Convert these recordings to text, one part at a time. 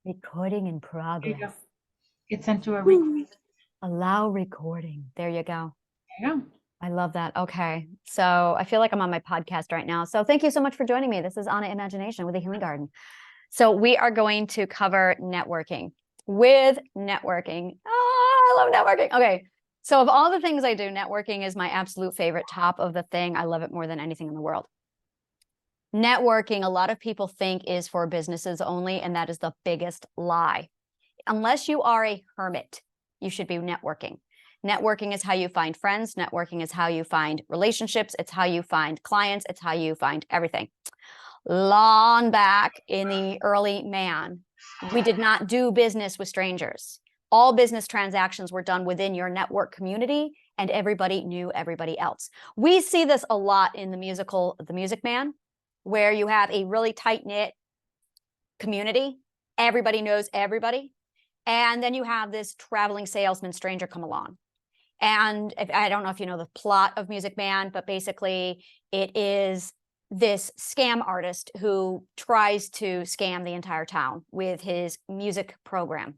Recording in There you go. progress. Get sent to a Woo. request. Allow recording. There you go. There you go. I love that. Okay. So I feel like I'm on my podcast right now. So thank you so much for joining me. This is Anna Imagination with the Healing Garden. So we are going to cover networking. With networking. Oh, I love networking. Okay. So of all the things I do, networking is my absolute favorite, top of the thing. I love it more than anything in the world. Networking, a lot of people think, is for businesses only, and that is the biggest lie. Unless you are a hermit, you should be networking. Networking is how you find friends. Networking is how you find relationships. It's how you find clients. It's how you find everything. Long back in the early man, we did not do business with strangers. All business transactions were done within your network community, and everybody knew everybody else. We see this a lot in the musical The Music Man, where you have a really tight-knit community. Everybody knows everybody. And then you have this traveling salesman stranger come along. And I don't know if you know the plot of Music Man, but basically it is this scam artist who tries to scam the entire town with his music program.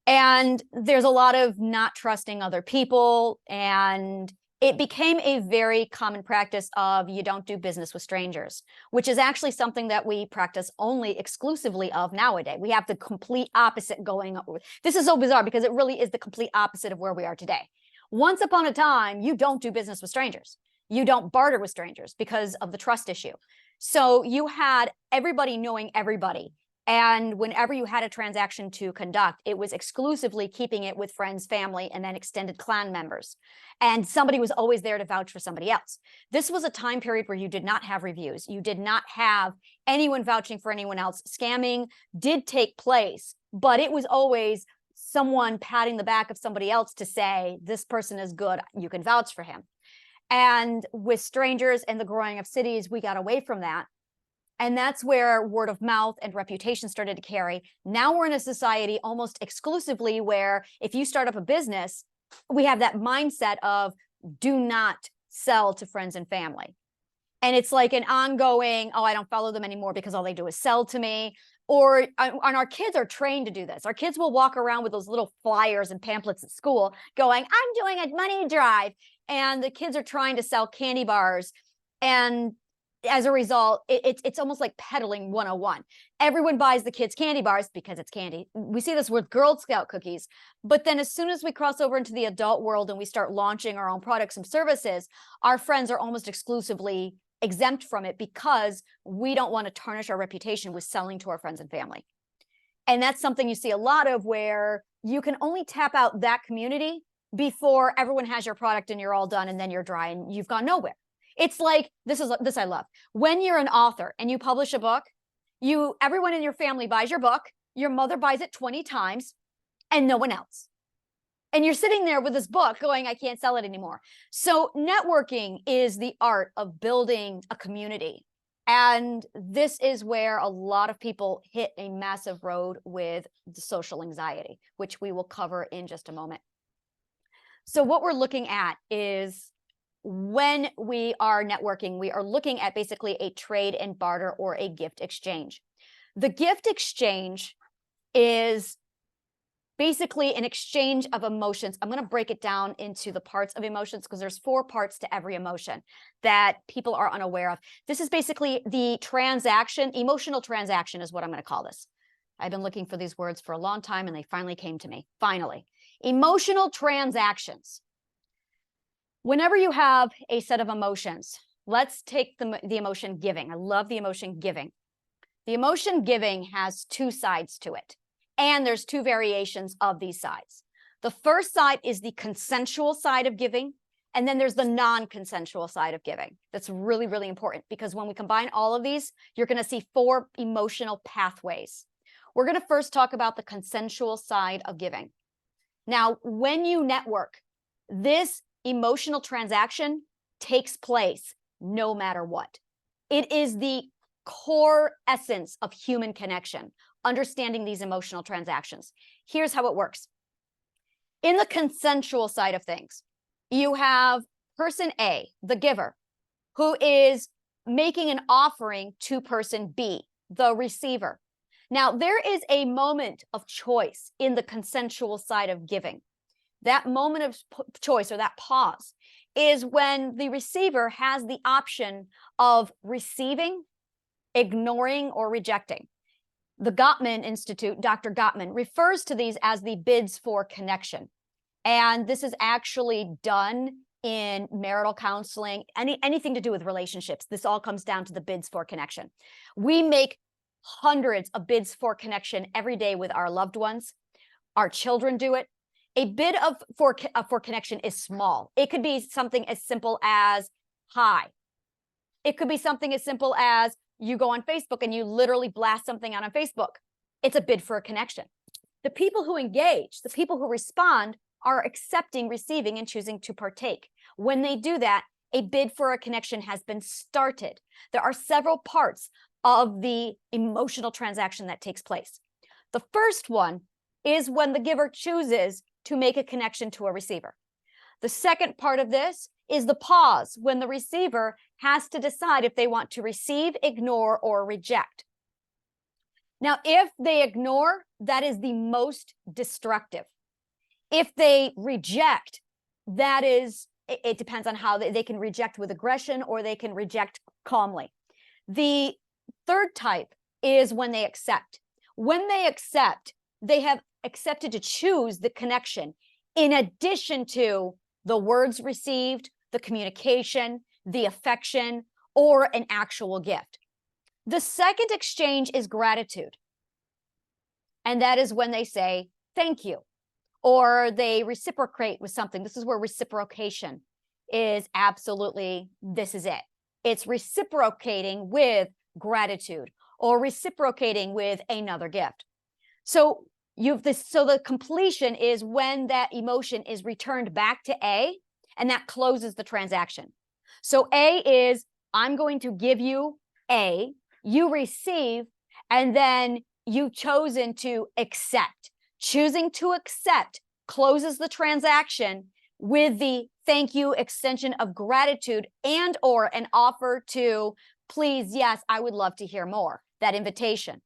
And there's a lot of not trusting other people, and it became a very common practice of you don't do business with strangers, which is actually something that we practice only exclusively of nowadays. We have the complete opposite going on. This is so bizarre because it really is the complete opposite of where we are today. Once upon a time, you don't do business with strangers. You don't barter with strangers because of the trust issue. So you had everybody knowing everybody. And whenever you had a transaction to conduct, it was exclusively keeping it with friends, family, and then extended clan members. And somebody was always there to vouch for somebody else. This was a time period where you did not have reviews. You did not have anyone vouching for anyone else. Scamming did take place, but it was always someone patting the back of somebody else to say, this person is good, you can vouch for him. And with strangers and the growing of cities, we got away from that. And that's where word of mouth and reputation started to carry. Now we're in a society almost exclusively where if you start up a business, we have that mindset of do not sell to friends and family. And it's like an ongoing, oh, I don't follow them anymore because all they do is sell to me. And our kids are trained to do this. Our kids will walk around with those little flyers and pamphlets at school going, I'm doing a money drive. And the kids are trying to sell candy bars. And as a result, it's almost like peddling 101. Everyone buys the kids candy bars because it's candy. We see this with Girl Scout cookies. But then as soon as we cross over into the adult world and we start launching our own products and services, our friends are almost exclusively exempt from it because we don't want to tarnish our reputation with selling to our friends and family. And that's something you see a lot of, where you can only tap out that community before everyone has your product and you're all done, and then you're dry and you've gone nowhere. It's like, this I love. When you're an author and you publish a book, everyone in your family buys your book, your mother buys it 20 times, and no one else. And you're sitting there with this book going, I can't sell it anymore. So networking is the art of building a community. And this is where a lot of people hit a massive road with the social anxiety, which we will cover in just a moment. So what we're looking at is, when we are networking, we are looking at basically a trade and barter or a gift exchange. The gift exchange is basically an exchange of emotions. I'm going to break it down into the parts of emotions because there's 4 parts to every emotion that people are unaware of. This is basically the transaction. Emotional transaction is what I'm going to call this. I've been looking for these words for a long time and they finally came to me. Finally, emotional transactions. Whenever you have a set of emotions, let's take the emotion giving. I love the emotion giving. The emotion giving has 2 sides to it, and there's 2 variations of these sides. The first side is the consensual side of giving, and then there's the non-consensual side of giving. That's really, really important, because when we combine all of these, you're going to see 4 emotional pathways. We're going to first talk about the consensual side of giving. Now, when you network, this emotional transaction takes place no matter what. It is the core essence of human connection, understanding these emotional transactions. Here's how it works. In the consensual side of things, you have person A, the giver, who is making an offering to person B. the receiver. Now, there is a moment of choice in the consensual side of giving. That moment of choice, or that pause, is when the receiver has the option of receiving, ignoring, or rejecting. The Gottman Institute, Dr. Gottman, refers to these as the bids for connection. And this is actually done in marital counseling, anything to do with relationships. This all comes down to the bids for connection. We make hundreds of bids for connection every day with our loved ones. Our children do it. A bid for connection is small. It could be something as simple as hi. It could be something as simple as you go on Facebook and you literally blast something out on Facebook. It's a bid for a connection. The people who engage, the people who respond, are accepting, receiving, and choosing to partake. When they do that, a bid for a connection has been started. There are several parts of the emotional transaction that takes place. The first one is when the giver chooses to make a connection to a receiver. The second part of this is the pause, when the receiver has to decide if they want to receive, ignore, or reject. Now, if they ignore, that is the most destructive. If they reject, that is, it depends on how they can reject with aggression, or they can reject calmly. The third type is when they accept. When they accept, they have accepted to choose the connection in addition to the words received, the communication, the affection, or an actual gift. The second exchange is gratitude. And that is when they say, thank you, or they reciprocate with something. This is where reciprocation is absolutely, this is it. It's reciprocating with gratitude, or reciprocating with another gift. So the completion is when that emotion is returned back to A, and that closes the transaction. So A is, I'm going to give you A, you receive, and then you've chosen to accept. Choosing to accept closes the transaction with the thank you, extension of gratitude, and or an offer to, please, yes, I would love to hear more, that invitation.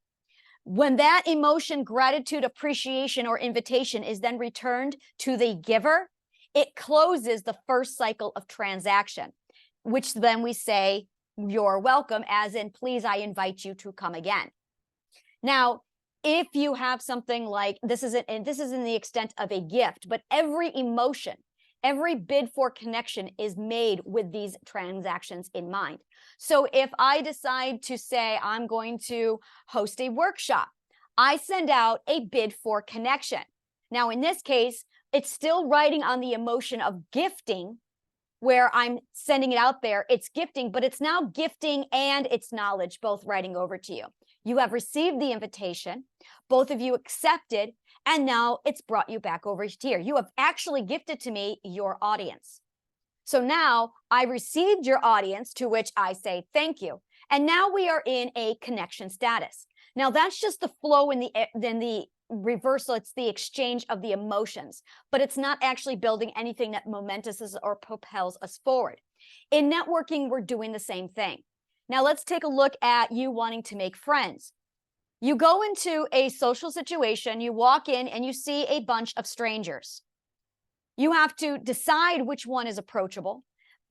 When that emotion, gratitude, appreciation, or invitation is then returned to the giver, it closes the first cycle of transaction, which then we say, you're welcome, as in, please, I invite you to come again. Now, if you have something like, this is in the extent of a gift, but every emotion, every bid for connection is made with these transactions in mind. So if I decide to say I'm going to host a workshop, I send out a bid for connection. Now, in this case, it's still riding on the emotion of gifting, where I'm sending it out there. It's gifting, but it's now gifting and it's knowledge, both riding over to you. You have received the invitation, both of you accepted, and now it's brought you back over here. You have actually gifted to me your audience. So now I received your audience, to which I say thank you. And now we are in a connection status. Now that's just the flow in the reversal. It's the exchange of the emotions, but it's not actually building anything that momentous or propels us forward. In networking, we're doing the same thing. Now let's take a look at you wanting to make friends. You go into a social situation, you walk in and you see a bunch of strangers. You have to decide which one is approachable,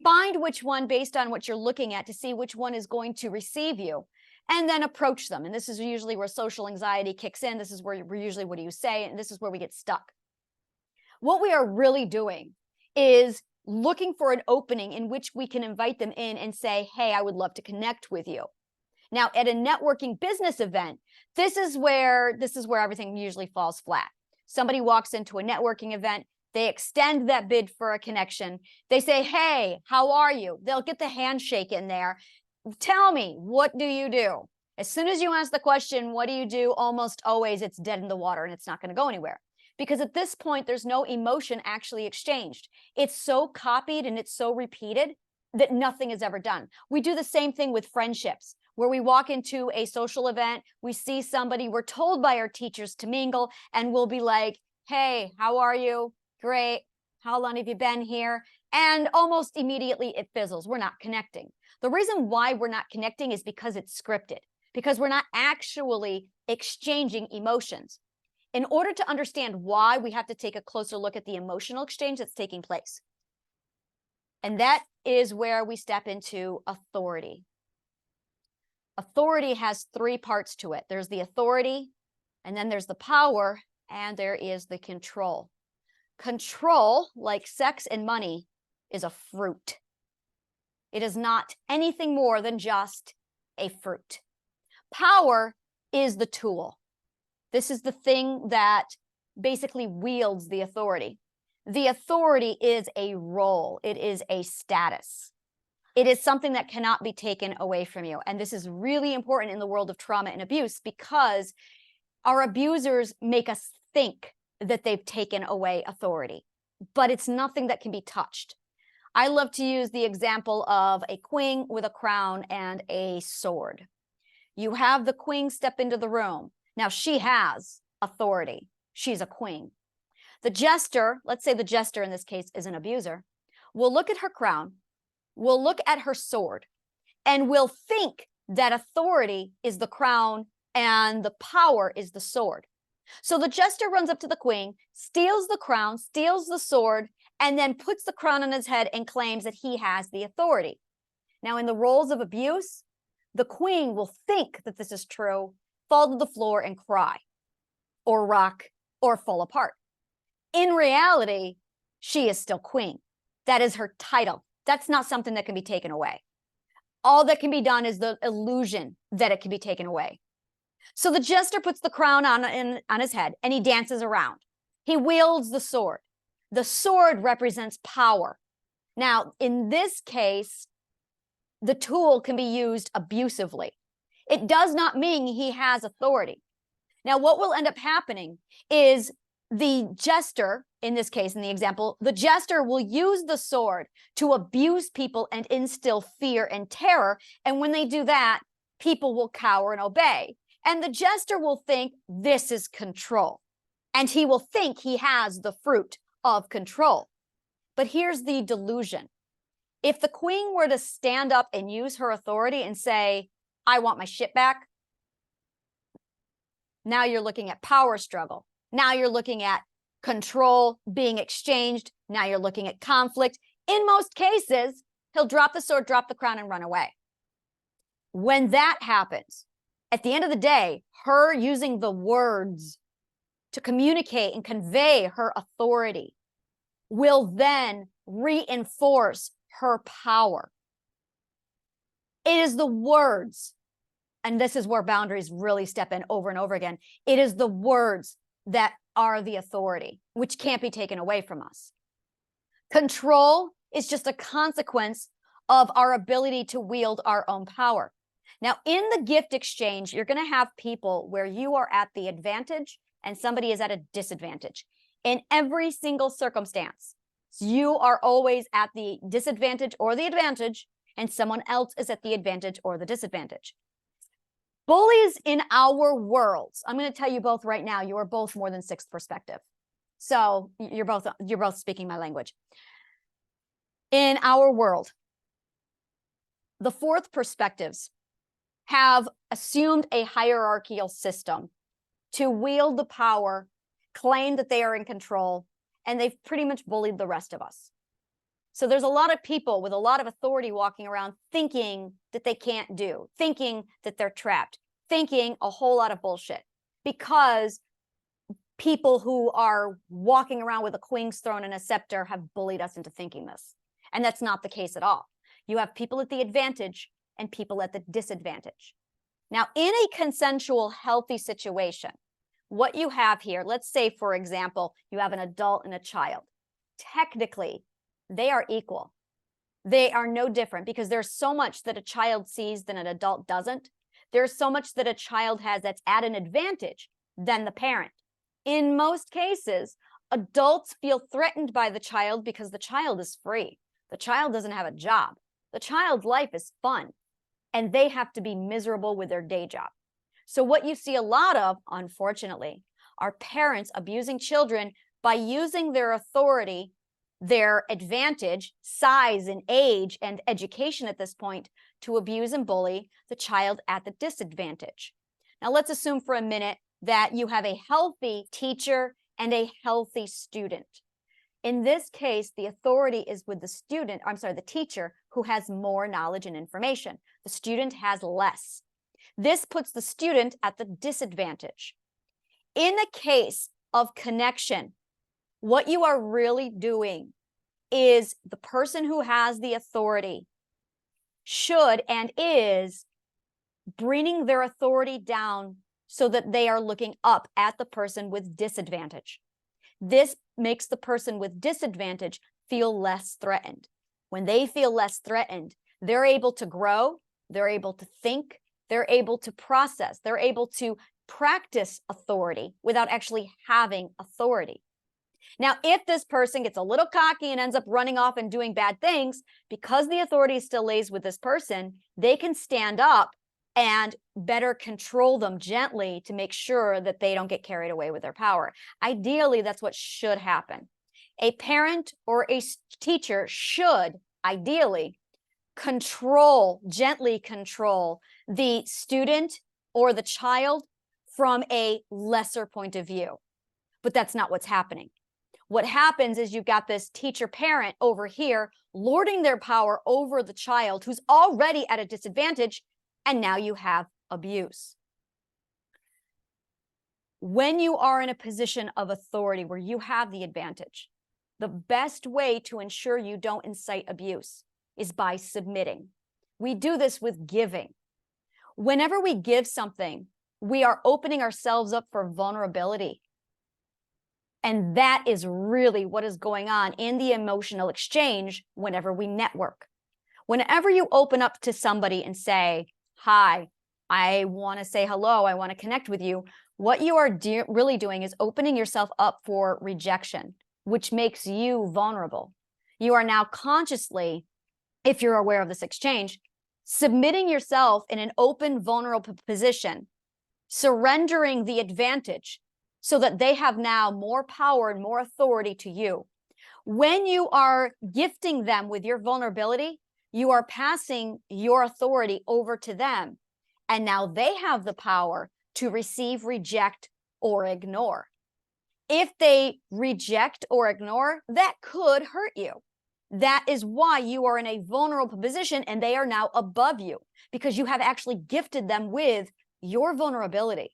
find which one based on what you're looking at to see which one is going to receive you, and then approach them. And this is usually where social anxiety kicks in. This is where we're usually, what do you say? And this is where we get stuck. What we are really doing is looking for an opening in which we can invite them in and say, hey, I would love to connect with you. Now, at a networking business event, this is where everything usually falls flat. Somebody walks into a networking event, they extend that bid for a connection. They say, hey, how are you? They'll get the handshake in there. Tell me, what do you do? As soon as you ask the question, what do you do? Almost always it's dead in the water and it's not going to go anywhere. Because at this point, there's no emotion actually exchanged. It's so copied and it's so repeated that nothing is ever done. We do the same thing with friendships, where we walk into a social event, we see somebody, we're told by our teachers to mingle, and we'll be like, hey, how are you? Great. How long have you been here? And almost immediately it fizzles. We're not connecting. The reason why we're not connecting is because it's scripted, because we're not actually exchanging emotions. In order to understand why, we have to take a closer look at the emotional exchange that's taking place. And that is where we step into authority. Authority has three parts to it. There's the authority, and then there's the power, and there is the control. Control, like sex and money, is a fruit. It is not anything more than just a fruit. Power is the tool. This is the thing that basically wields the authority. The authority is a role. It is a status. It is something that cannot be taken away from you. And this is really important in the world of trauma and abuse, because our abusers make us think that they've taken away authority, but it's nothing that can be touched. I love to use the example of a queen with a crown and a sword. You have the queen step into the room. Now she has authority. She's a queen. The jester, let's say the jester in this case is an abuser, will look at her crown, will look at her sword, and will think that authority is the crown and the power is the sword. So the jester runs up to the queen, steals the crown, steals the sword, and then puts the crown on his head and claims that he has the authority. Now, in the roles of abuse, the queen will think that this is true, fall to the floor and cry, or rock, or fall apart. In reality, she is still queen. That is her title. That's not something that can be taken away. All that can be done is the illusion that it can be taken away. So the jester puts the crown on his head and he dances around. He wields the sword. The sword represents power. Now, in this case, the tool can be used abusively. It does not mean he has authority. Now, what will end up happening is the jester, in this case, in the example, the jester will use the sword to abuse people and instill fear and terror. And when they do that, people will cower and obey. And the jester will think this is control. And he will think he has the fruit of control. But here's the delusion. If the queen were to stand up and use her authority and say, I want my shit back, now you're looking at power struggle. Now you're looking at control being exchanged. Now you're looking at conflict. In most cases, he'll drop the sword, drop the crown, and run away. When that happens, at the end of the day, her using the words to communicate and convey her authority will then reinforce her power. It is the words, and this is where boundaries really step in over and over again. It is the words that are the authority, which can't be taken away from us. Control is just a consequence of our ability to wield our own power. Now, in the gift exchange, you're going to have people where you are at the advantage and somebody is at a disadvantage. In every single circumstance, you are always at the disadvantage or the advantage, and someone else is at the advantage or the disadvantage. Bullies in our worlds, I'm going to tell you both right now, you are both more than sixth perspective. So you're both speaking my language. In our world, the fourth perspectives have assumed a hierarchical system to wield the power, claim that they are in control, and they've pretty much bullied the rest of us. So there's a lot of people with a lot of authority walking around thinking that they can't do, thinking that they're trapped, thinking a whole lot of bullshit, because people who are walking around with a queen's throne and a scepter have bullied us into thinking this. And that's not the case at all. You have people at the advantage and people at the disadvantage. Now, in a consensual, healthy situation, what you have here, let's say, for example, you have an adult and a child. Technically, they are equal. They are no different because there's so much that a child sees that an adult doesn't. There's so much that a child has that's at an advantage than the parent. In most cases, adults feel threatened by the child because the child is free. The child doesn't have a job. The child's life is fun, and they have to be miserable with their day job. So what you see a lot of, unfortunately, are parents abusing children by using their authority, their advantage, size and age and education at this point to abuse and bully the child at the disadvantage. Now, let's assume for a minute that you have a healthy teacher and a healthy student. In this case, the authority is with the teacher who has more knowledge and information. The student has less. This puts the student at the disadvantage. In the case of connection, what you are really doing is the person who has the authority should and is bringing their authority down so that they are looking up at the person with disadvantage. This makes the person with disadvantage feel less threatened. When they feel less threatened, they're able to grow, they're able to think, they're able to process, they're able to practice authority without actually having authority. Now, if this person gets a little cocky and ends up running off and doing bad things, because the authority still lays with this person, they can stand up and better control them gently to make sure that they don't get carried away with their power. Ideally, that's what should happen. A parent or a teacher should ideally gently control the student or the child from a lesser point of view. But that's not what's happening. What happens is you've got this teacher parent over here lording their power over the child who's already at a disadvantage, and now you have abuse. When you are in a position of authority where you have the advantage, the best way to ensure you don't incite abuse is by submitting. We do this with giving. Whenever we give something, we are opening ourselves up for vulnerability. And that is really what is going on in the emotional exchange whenever we network. Whenever you open up to somebody and say, hi, I want to say hello, I want to connect with you, what you are really doing is opening yourself up for rejection, which makes you vulnerable. You are now consciously, if you're aware of this exchange, submitting yourself in an open, vulnerable position, surrendering the advantage so that they have now more power and more authority to you. When you are gifting them with your vulnerability, you are passing your authority over to them. And now they have the power to receive, reject, or ignore. If they reject or ignore, that could hurt you. That is why you are in a vulnerable position and they are now above you, because you have actually gifted them with your vulnerability.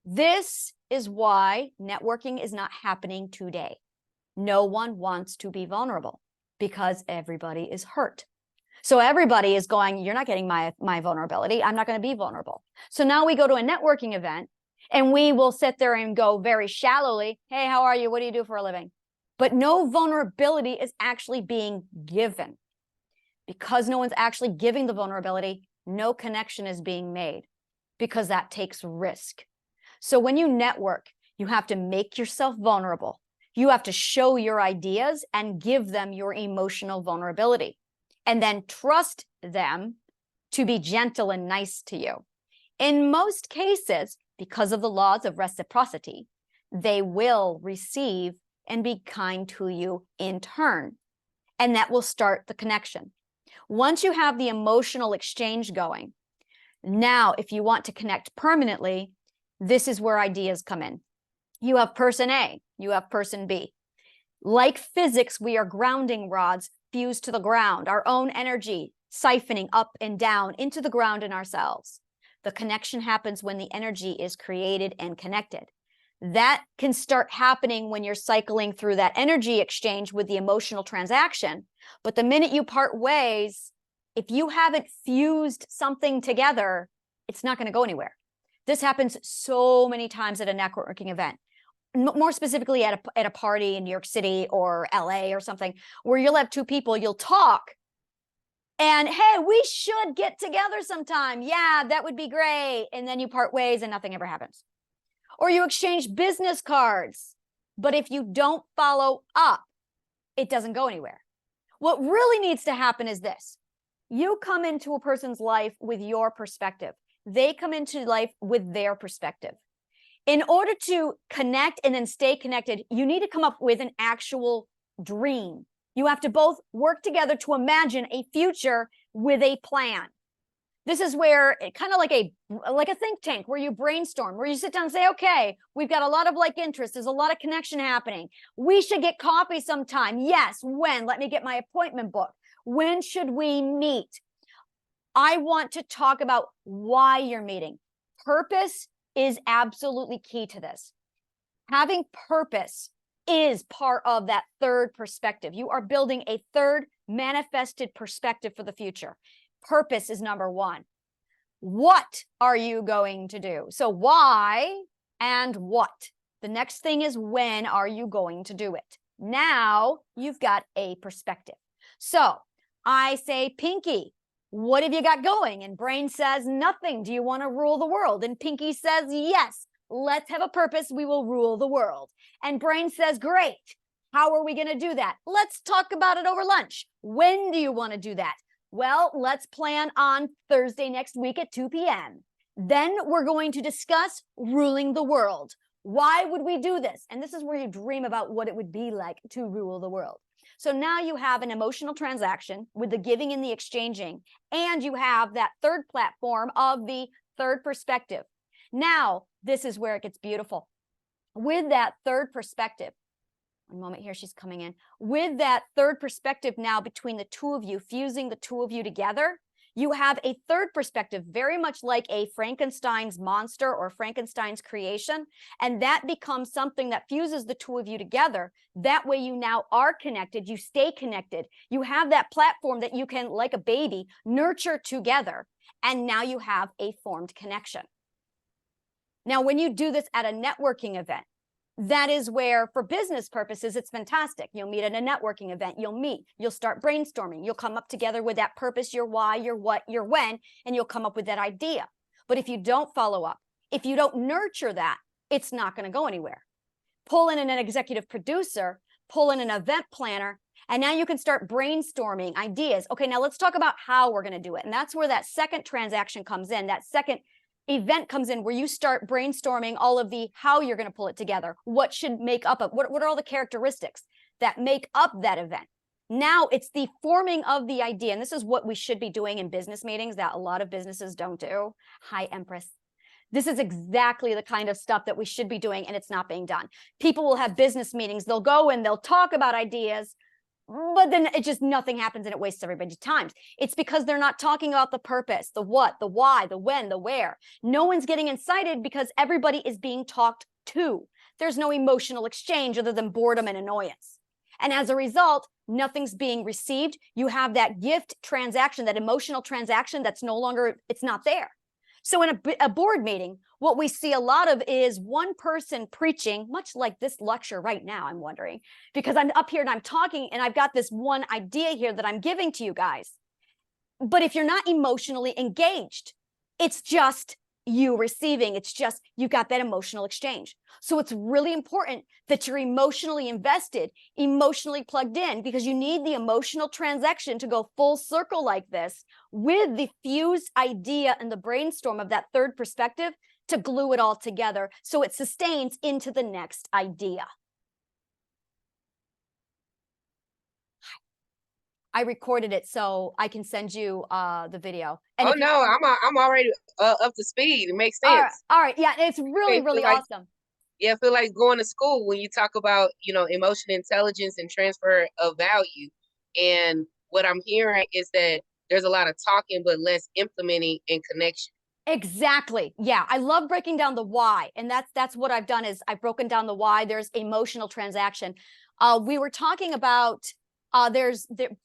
This is why networking is not happening today. No one wants to be vulnerable because everybody is hurt. So everybody is going, you're not getting my vulnerability. I'm not going to be vulnerable. So now we go to a networking event and we will sit there and go very shallowly, hey, how are you? What do you do for a living? But no vulnerability is actually being given. Because no one's actually giving the vulnerability, no connection is being made because that takes risk. So when you network, you have to make yourself vulnerable. You have to show your ideas and give them your emotional vulnerability, and then trust them to be gentle and nice to you. In most cases, because of the laws of reciprocity, they will receive and be kind to you in turn, and that will start the connection. Once you have the emotional exchange going, now if you want to connect permanently, this is where ideas come in. You have person A, you have person B. Like physics, we are grounding rods fused to the ground, our own energy siphoning up and down into the ground in ourselves. The connection happens when the energy is created and connected. That can start happening when you're cycling through that energy exchange with the emotional transaction. But the minute you part ways, if you haven't fused something together, it's not going to go anywhere. This happens so many times at a networking event, more specifically at a party in New York City or LA or something, where you'll have two people, you'll talk, and hey, we should get together sometime. Yeah, that would be great. And then you part ways and nothing ever happens. Or you exchange business cards, but if you don't follow up, it doesn't go anywhere. What really needs to happen is this. You come into a person's life with your perspective. They come into life with their perspective. In order to connect and then stay connected, you need to come up with an actual dream. You have to both work together to imagine a future with a plan. This is where it kind of like a think tank where you brainstorm, where you sit down and say, okay, we've got a lot of like interest. There's a lot of connection happening. We should get coffee sometime. Yes. When? Let me get my appointment book. When should we meet? I want to talk about why you're meeting. Purpose is absolutely key to this. Having purpose is part of that third perspective. You are building a third manifested perspective for the future. Purpose is number one. What are you going to do? So why and what? The next thing is when are you going to do it? Now you've got a perspective. So I say, Pinky, what have you got going? And Brain says, nothing. Do you want to rule the world? And Pinky says, yes, let's have a purpose. We will rule the world. And Brain says, great. How are we going to do that? Let's talk about it over lunch. When do you want to do that? Well, let's plan on Thursday next week at 2 p.m. Then we're going to discuss ruling the world. Why would we do this? And this is where you dream about what it would be like to rule the world. So now you have an emotional transaction with the giving and the exchanging, and you have that third platform of the third perspective. Now, this is where it gets beautiful. With that third perspective, one moment here, she's coming in. With that third perspective now between the two of you, fusing the two of you together, you have a third perspective, very much like a Frankenstein's monster or Frankenstein's creation. And that becomes something that fuses the two of you together. That way you now are connected, you stay connected. You have that platform that you can, like a baby, nurture together. And now you have a formed connection. Now, when you do this at a networking event, that is where, for business purposes, it's fantastic. You'll meet at a networking event. You'll start brainstorming. You'll come up together with that purpose, your why, your what, your when, and you'll come up with that idea. But if you don't follow up, if you don't nurture that, it's not going to go anywhere. Pull in an executive producer, pull in an event planner, and now you can start brainstorming ideas. Okay, now let's talk about how we're going to do it. And that's where that second transaction comes in, that second event comes in, where you start brainstorming all of the how you're going to pull it together, what should make up what are all the characteristics that make up that event. Now it's the forming of the idea, and this is what we should be doing in business meetings that a lot of businesses don't do. Hi, Empress. This is exactly the kind of stuff that we should be doing, and it's not being done. People will have business meetings, they'll go and they'll talk about ideas, but then it just nothing happens and it wastes everybody's time. It's because they're not talking about the purpose, the what, the why, the when, the where. No one's getting excited because everybody is being talked to. There's no emotional exchange other than boredom and annoyance. And as a result, nothing's being received. You have that gift transaction, that emotional transaction that's no longer, it's not there. So in a board meeting, what we see a lot of is one person preaching, much like this lecture right now, I'm wondering, because I'm up here and I'm talking and I've got this one idea here that I'm giving to you guys. But if you're not emotionally engaged, it's just you receiving. It's just you've got that emotional exchange. So it's really important that you're emotionally invested, emotionally plugged in, because you need the emotional transaction to go full circle like this with the fused idea and the brainstorm of that third perspective to glue it all together so it sustains into the next idea. I recorded it so I can send you the video. And no, I'm already up to speed. It makes sense. All right. Yeah, it's really, really awesome. Yeah, I feel like going to school when you talk about, emotional intelligence and transfer of value. And what I'm hearing is that there's a lot of talking, but less implementing and connection. Exactly. Yeah. I love breaking down the why. And that's what I've done is I've broken down the why. There's emotional transaction. We were talking about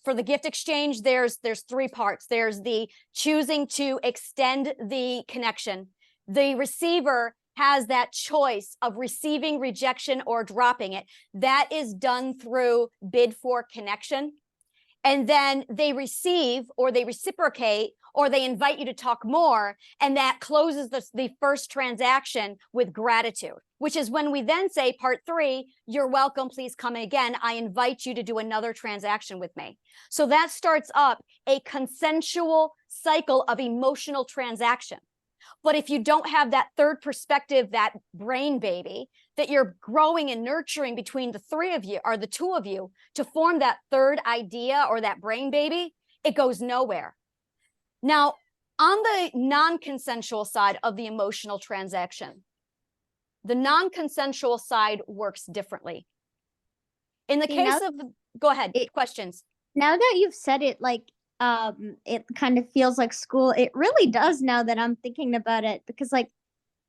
for the gift exchange, there's three parts. There's the choosing to extend the connection. The receiver has that choice of receiving, rejection, or dropping it. That is done through bid for connection. And then they receive, or they reciprocate, or they invite you to talk more. And that closes the first transaction with gratitude, which is when we then say part 3, you're welcome, please come again. I invite you to do another transaction with me. So that starts up a consensual cycle of emotional transaction. But if you don't have that third perspective, that brain baby that you're growing and nurturing between the three of you or the two of you to form that third idea or that brain baby, it goes nowhere. Now, On the non-consensual side of the emotional transaction, the non-consensual side works differently. In the See, case now- of, go ahead, It- questions. Now that you've said it, like, it kind of feels like school. It really does now that I'm thinking about it, because like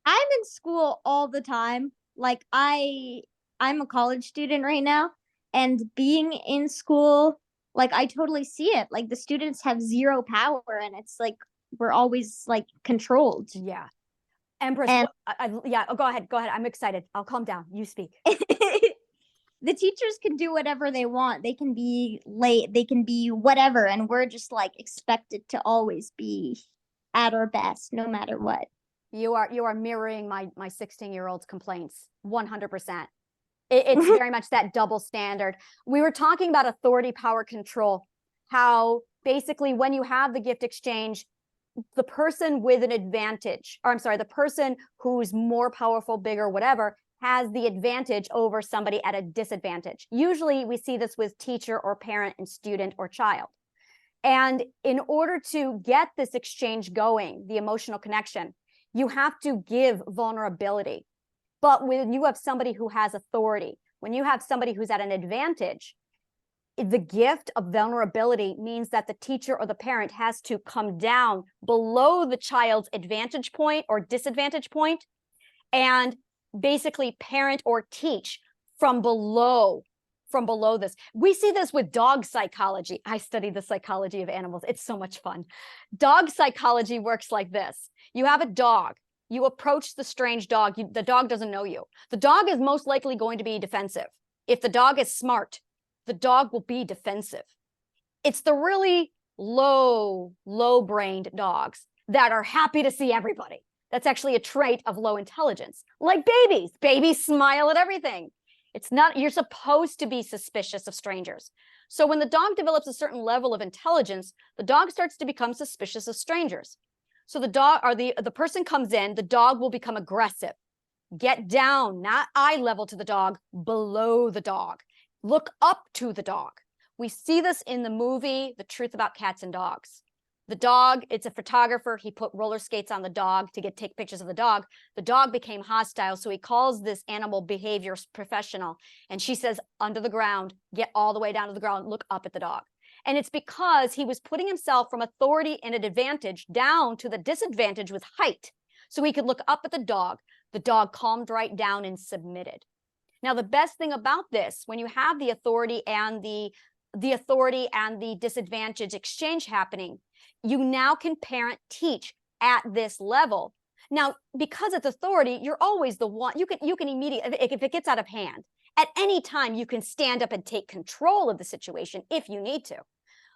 I'm in school all the time. Like I'm a college student right now, and being in school, like I totally see it. Like the students have zero power, and it's like we're always like controlled. Yeah. Empress, And- yeah, oh, go ahead. I'm excited. I'll calm down. You speak. The teachers can do whatever they want. They can be late, they can be whatever, and we're just like expected to always be at our best no matter what. You are mirroring my 16-year-old's complaints 100%. It's very much that double standard. We were talking about authority, power, control, how basically when you have the gift exchange, the person with an advantage, or I'm sorry, the person who's more powerful, bigger, whatever, has the advantage over somebody at a disadvantage. Usually we see this with teacher or parent and student or child. And in order to get this exchange going, the emotional connection, you have to give vulnerability. But when you have somebody who has authority, when you have somebody who's at an advantage, the gift of vulnerability means that the teacher or the parent has to come down below the child's advantage point or disadvantage point and basically parent or teach from below this. We see this with dog psychology. I study the psychology of animals. It's so much fun. Dog psychology works like this. You have a dog. You approach the strange dog. The dog doesn't know you. The dog is most likely going to be defensive. If the dog is smart, the dog will be defensive. It's the really low-brained dogs that are happy to see everybody. That's actually a trait of low intelligence. Like babies. Babies smile at everything. It's not, you're supposed to be suspicious of strangers. So when the dog develops a certain level of intelligence, the dog starts to become suspicious of strangers. So the dog, or the person comes in, the dog will become aggressive. Get down, not eye level to the dog, below the dog. Look up to the dog. We see this in the movie, The Truth About Cats and Dogs. The dog, it's a photographer. He put roller skates on the dog to take pictures of the dog. The dog became hostile. So he calls this animal behavior professional. And she says, under the ground, get all the way down to the ground, look up at the dog. And it's because he was putting himself from authority and an advantage down to the disadvantage with height. So he could look up at the dog. The dog calmed right down and submitted. Now, the best thing about this, when you have the authority and the disadvantage exchange happening, you now can parent teach at this level. Now, because it's authority, you're always the one, you can immediately, if it gets out of hand, at any time you can stand up and take control of the situation if you need to.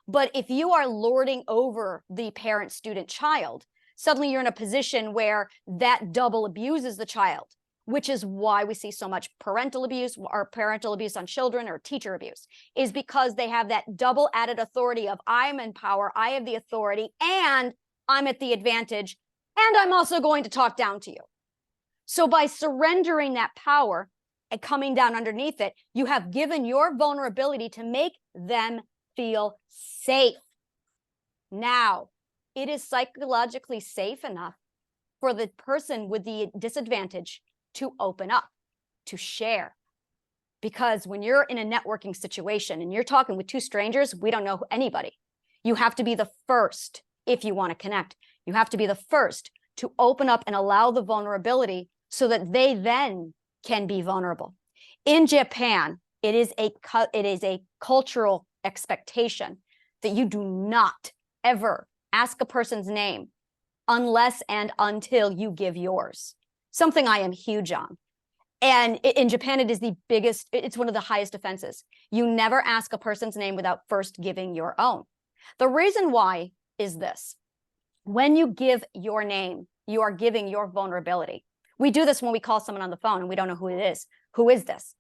But if you are lording over the parent, student, child, suddenly you're in a position where that double abuses the child, which is why we see so much parental abuse or parental abuse on children or teacher abuse, is because they have that double added authority of I'm in power, I have the authority, and I'm at the advantage, and I'm also going to talk down to you. So by surrendering that power and coming down underneath it, you have given your vulnerability to make them feel safe. Now, it is psychologically safe enough for the person with the disadvantage to open up, to share. Because when you're in a networking situation and you're talking with two strangers, we don't know anybody. You have to be the first, if you want to connect, you have to be the first to open up and allow the vulnerability so that they then can be vulnerable. In Japan, it is a cultural expectation that you do not ever ask a person's name unless and until you give yours. Something I am huge on. And in Japan, it is the biggest, it's one of the highest offenses. You never ask a person's name without first giving your own. The reason why is this. When you give your name, you are giving your vulnerability. We do this when we call someone on the phone and we don't know who it is. Who is this?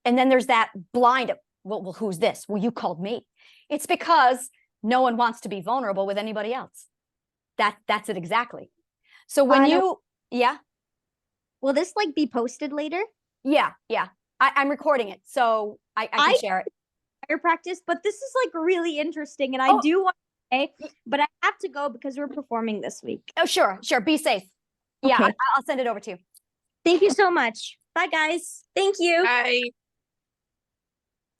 And then there's that blind, well, who's this? Well, you called me. It's because no one wants to be vulnerable with anybody else. That's it exactly. So when yeah. Will this like be posted later? Yeah. I'm recording it, so I can share it. Fire practice, but this is like really interesting, and I do want Okay, but I have to go because we're performing this week. Oh, sure. Be safe. Yeah, Okay. I'll send it over to you. Thank you so much. Bye, guys. Thank you. I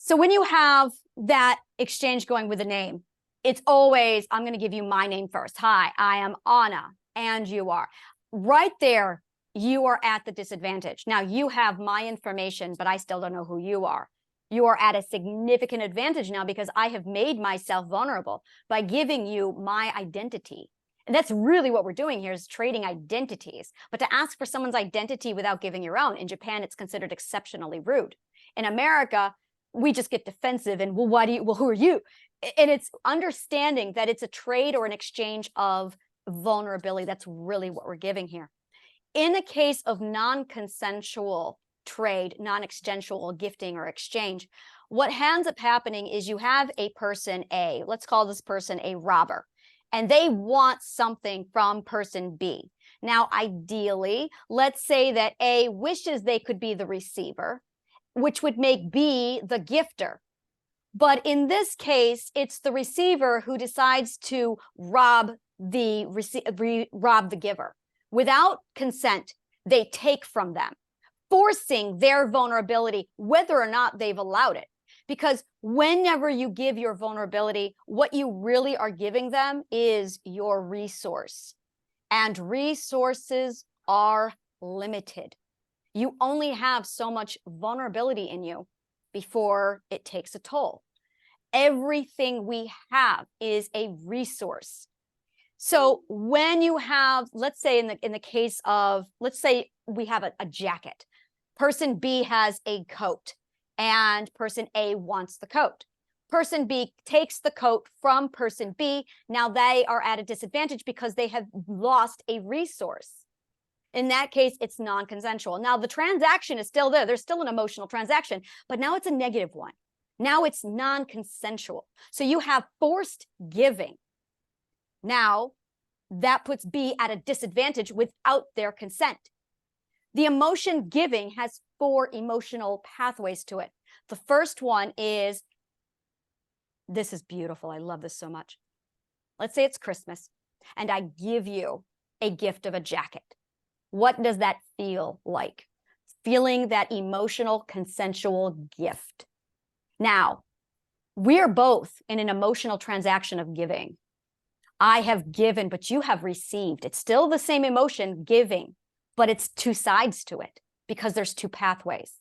So when you have that exchange going with a name, it's always, I'm going to give you my name first. Hi, I am Anna, and you are. Right there, you are at the disadvantage. Now, you have my information, but I still don't know who you are. You are at a significant advantage now because I have made myself vulnerable by giving you my identity. And that's really what we're doing here, is trading identities. But to ask for someone's identity without giving your own, in Japan, it's considered exceptionally rude. In America, we just get defensive and, well, who are you? And it's understanding that it's a trade or an exchange of vulnerability. That's really what we're giving here. In the case of non-consensual trade, non-extensual gifting or exchange, what ends up happening is you have a person A, let's call this person a robber, and they want something from person B. Now, ideally, let's say that A wishes they could be the receiver, which would make B the gifter. But in this case, it's the receiver who decides to rob the giver. Without consent, they take from them, forcing their vulnerability, whether or not they've allowed it. Because whenever you give your vulnerability, what you really are giving them is your resource. And resources are limited. You only have so much vulnerability in you before it takes a toll. Everything we have is a resource. So when you have, let's say in the case of, let's say we have a jacket. Person B has a coat and person A wants the coat. Person B takes the coat from person B. Now they are at a disadvantage because they have lost a resource. In that case, it's non-consensual. Now the transaction is still there. There's still an emotional transaction, but now it's a negative one. Now it's non-consensual. So you have forced giving. Now that puts B at a disadvantage without their consent. The emotion giving has 4 emotional pathways to it. The first one is, this is beautiful. I love this so much. Let's say it's Christmas and I give you a gift of a jacket. What does that feel like? Feeling that emotional, consensual gift. Now, we're both in an emotional transaction of giving. I have given, but you have received. It's still the same emotion, giving, but it's 2 sides to it because there's 2 pathways.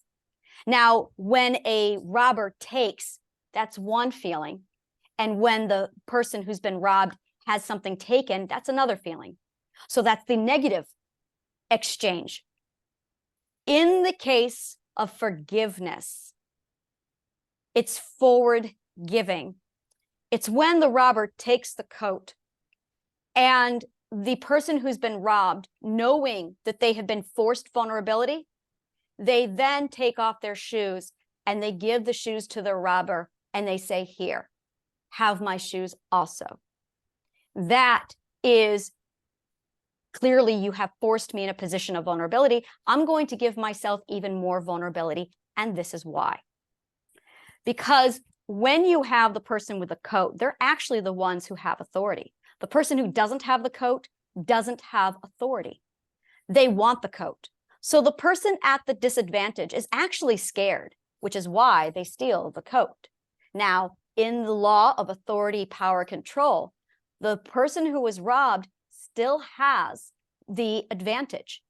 Now, when a robber takes, that's one feeling. And when the person who's been robbed has something taken, that's another feeling. So that's the negative exchange. In the case of forgiveness, it's forward giving. It's when the robber takes the coat and the person who's been robbed, knowing that they have been forced vulnerability, they then take off their shoes and they give the shoes to the robber and they say, here, have my shoes also. That is clearly, you have forced me in a position of vulnerability. I'm going to give myself even more vulnerability. And this is why. Because when you have the person with the coat, they're actually the ones who have authority. The person who doesn't have the coat doesn't have authority. They want the coat. So the person at the disadvantage is actually scared, which is why they steal the coat. Now, in the law of authority, power, control, the person who was robbed still has the advantage.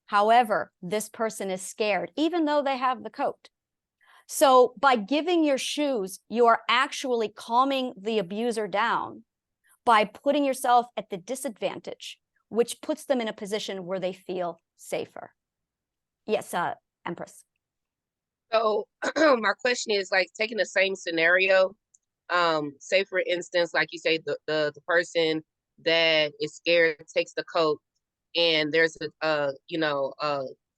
However, this person is scared, even though they have the coat. So by giving your shoes, you are actually calming the abuser down by putting yourself at the disadvantage, which puts them in a position where they feel safer. Yes, Empress. So my question is, like, taking the same scenario, say for instance, like you say, the person that is scared takes the coat, and there's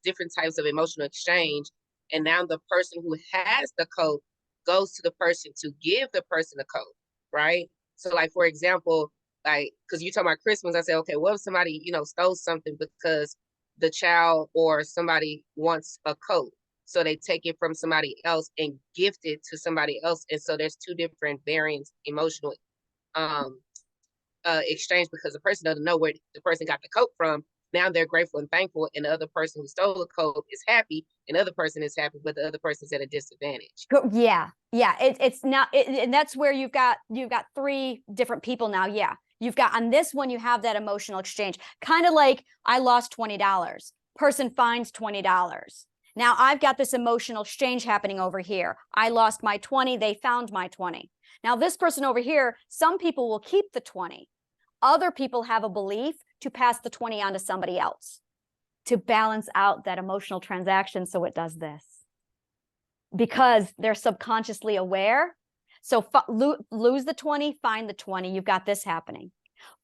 different types of emotional exchange, and now the person who has the coat goes to the person to give the person the coat, right? So, like, for example, like, because you're talking about Christmas, I say, okay, what if somebody stole something because the child or somebody wants a coat, so they take it from somebody else and gift it to somebody else, and so there's 2 different variants emotional exchange, because the person doesn't know where the person got the coat from. Now they're grateful and thankful, and the other person who stole the coat is happy, and the other person is happy, but the other person's at a disadvantage. Yeah, yeah. It's not, and that's where you've got three different people now. Yeah, you've got on this one, you have that emotional exchange, kind of like I lost $20. Person finds $20. Now I've got this emotional exchange happening over here. I lost my 20. They found my 20. Now this person over here, some people will keep the 20. Other people have a belief to pass the 20 on to somebody else to balance out that emotional transaction. So it does this because they're subconsciously aware. So lose the 20, find the 20. You've got this happening.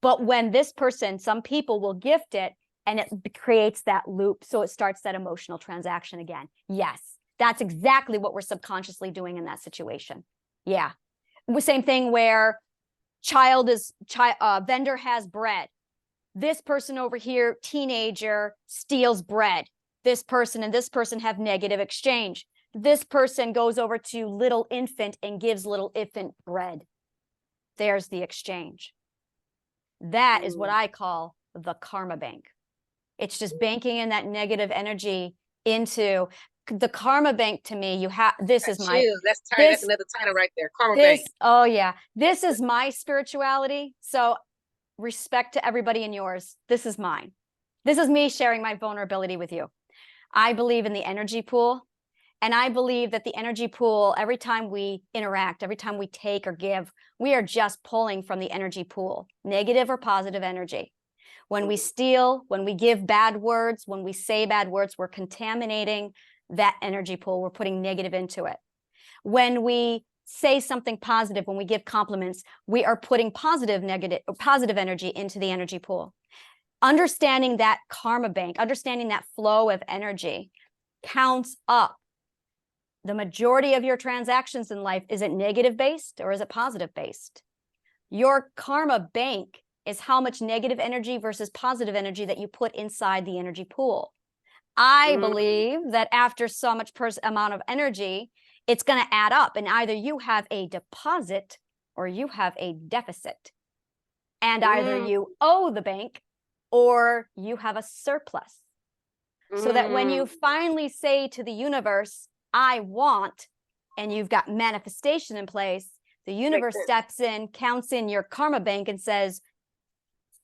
But when this person, some people will gift it and it creates that loop. So it starts that emotional transaction again. Yes, that's exactly what we're subconsciously doing in that situation. Yeah. Same thing where vendor has bread. This person over here, teenager, steals bread. This person and this person have negative exchange. This person goes over to little infant and gives little infant bread. There's the exchange. That is what I call the karma bank. It's just banking in that negative energy into the karma bank. To me, this is my, that's another title right there. Karma bank. Oh yeah, this is my spirituality. So respect to everybody in yours. This is mine. This is me sharing my vulnerability with you. I believe in the energy pool. And I believe that the energy pool, every time we interact, every time we take or give, we are just pulling from the energy pool, negative or positive energy. When we steal, when we give bad words, when we say bad words, we're contaminating that energy pool. We're putting negative into it. When we say something positive, when we give compliments, we are putting positive energy into the energy pool. Understanding that karma bank, understanding that flow of energy counts up. The majority of your transactions in life, is it negative based or is it positive based? Your karma bank is how much negative energy versus positive energy that you put inside the energy pool. I believe that after so much amount of energy, it's going to add up, and either you have a deposit or you have a deficit. And either you owe the bank or you have a surplus. So that when you finally say to the universe, I want, and you've got manifestation in place, the universe steps in, counts in your karma bank and says,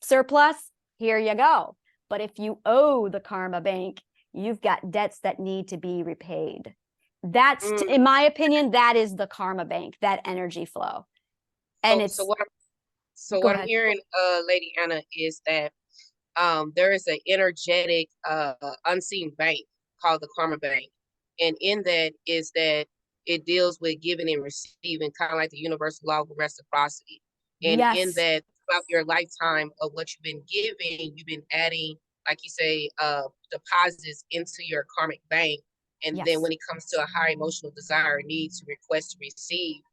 surplus, here you go. But if you owe the karma bank, you've got debts that need to be repaid. That's, in my opinion, that is the karma bank, that energy flow. And so what I'm hearing, Lady Anna, is that there is an energetic, unseen bank called the karma bank. And in that is that it deals with giving and receiving, kind of like the universal law of reciprocity. And in that, throughout your lifetime of what you've been giving, you've been adding, like you say, deposits into your karmic bank. And then when it comes to a high emotional desire, need to request to receive,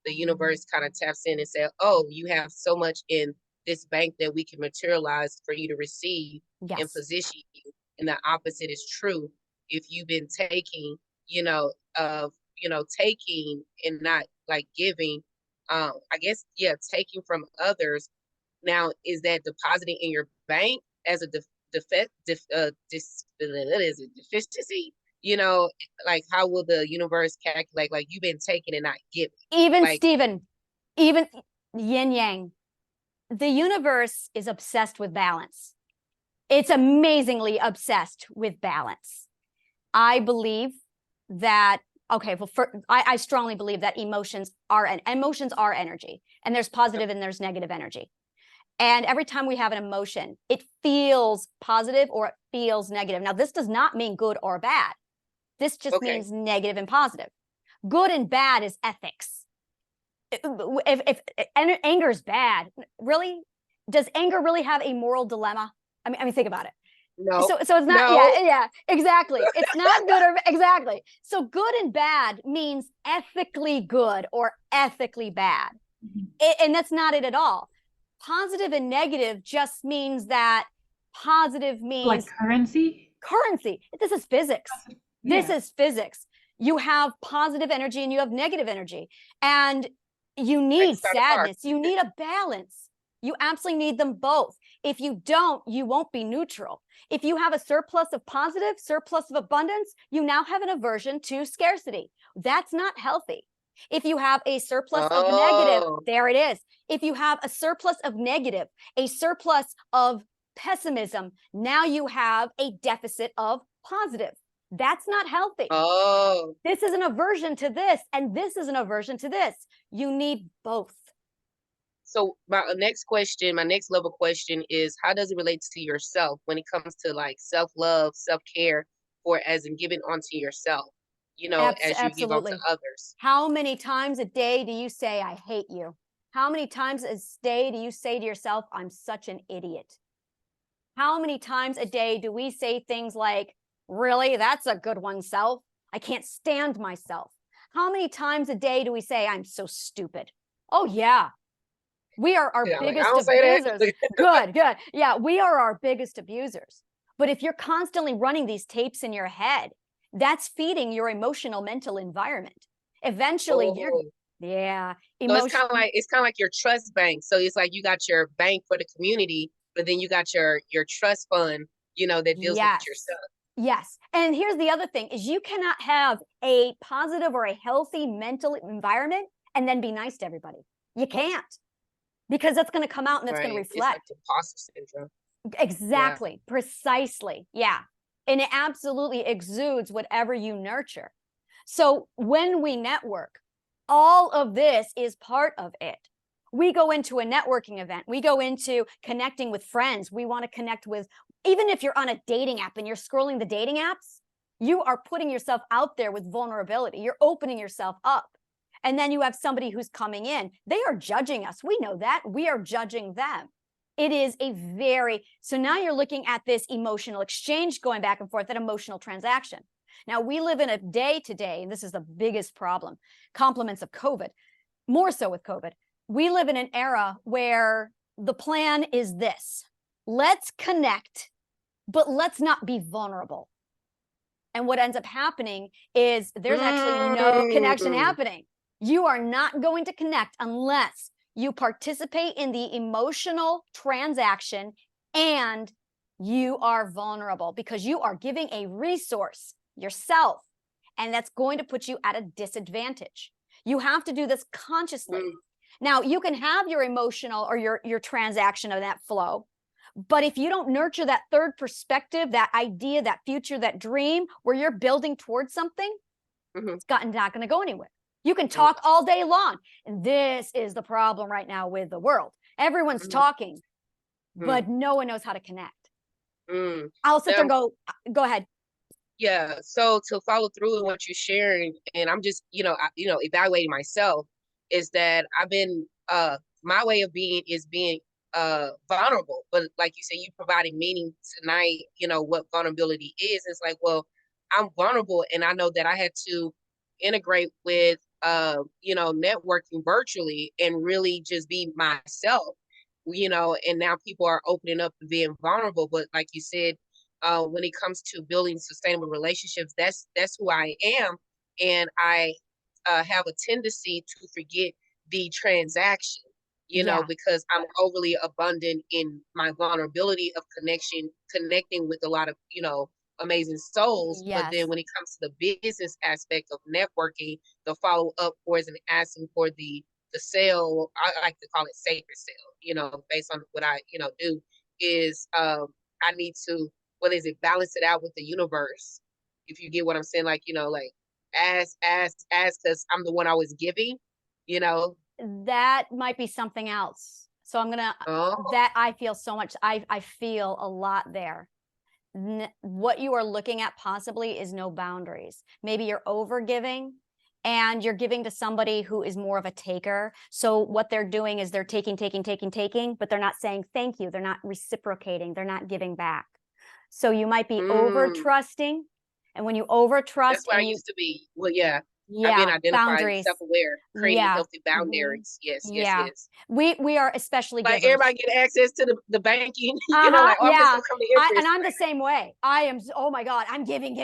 the universe kind of taps in and says, oh, you have so much in this bank that we can materialize for you to receive and position you. And the opposite is true. If you've been taking, taking and not like giving, I guess, taking from others. Now, is that depositing in your bank as a deficiency? Like how will the universe calculate? Like you've been taking and not giving. Even like, Stephen, even yin yang, the universe is obsessed with balance. It's amazingly obsessed with balance. I believe that, I strongly believe that emotions are energy, and there's positive and there's negative energy. And every time we have an emotion, it feels positive or it feels negative. Now, this does not mean good or bad. This just means negative and positive. Good and bad is ethics. If anger is bad, really, does anger really have a moral dilemma? I mean, think about it. No. So it's not. No. Yeah, exactly. It's not good or exactly. So good and bad means ethically good or ethically bad, and that's not it at all. Positive and negative just means that positive means like currency. This is physics. This is physics. You have positive energy and you have negative energy, and You need start a car. sadness. You need a balance. You absolutely need them both. If you don't, you won't be neutral. If you have a surplus of positive, surplus of abundance, you now have an aversion to scarcity. That's not healthy. If you have a surplus of negative, Oh, there it is. If you have a surplus of negative, a surplus of pessimism, now you have a deficit of positive. That's not healthy. oh, This is an aversion to this, and this is an aversion to this. You need both. so my next level question is, how does it relate to yourself when it comes to like self-love, self-care, or as in giving onto yourself, as you give onto Absolutely. others? How many times a day do you say, I hate you? How many times a day do you say to yourself, I'm such an idiot? How many times a day do we say things like, really, that's a good one, self? I can't stand myself. How many times a day do we say, I'm so stupid? Oh, yeah. We are our Yeah, like, I biggest don't say abusers. that. Good, good. Yeah, we are our biggest abusers. But if you're constantly running these tapes in your head, that's feeding your emotional mental environment. Eventually, you're, Oh, yeah, so emotion. it's kind of like your trust bank. So it's like you got your bank for the community, but then you got your trust fund, that deals with Yes. yourself. Yes. And here's the other thing is you cannot have a positive or a healthy mental environment and then be nice to everybody. You can't, because that's going to come out and it's going to Right. It's like reflect. imposter syndrome. Yeah. Exactly. Precisely. Yeah. And it absolutely exudes whatever you nurture. So when we network, all of this is part of it. We go into a networking event, we go into connecting with friends. We want to connect with, even if you're on a dating app and you're scrolling the dating apps, you are putting yourself out there with vulnerability. You're opening yourself up. And then you have somebody who's coming in. They are judging us. We know that. We are judging them. It is so now you're looking at this emotional exchange going back and forth, that emotional transaction. Now we live in a day to day, and this is the biggest problem, compliments of COVID, more so with COVID. We live in an era where the plan is this: let's connect, but let's not be vulnerable. And what ends up happening is there's actually no connection happening. You are not going to connect unless you participate in the emotional transaction and you are vulnerable, because you are giving a resource, yourself, and that's going to put you at a disadvantage. You have to do this consciously. Now, you can have your emotional or your transaction of that flow, but if you don't nurture that third perspective, that idea, that future, that dream where you're building towards something, it's not going to go anywhere. You can talk all day long. And this is the problem right now with the world. Everyone's talking, but no one knows how to connect. I'll sit there and go ahead. Yeah. So to follow through with what you're sharing, and I'm just, evaluating myself, is that I've been, my way of being is being vulnerable. But like you said, you providing meaning tonight, what vulnerability is. It's like, well, I'm vulnerable, and I know that I had to integrate with networking virtually and really just be myself, and now people are opening up and being vulnerable. But like you said, when it comes to building sustainable relationships, that's who I am. And I have a tendency to forget the transaction, because I'm overly abundant in my vulnerability of connecting with a lot of, amazing souls. But then when it comes to the business aspect of networking, the follow up or is an asking for the sale, I like to call it sacred sale, based on what I, do, is I need to, what is it, balance it out with the universe. If you get what I'm saying, like, like ask, because I'm the one I was giving, That might be something else. So I'm gonna that I feel so much. I feel a lot there. What you are looking at possibly is no boundaries. Maybe you're over giving and you're giving to somebody who is more of a taker. So what they're doing is they're taking, but they're not saying thank you. They're not reciprocating. They're not giving back. So you might be over trusting. And when you over trust, that's what I used to be. Well, yeah. Yeah, I've been identifying, boundaries, self-aware, creating healthy boundaries. Yes. We are especially like givers. everybody get access to the banking. Like, I'm just gonna come to and I'm the same way. I am. Oh my God, I'm giving.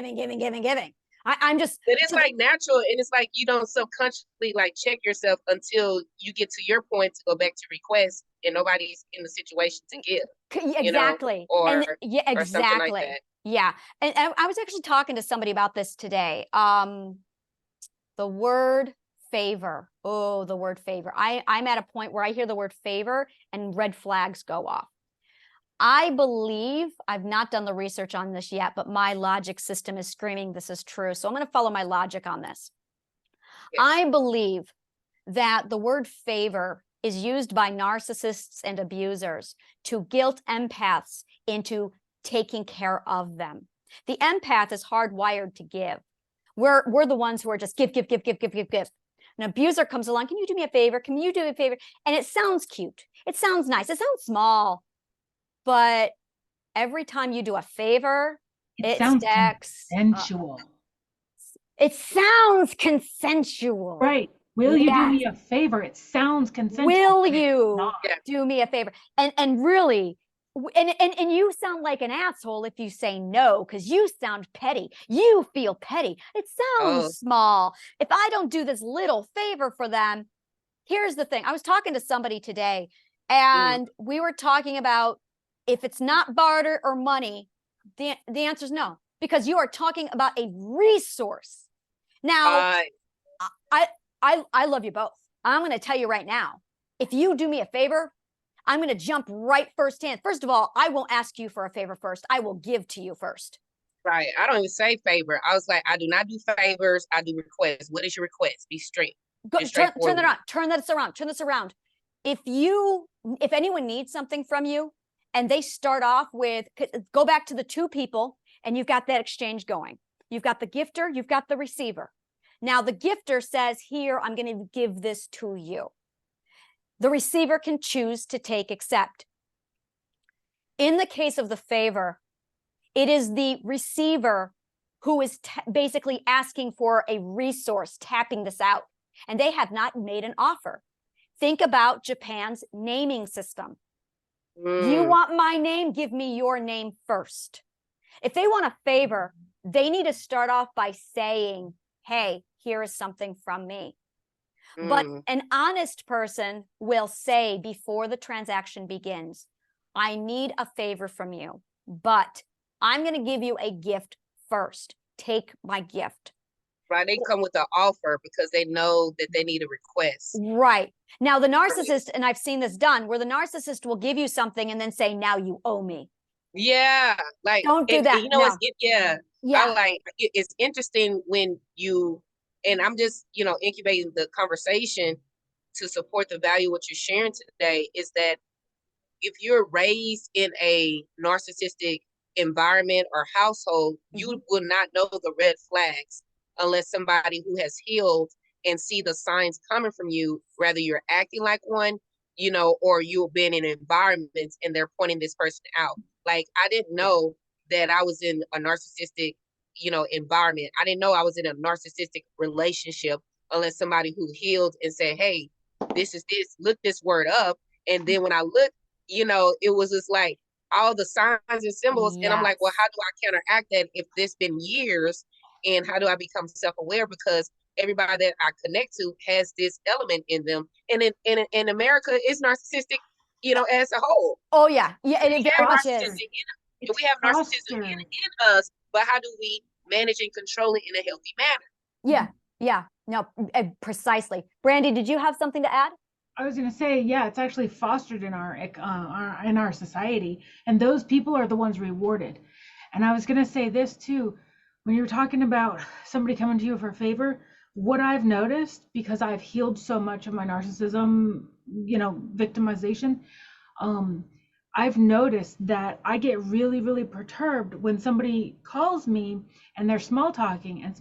I'm just, But it's so like natural, and it's like you don't subconsciously like check yourself until you get to your point to go back to request, and nobody's in the situation to give, you know, exactly. or And yeah, or something like exactly. that. Yeah. And I was actually talking to somebody about this today. The word favor. Oh, the word favor. I'm at a point where I hear the word favor and red flags go off. I believe, I've not done the research on this yet, but my logic system is screaming this is true. So I'm going to follow my logic on this. Yes. I believe that the word favor is used by narcissists and abusers to guilt empaths into taking care of them. The empath is hardwired to give. We're the ones who are just give. An abuser comes along, can you do me a favor? Can you do me a favor? And it sounds cute. It sounds nice. It sounds small. But every time you do a favor, it sounds stacks. consensual. It sounds consensual. Right. Will you do Yes. me a favor? It sounds consensual. Will but it's you not. Yeah. do do me a favor? And really, and you sound like an asshole if you say no, because you sound petty. You feel petty. It sounds Oh. small. If I don't do this little favor for them, here's the thing. I was talking to somebody today, and we were talking about if it's not barter or money, the answer is no, because you are talking about a resource. Now, I love you both. I'm going to tell you right now, if you do me a favor, I'm going to jump right firsthand. First of all, I won't ask you for a favor first. I will give to you first. Right. I don't even say favor. I was like, I do not do favors. I do requests. What is your request? Be straight. Go, Just turn that straightforward. around. Turn this around. If anyone needs something from you and they start off with, go back to the two people and you've got that exchange going. You've got the gifter, you've got the receiver. Now the gifter says, here, I'm going to give this to you. The receiver can choose to take, accept. In the case of the favor, it is the receiver who is basically asking for a resource, tapping this out, and they have not made an offer. Think about Japan's naming system. You want my name? Give me your name first. If they want a favor, they need to start off by saying, hey, here is something from me. But an honest person will say before the transaction begins, I need a favor from you, but I'm going to give you a gift first. Take my gift. Right. They come with an offer because they know that they need a request. Right. Now, the narcissist, and I've seen this done, where the narcissist will give you something and then say, now you owe me. Yeah. Like, Don't do that. You know, No. yeah. Yeah. It's interesting when you, and I'm just, you know, incubating the conversation to support the value of what you're sharing today, is that if you're raised in a narcissistic environment or household, you will not know the red flags unless somebody who has healed and see the signs coming from you, whether you're acting like one, you know, or you've been in environments and they're pointing this person out. Like, I didn't know that I was in a narcissistic, you know, environment. I didn't know I was in a narcissistic relationship unless somebody who healed and said, hey, this is this, look this word up. And then when I looked, you know, it was just like all the signs and symbols. And I'm like, well, how do I counteract that if this been years? And how do I become self-aware? Because everybody that I connect to has this element in them. And in America, it's narcissistic, you know, as a whole. Oh, yeah. Yeah, and it very much is. We have narcissism in us, but how do we manage and control it in a healthy manner? Yeah. Yeah. No, precisely. Brandy, did you have something to add? I was going to say, yeah, it's actually fostered in our society, and those people are the ones rewarded. And I was going to say this too, when you're talking about somebody coming to you for a favor, what I've noticed, because I've healed so much of my narcissism, you know, victimization, I've noticed that I get really, really perturbed when somebody calls me and they're small talking, and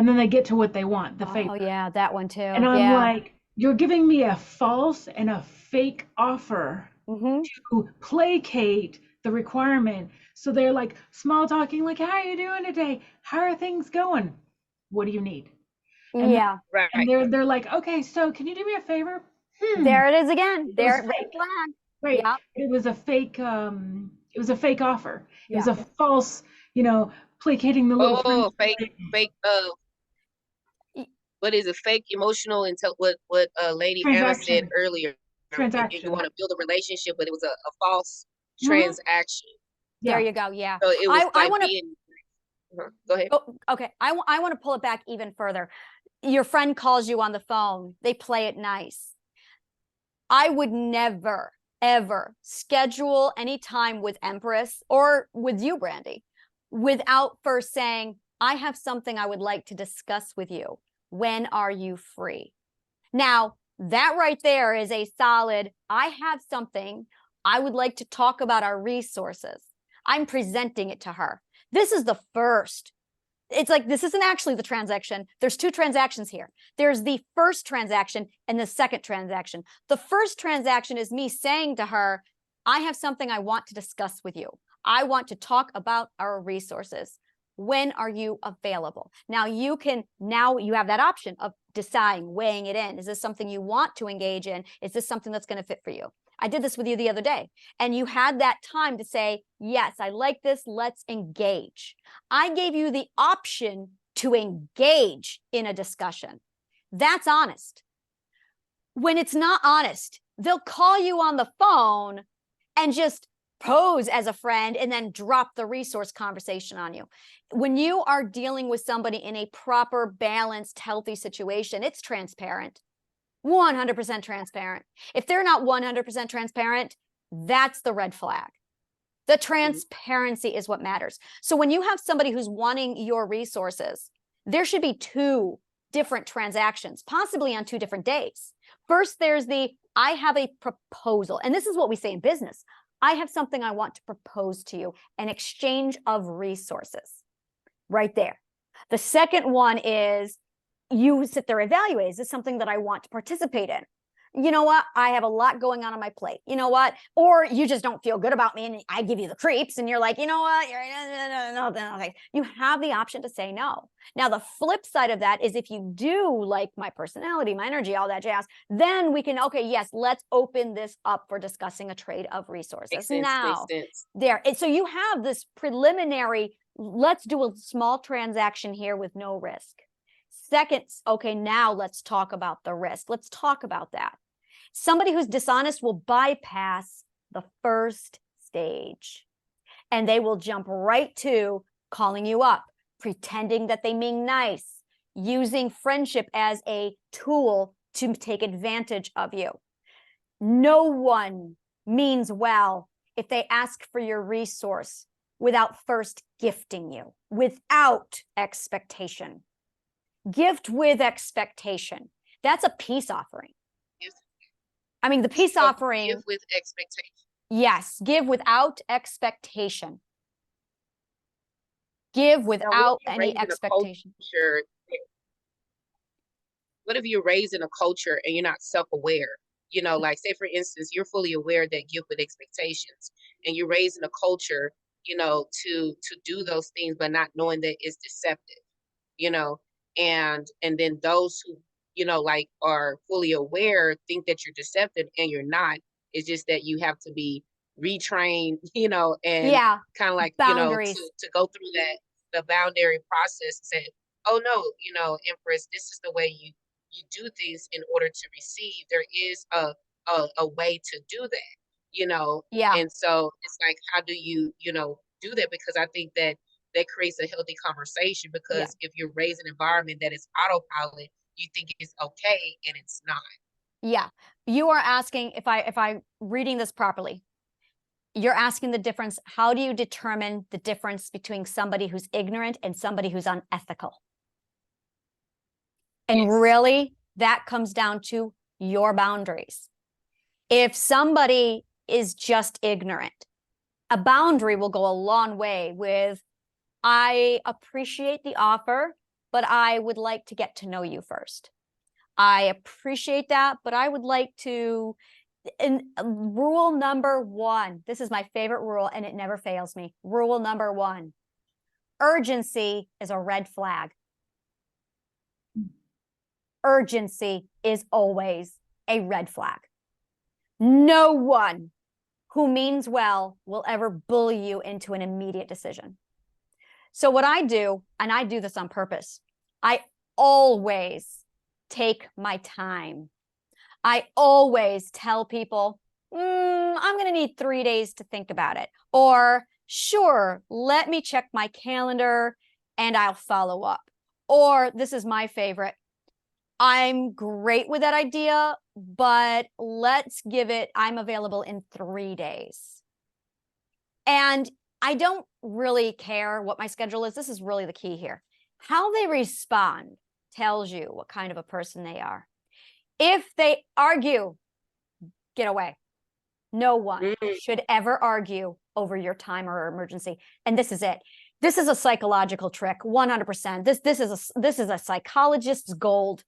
then they get to what they want, the favor. Oh, yeah, that one too. And I'm like, you're giving me a false and a fake offer to placate the requirement. So they're like small talking, like, how are you doing today? How are things going? What do you need? And yeah. Right. And they're like, okay, so can you do me a favor? There it is again. There, was red fake. flag. Right. Yeah. It was a fake offer. It was a false, you know, placating the little friends. Oh, fake, Y- what is it? Fake emotional until what Lady Anna said Transaction. earlier. You Transaction. want to build a relationship, but it was a false Mhm. transaction. There Yeah. you go. Yeah. So it was I like want to, being. Go ahead. okay. I want to pull it back even further. Your friend calls you on the phone. They play it nice. I would never, ever schedule any time with Empress or with you, Brandy, without first saying, I have something I would like to discuss with you. When are you free? Now, that right there is a solid, I have something I would like to talk about our resources. I'm presenting it to her. This is the first. It's like, this isn't actually the transaction. There's two transactions here. There's the first transaction and the second transaction. The first transaction is me saying to her, I have something I want to discuss with you. I want to talk about our resources. When are you available? Now you have that option of deciding, weighing it in. Is this something you want to engage in? Is this something that's going to fit for you? I did this with you the other day, and you had that time to say, yes, I like this. Let's engage. I gave you the option to engage in a discussion. That's honest. When it's not honest, they'll call you on the phone and just pose as a friend and then drop the resource conversation on you. When you are dealing with somebody in a proper, balanced, healthy situation, it's transparent. 100% transparent. If they're not 100% transparent, that's the red flag. The transparency is what matters. So when you have somebody who's wanting your resources, there should be two different transactions, possibly on two different days. First, there's I have a proposal. And this is what we say in business. I have something I want to propose to you, an exchange of resources. Right there. The second one is you sit there, evaluate, is this something that I want to participate in? You know what? I have a lot going on my plate. You know what? Or you just don't feel good about me and I give you the creeps and you're like, you know what? No. You have the option to say no. Now, the flip side of that is if you do like my personality, my energy, all that jazz, then we can, okay, yes, let's open this up for discussing a trade of resources. Makes sense, now, makes sense. there. And so you have this preliminary, let's do a small transaction here with no risk. Second, okay, now let's talk about the risk. Let's talk about that. Somebody who's dishonest will bypass the first stage and they will jump right to calling you up, pretending that they mean nice, using friendship as a tool to take advantage of you. No one means well if they ask for your resource without first gifting you, without expectation. Gift with expectation. That's a peace offering. I mean, the peace offering. Give with expectation. Yes, give without expectation. Give without any expectation. What if you're raised in a culture and you're not self-aware? You know, like say for instance, you're fully aware that give with expectations, and you're raised in a culture, you know, to do those things, but not knowing that it's deceptive. You know, and then those who, you know, like are fully aware think that you're deceptive and you're not. It's just that you have to be retrained, you know, and kind of like, boundaries. You know, to go through the boundary process and say, oh no, you know, Empress, this is the way you do things in order to receive. There is a way to do that, you know. And so it's like, how do you, you know, do that? Because I think that creates a healthy conversation, because if you're raised in an environment that is autopilot, you think it's okay and it's not. Yeah. You are asking, if I'm reading this properly, you're asking the difference. How do you determine the difference between somebody who's ignorant and somebody who's unethical? And really, that comes down to your boundaries. If somebody is just ignorant, a boundary will go a long way with, I appreciate the offer, but I would like to get to know you first. I appreciate that, but I would like to, and rule number 1, this is my favorite rule and it never fails me. Rule number 1, urgency is a red flag. Urgency is always a red flag. No one who means well will ever bully you into an immediate decision. So what I do, and I do this on purpose, I always take my time. I always tell people, I'm going to need 3 days to think about it. Or, sure, let me check my calendar and I'll follow up. Or, this is my favorite, I'm great with that idea, but let's give it, I'm available in 3 days. And I don't really care what my schedule is. This is really the key here. How they respond tells you what kind of a person they are. If they argue, get away. No one should ever argue over your time or emergency. And this is it. This is a psychological trick, 100%. This is a psychologist's gold.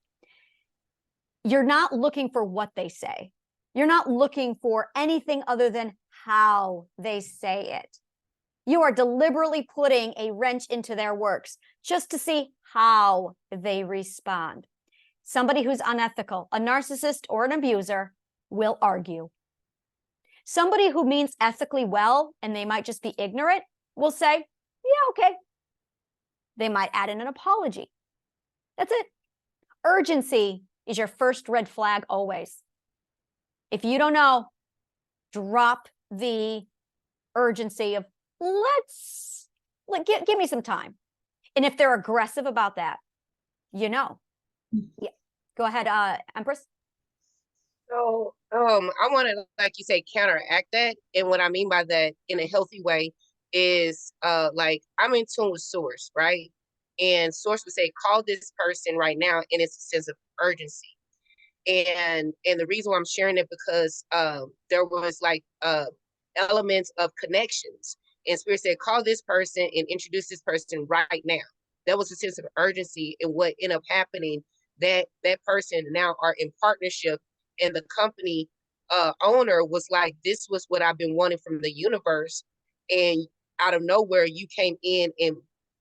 You're not looking for what they say. You're not looking for anything other than how they say it. You are deliberately putting a wrench into their works just to see how they respond. Somebody who's unethical, a narcissist or an abuser, will argue. Somebody who means ethically well, and they might just be ignorant, will say, yeah, okay. They might add in an apology. That's it. Urgency is your first red flag always. If you don't know, drop the urgency of give me some time. And if they're aggressive about that, you know. Yeah. Go ahead, Empress. So I want to, like you say, counteract that. And what I mean by that in a healthy way is like I'm in tune with source, right? And source would say, call this person right now, and it's a sense of urgency. And the reason why I'm sharing it because there was like elements of connections. And Spirit said, call this person and introduce this person right now. That was a sense of urgency. And what ended up happening, that person now are in partnership, and the company owner was like, this was what I've been wanting from the universe. And out of nowhere, you came in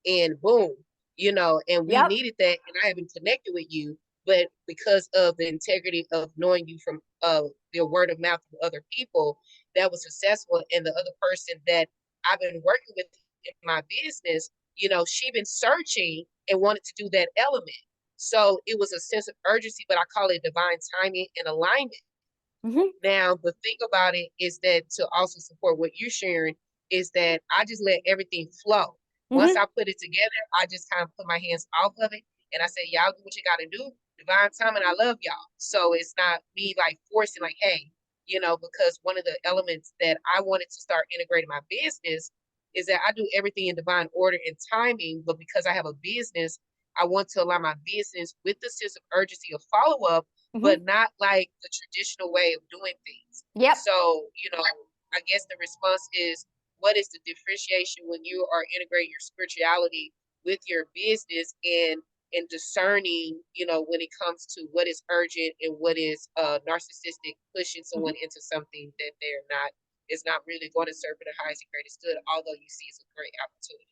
and boom, you know, and we needed that. And I haven't connected with you, but because of the integrity of knowing you from the word of mouth from other people, that was successful. And the other person that I've been working with in my business, you know, she been searching and wanted to do that element. So it was a sense of urgency, but I call it divine timing and alignment. Now, the thing about it is that to also support what you're sharing is that I just let everything flow. Once I put it together, I just kind of put my hands off of it. And I said, y'all do what you got to do. Divine timing, I love y'all. So it's not me like forcing like, hey, you know, because one of the elements that I wanted to start integrating my business is that I do everything in divine order and timing. But because I have a business, I want to align my business with the sense of urgency of follow-up, but not like the traditional way of doing things. So, you know, I guess the response is, what is the differentiation when you are integrating your spirituality with your business and discerning, you know, when it comes to what is urgent and what is narcissistic, pushing someone into something that they're not, is not really going to serve for the highest and greatest good, although you see it's a great opportunity.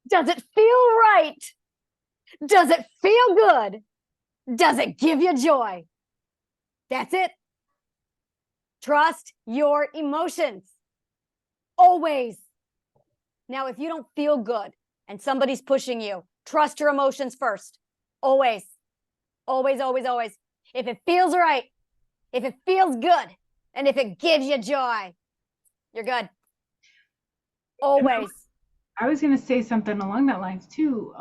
Does it feel right? Does it feel good? Does it give you joy? That's it. Trust your emotions. Always. Now, if you don't feel good and somebody's pushing you, trust your emotions first. Always. Always, always, always. If it feels right, if it feels good, and if it gives you joy, you're good. Always. I was going to say something along that lines too.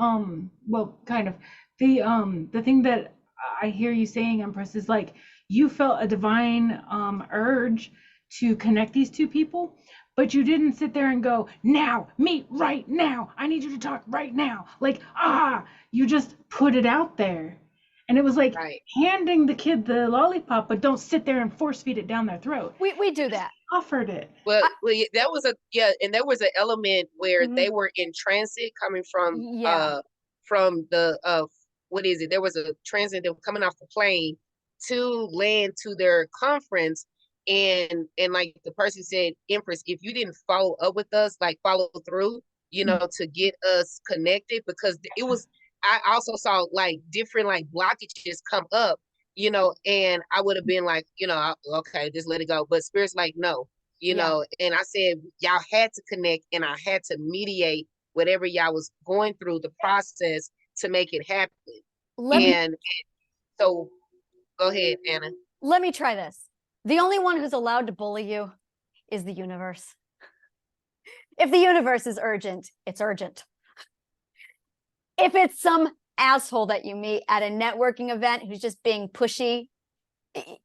Well, kind of the thing that I hear you saying, Empress, is like you felt a divine urge to connect these two people, but you didn't sit there and go, now, meet right now. I need you to talk right now. Like, you just put it out there. And it was like handing the kid the lollipop, but don't sit there and force feed it down their throat. We do that. Offered it. Well, that was and there was an element where they were in transit coming from the what is it? There was a transit that was coming off the plane to land to their conference, and like the person said, Empress, if you didn't follow up with us, like follow through, you know, to get us connected, because it was, I also saw like different like blockages come up, you know, and I would have been like, you know, okay, just let it go. But Spirit's like, no, you know, and I said, y'all had to connect and I had to mediate whatever y'all was going through the process to make it happen. Let me And so go ahead, Anna. let me try this. The only one who's allowed to bully you is the universe. If the universe is urgent, it's urgent. If it's some asshole that you meet at a networking event who's just being pushy,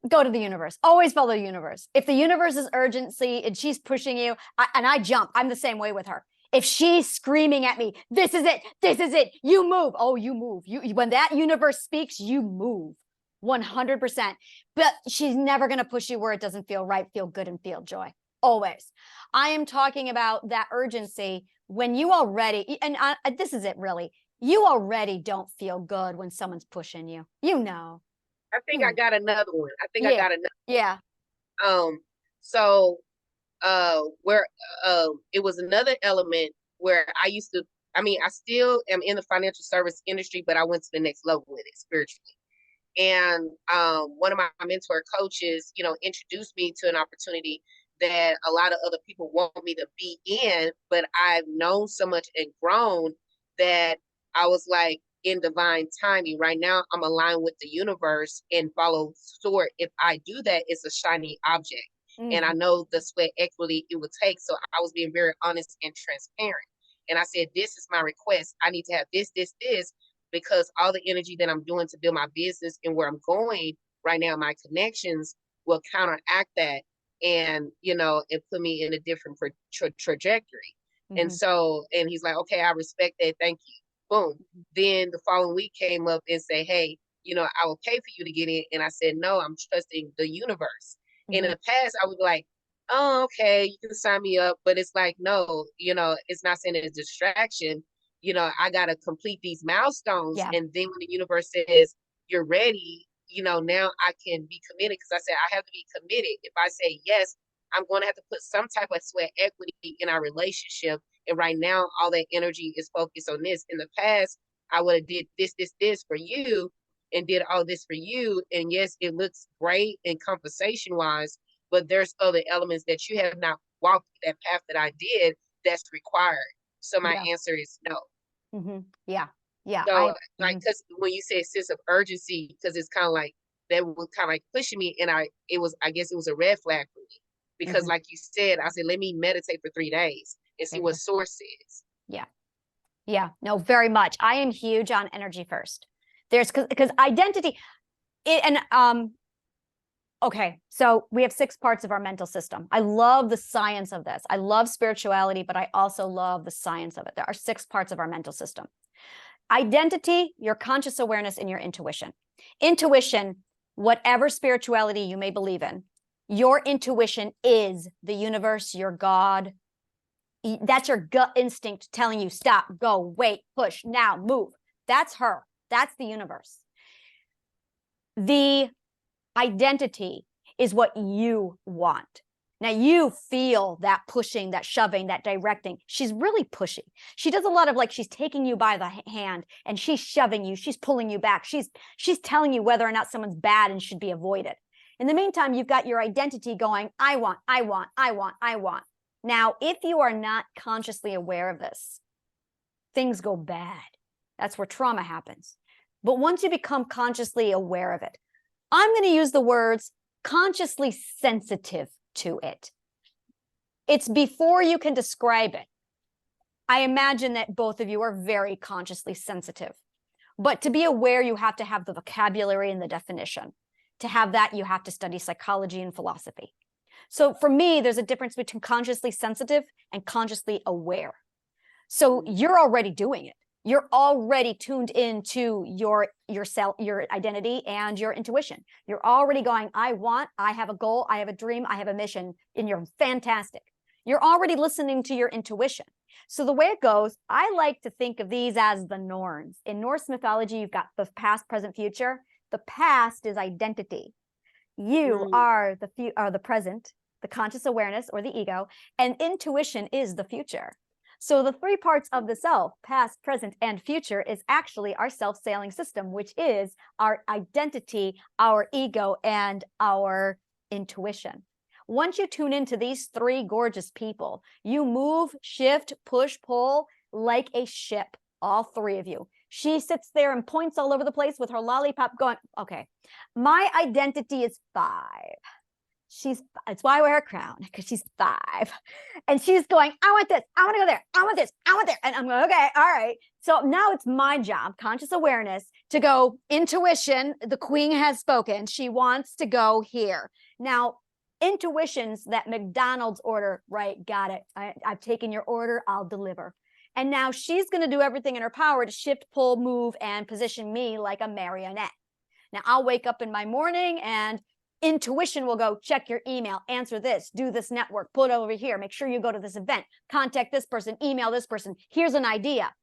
go to the universe. Always follow the universe. If the universe is urgency and she's pushing you, I jump. I'm the same way with her. If she's screaming at me, this is it, you move. Oh, you move. When that universe speaks, you move 100%. But she's never going to push you where it doesn't feel right, feel good, and feel joy. Always. I am talking about that urgency when you already, and this is it really, you already don't feel good when someone's pushing you. You know. I think I got another one. I got another. Yeah. So where it was another element where I still am in the financial service industry, but I went to the next level with it spiritually. And one of my mentor coaches, introduced me to an opportunity that a lot of other people want me to be in, but I've known so much and grown that I was like, in divine timing. Right now, I'm aligned with the universe and follow sort. If I do that, it's a shiny object. And I know the sweat equity it would take. So I was being very honest and transparent. And I said, this is my request. I need to have this, because all the energy that I'm doing to build my business and where I'm going right now, my connections will counteract that and, it put me in a different trajectory. And so, and he's like, okay, I respect that. Thank you. Boom. Then the following week came up and say, hey, I will pay for you to get in. And I said, no, I'm trusting the universe. In the past, I would be like, oh, okay, you can sign me up. But it's like, no, it's not saying it's a distraction. I got to complete these milestones. Yeah. And then when the universe says you're ready, now I can be committed, because I said I have to be committed. If I say yes, I'm going to have to put some type of sweat equity in our relationship. And right now, all that energy is focused on this. In the past, I would have did this for you and did all this for you. And yes, it looks great and conversation wise, but there's other elements that you have not walked that path that I did that's required. So my answer is no. Yeah. Yeah. So because when you say sense of urgency, because it's kind of like that was kind of like pushing me, and I guess it was a red flag for me, because like you said, I said, let me meditate for 3 days and see what source is. Yeah, no, very much. I am huge on energy first. There's because identity, okay, so we have 6 parts of our mental system. I love the science of this. I love spirituality, but I also love the science of it. There are 6 parts of our mental system. Identity, your conscious awareness, and your intuition. Intuition, whatever spirituality you may believe in, your intuition is the universe, your God. That's your gut instinct telling you, stop, go, wait, push, now, move. That's her. That's the universe. The identity is what you want. Now you feel that pushing, that shoving, that directing. She's really pushy. She does a lot of like, she's taking you by the hand and she's shoving you. She's pulling you back. She's telling you whether or not someone's bad and should be avoided. In the meantime, you've got your identity going, I want. Now, if you are not consciously aware of this, things go bad. That's where trauma happens. But once you become consciously aware of it, I'm going to use the words consciously sensitive to it. It's before you can describe it. I imagine that both of you are very consciously sensitive. But to be aware, you have to have the vocabulary and the definition. To have that, you have to study psychology and philosophy. So for me, there's a difference between consciously sensitive and consciously aware. So you're already doing it. You're already tuned into your self, your identity, and your intuition. You're already going, I have a goal, I have a dream, I have a mission, and you're fantastic. You're already listening to your intuition. So the way it goes, I like to think of these as the Norns. In Norse mythology, you've got the past, present, future. The past is identity. You are the present, the conscious awareness or the ego, and intuition is the future. So the 3 parts of the self, past, present, and future, is actually our self-sailing system, which is our identity, our ego, and our intuition. Once you tune into these 3 gorgeous people, you move, shift, push, pull, like a ship, all three of you. She sits there and points all over the place with her lollipop going, okay, my identity is 5. It's why I wear a crown, because she's 5. And she's going, I want this, I want to go there, I want this, I want there. And I'm going, okay, all right. So now it's my job, conscious awareness, to go intuition. The queen has spoken. She wants to go here. Now, intuition's that McDonald's order, right? Got it. I've taken your order, I'll deliver. And now she's going to do everything in her power to shift, pull, move, and position me like a marionette. Now I'll wake up in my morning and intuition will go, check your email, answer this, do this network, pull it over here, make sure you go to this event, contact this person, email this person. Here's an idea.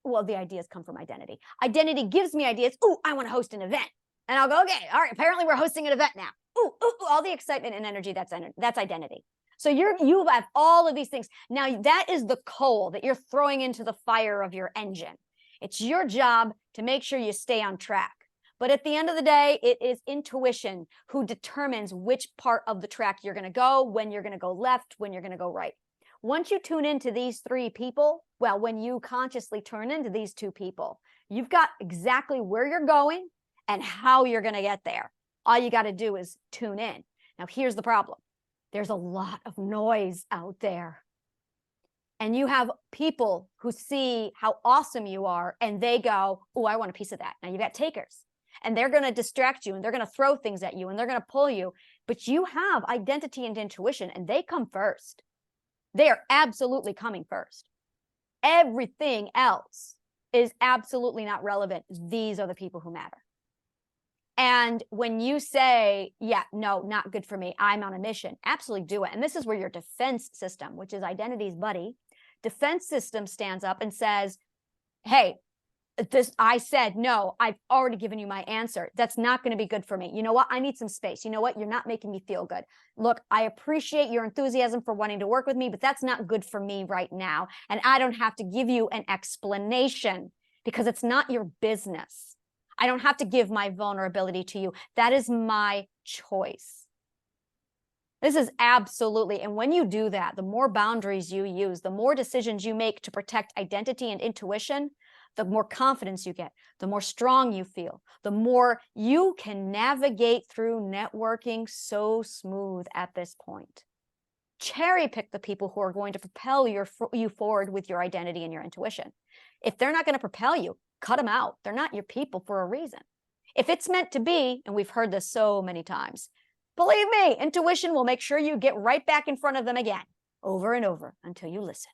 Well, the ideas come from identity. Identity gives me ideas. Ooh, I want to host an event. And I'll go, okay, all right, apparently we're hosting an event now. Ooh, all the excitement and energy, that's identity. So you have all of these things. Now that is the coal that you're throwing into the fire of your engine. It's your job to make sure you stay on track. But at the end of the day, it is intuition who determines which part of the track you're going to go, when you're going to go left, when you're going to go right. Once you tune into these 3 people, well, when you consciously turn into these 2 people, you've got exactly where you're going and how you're going to get there. All you got to do is tune in. Now, here's the problem. There's a lot of noise out there. And you have people who see how awesome you are and they go, oh, I want a piece of that. Now you got takers. And they're going to distract you and they're going to throw things at you and they're going to pull you. But you have identity and intuition and they come first. They are absolutely coming first. Everything else is absolutely not relevant. These are the people who matter. And when you say, yeah, no, not good for me, I'm on a mission, absolutely do it. And this is where your defense system, which is identity's buddy, defense system stands up and says, hey, I said, no, I've already given you my answer. That's not going to be good for me. You know what? I need some space. You know what? You're not making me feel good. Look, I appreciate your enthusiasm for wanting to work with me, but that's not good for me right now. And I don't have to give you an explanation because it's not your business. I don't have to give my vulnerability to you. That is my choice. This is absolutely, and when you do that, the more boundaries you use, the more decisions you make to protect identity and intuition, the more confidence you get, the more strong you feel, the more you can navigate through networking so smooth at this point. Cherry pick the people who are going to propel you forward with your identity and your intuition. If they're not going to propel you, cut them out. They're not your people for a reason. If it's meant to be, and we've heard this so many times, believe me, intuition will make sure you get right back in front of them again, over and over until you listen.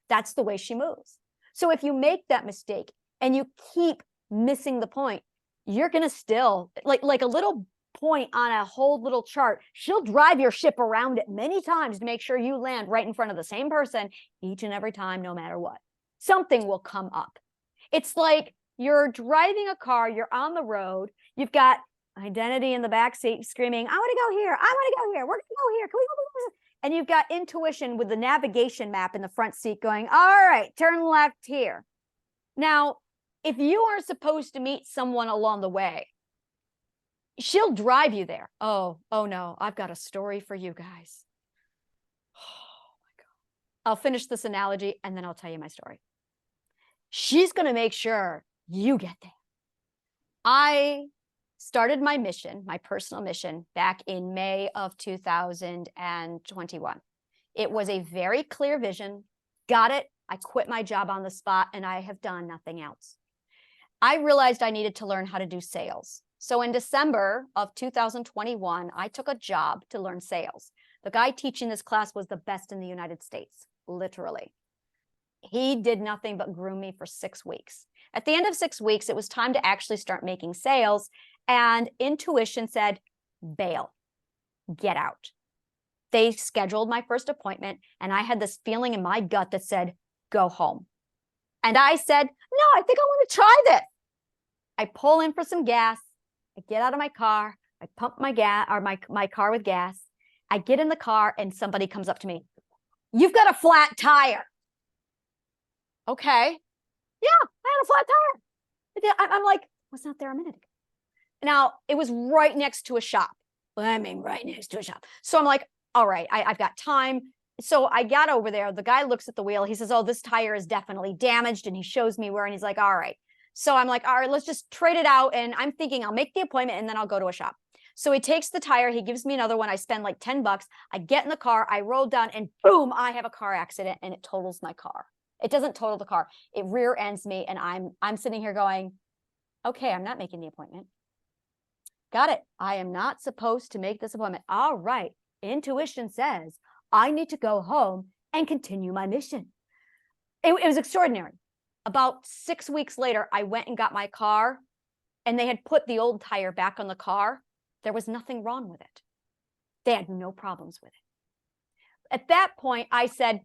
That's the way she moves. So if you make that mistake and you keep missing the point, you're going to still, like a little point on a whole little chart, she'll drive your ship around it many times to make sure you land right in front of the same person each and every time, no matter what. Something will come up. It's like you're driving a car, you're on the road, you've got identity in the backseat screaming, I want to go here, I want to go here, we're going to go here, can we go? And you've got intuition with the navigation map in the front seat going, all right, turn left here. Now, if you are supposed to meet someone along the way, she'll drive you there. Oh no, I've got a story for you guys. Oh my God. I'll finish this analogy and then I'll tell you my story. She's going to make sure you get there. I started my mission, my personal mission, back in May of 2021. It was a very clear vision. Got it. I quit my job on the spot and I have done nothing else. I realized I needed to learn how to do sales. So in December of 2021, I took a job to learn sales. The guy teaching this class was the best in the United States, literally. He did nothing but groom me for 6 weeks. At the end of 6 weeks, it was time to actually start making sales. And intuition said, bail, get out. They scheduled my first appointment and I had this feeling in my gut that said, go home. And I said, no, I think I want to try this. I pull in for some gas. I get out of my car. I pump my gas or my car with gas. I get in the car and somebody comes up to me. You've got a flat tire. Okay. Yeah, I had a flat tire. I'm like, was not there a minute ago. Now, it was right next to a shop. I mean, right next to a shop. So I'm like, all right, I've got time. so I got over there. The guy looks at the wheel. He says, "Oh, this tire is definitely damaged." And he shows me where, and he's like, "All right." So I'm like, "All right, let's just trade it out." And I'm thinking I'll make the appointment and then I'll go to a shop. So he takes the tire. He gives me another one. I spend like $10. I get in the car. I roll down and boom, I have a car accident and it totals my car. It doesn't total the car. It rear ends me. And I'm sitting here going, okay, I'm not making the appointment. Got it. I am not supposed to make this appointment. All right. Intuition says I need to go home and continue my mission. It was extraordinary. About 6 weeks later, I went and got my car and they had put the old tire back on the car. There was nothing wrong with it. They had no problems with it. At that point, I said,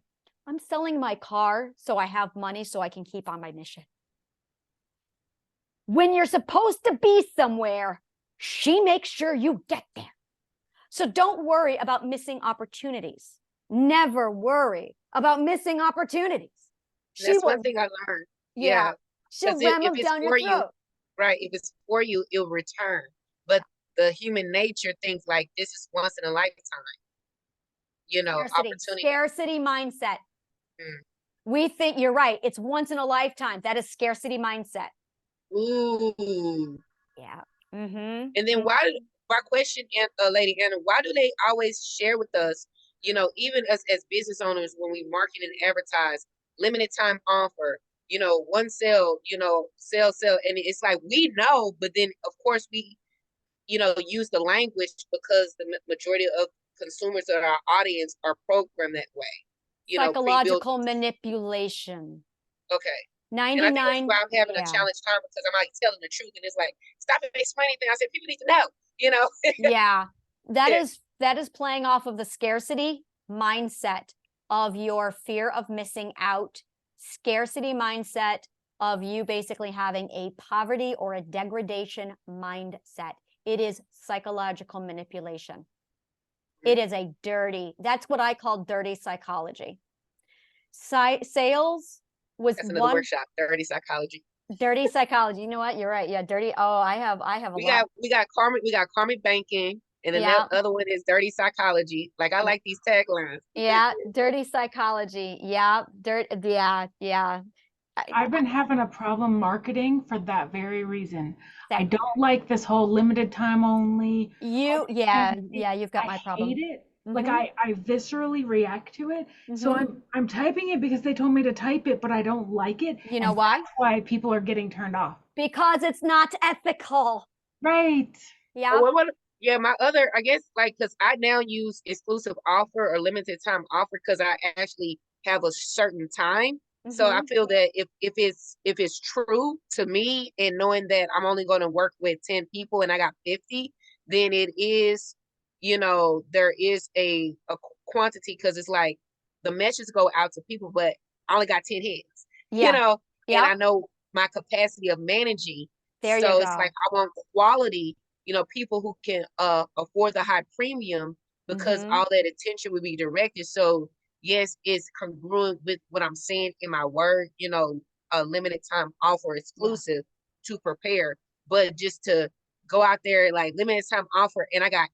I'm selling my car so I have money so I can keep on my mission. When you're supposed to be somewhere, she makes sure you get there. So don't worry about missing opportunities. Never worry about missing opportunities. That's one thing I learned. Yeah. She'll 'Cause ram if them it's down your for you, throat. right, if it's for you, it'll return. But the human nature thinks like this is once in a lifetime, opportunity. Scarcity mindset. Mm. We think you're right. It's once in a lifetime. That is scarcity mindset. Ooh. Yeah. Mm-hmm. And then my question, Lady Anna, why do they always share with us, even as business owners, when we market and advertise, limited time offer, one sale, sell. And it's like, we know, but then of course we, use the language because the majority of consumers of our audience are programmed that way. Psychological manipulation. Okay. 99. And I think that's why I'm having a challenge time, because I'm like telling the truth, and it's like, stop it, explain anything. I said, people need to know, Yeah, that is playing off of the scarcity mindset of your fear of missing out, scarcity mindset of you basically having a poverty or a degradation mindset. It is psychological manipulation. It is that's what I call dirty psychology. Sales was that's another workshop, dirty psychology. Dirty psychology. You know what? You're right. Yeah, dirty. Oh, I have a lot. We got karmic banking, and then the other one is dirty psychology. Like, I like these taglines. Yeah, dirty psychology. Yeah, yeah. I've been having a problem marketing for that very reason. I Same. don't like this whole limited time only. You've got my problem. I hate it. Mhm. Like I viscerally react to it. So Mhm. I'm typing it because they told me to type it, but I don't like it. You know and why? That's why people are getting turned off. Because it's not ethical. Right. Yeah. My other, I guess, because I now use exclusive offer or limited time offer because I actually have a certain time. So I feel that if it's true to me, and knowing that I'm only going to work with 10 people and I got 50, then it is, there is a quantity, because it's like the messages go out to people, but I only got 10 heads, Yeah. and I know my capacity of managing. There you So go. it's like, I want quality, people who can afford the high premium, because all that attention will be directed. So yes, it's congruent with what I'm saying in my word, a limited time offer exclusive to prepare, but just to go out there like limited time offer and I got,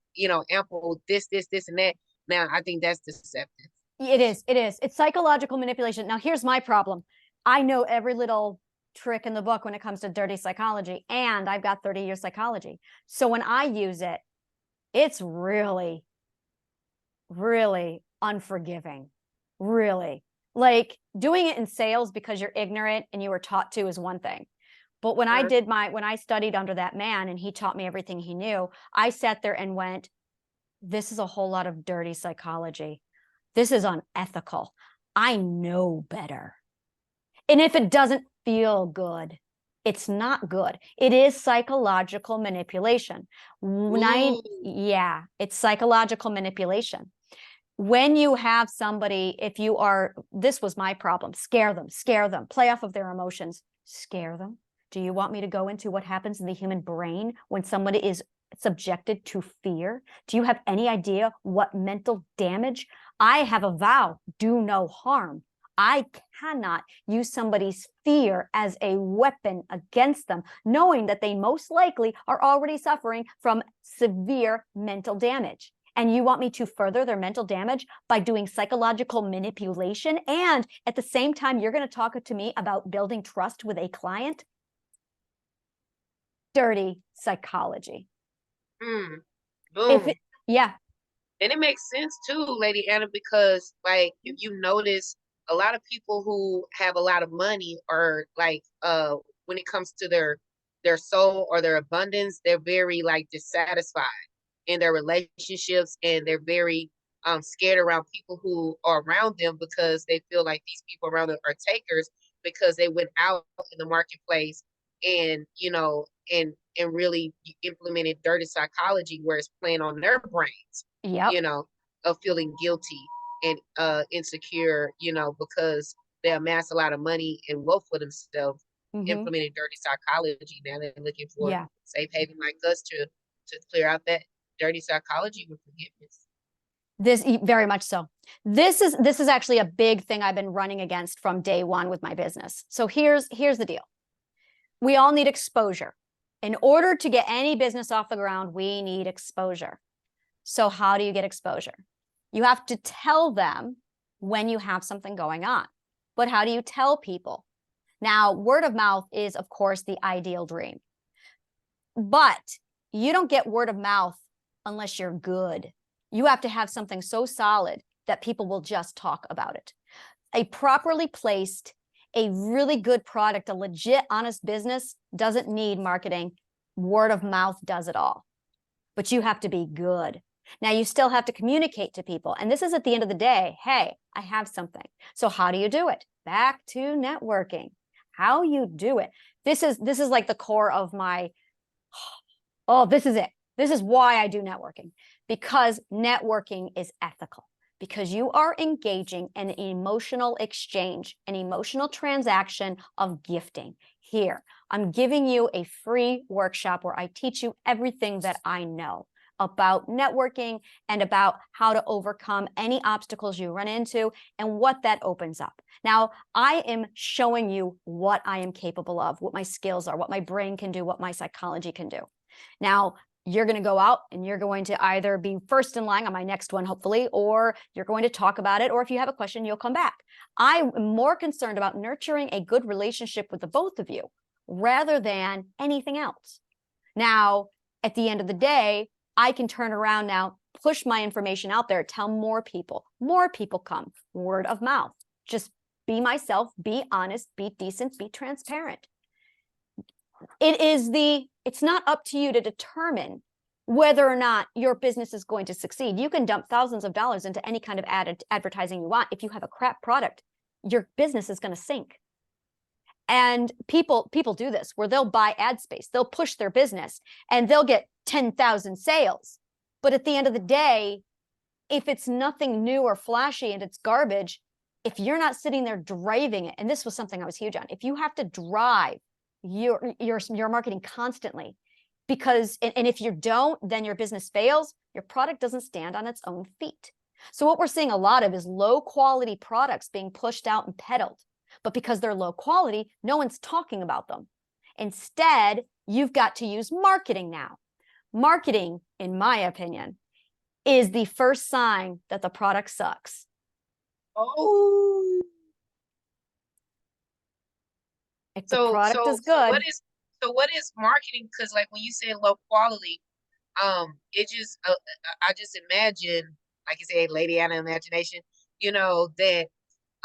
ample this and that. Now I think that's deceptive. It is. It's psychological manipulation. Now here's my problem. I know every little trick in the book when it comes to dirty psychology, and I've got 30 years psychology. So when I use it, it's really, really unforgiving. Really. Like, doing it in sales because you're ignorant and you were taught to is one thing. But when I studied under that man and he taught me everything he knew, I sat there and went, this is a whole lot of dirty psychology. This is unethical. I know better. And if it doesn't feel good, it's not good. It is psychological manipulation. It's psychological manipulation. When you have somebody, this was my problem, scare them, play off of their emotions, scare them. Do you want me to go into what happens in the human brain when somebody is subjected to fear? Do you have any idea what mental damage? I have a vow, do no harm. I cannot use somebody's fear as a weapon against them, knowing that they most likely are already suffering from severe mental damage. And you want me to further their mental damage by doing psychological manipulation? And at the same time, you're going to talk to me about building trust with a client? Dirty psychology. Mm, If boom. it, yeah, And it makes sense too, Lady Anna, because like if you notice, a lot of people who have a lot of money are like when it comes to their soul or their abundance, they're very like dissatisfied in their relationships, and they're very scared around people who are around them because they feel like these people around them are takers, because they went out in the marketplace and and really implemented dirty psychology where it's playing on their brains, yep, you know, of feeling guilty and insecure, because they amass a lot of money and wealth for themselves, hmm, implementing dirty psychology. Now they're looking for yeah. safe haven like us to clear out that dirty psychology with forgiveness. Very much so. This is actually a big thing I've been running against from day one with my business. So here's the deal. We all need exposure. In order to get any business off the ground, we need exposure. So how do you get exposure? You have to tell them when you have something going on. But how do you tell people? Now, word of mouth is, of course, the ideal dream. But you don't get word of mouth unless you're good. You have to have something so solid that people will just talk about it. A properly placed, a really good product, a legit, honest business doesn't need marketing. Word of mouth does it all. But you have to be good. Now, you still have to communicate to people. And this is at the end of the day, hey, I have something. So how do you do it? Back to networking. How you do it. This is like the core of my, oh, this is it. This is why I do networking, because networking is ethical, because you are engaging in an emotional exchange, an emotional transaction of gifting. Here, I'm giving you a free workshop where I teach you everything that I know about networking and about how to overcome any obstacles you run into and what that opens up. Now, I am showing you what I am capable of, what my skills are, what my brain can do, what my psychology can do. Now, you're going to go out and you're going to either be first in line on my next one, hopefully, or you're going to talk about it. Or if you have a question, you'll come back. I'm more concerned about nurturing a good relationship with the both of you rather than anything else. Now, at the end of the day, I can turn around now, push my information out there, tell more people come, word of mouth. Just be myself, be honest, be decent, be transparent. It's not up to you to determine whether or not your business is going to succeed. You can dump thousands of dollars into any kind of advertising you want. If you have a crap product, your business is going to sink. And people do this where they'll buy ad space, they'll push their business and they'll get 10,000 sales. But at the end of the day, if it's nothing new or flashy and it's garbage, if you're not sitting there driving it, and this was something I was huge on, if you have to drive your marketing constantly, because and if you don't, then your business fails, your product doesn't stand on its own feet. So what we're seeing a lot of is low quality products being pushed out and peddled. But because they're low quality, no one's talking about them. Instead, you've got to use marketing now. Marketing, in my opinion, is the first sign that the product sucks. Oh, If the product is good. What is marketing? Because like when you say low quality, it just I just imagine, like you said, Lady Anna imagination, that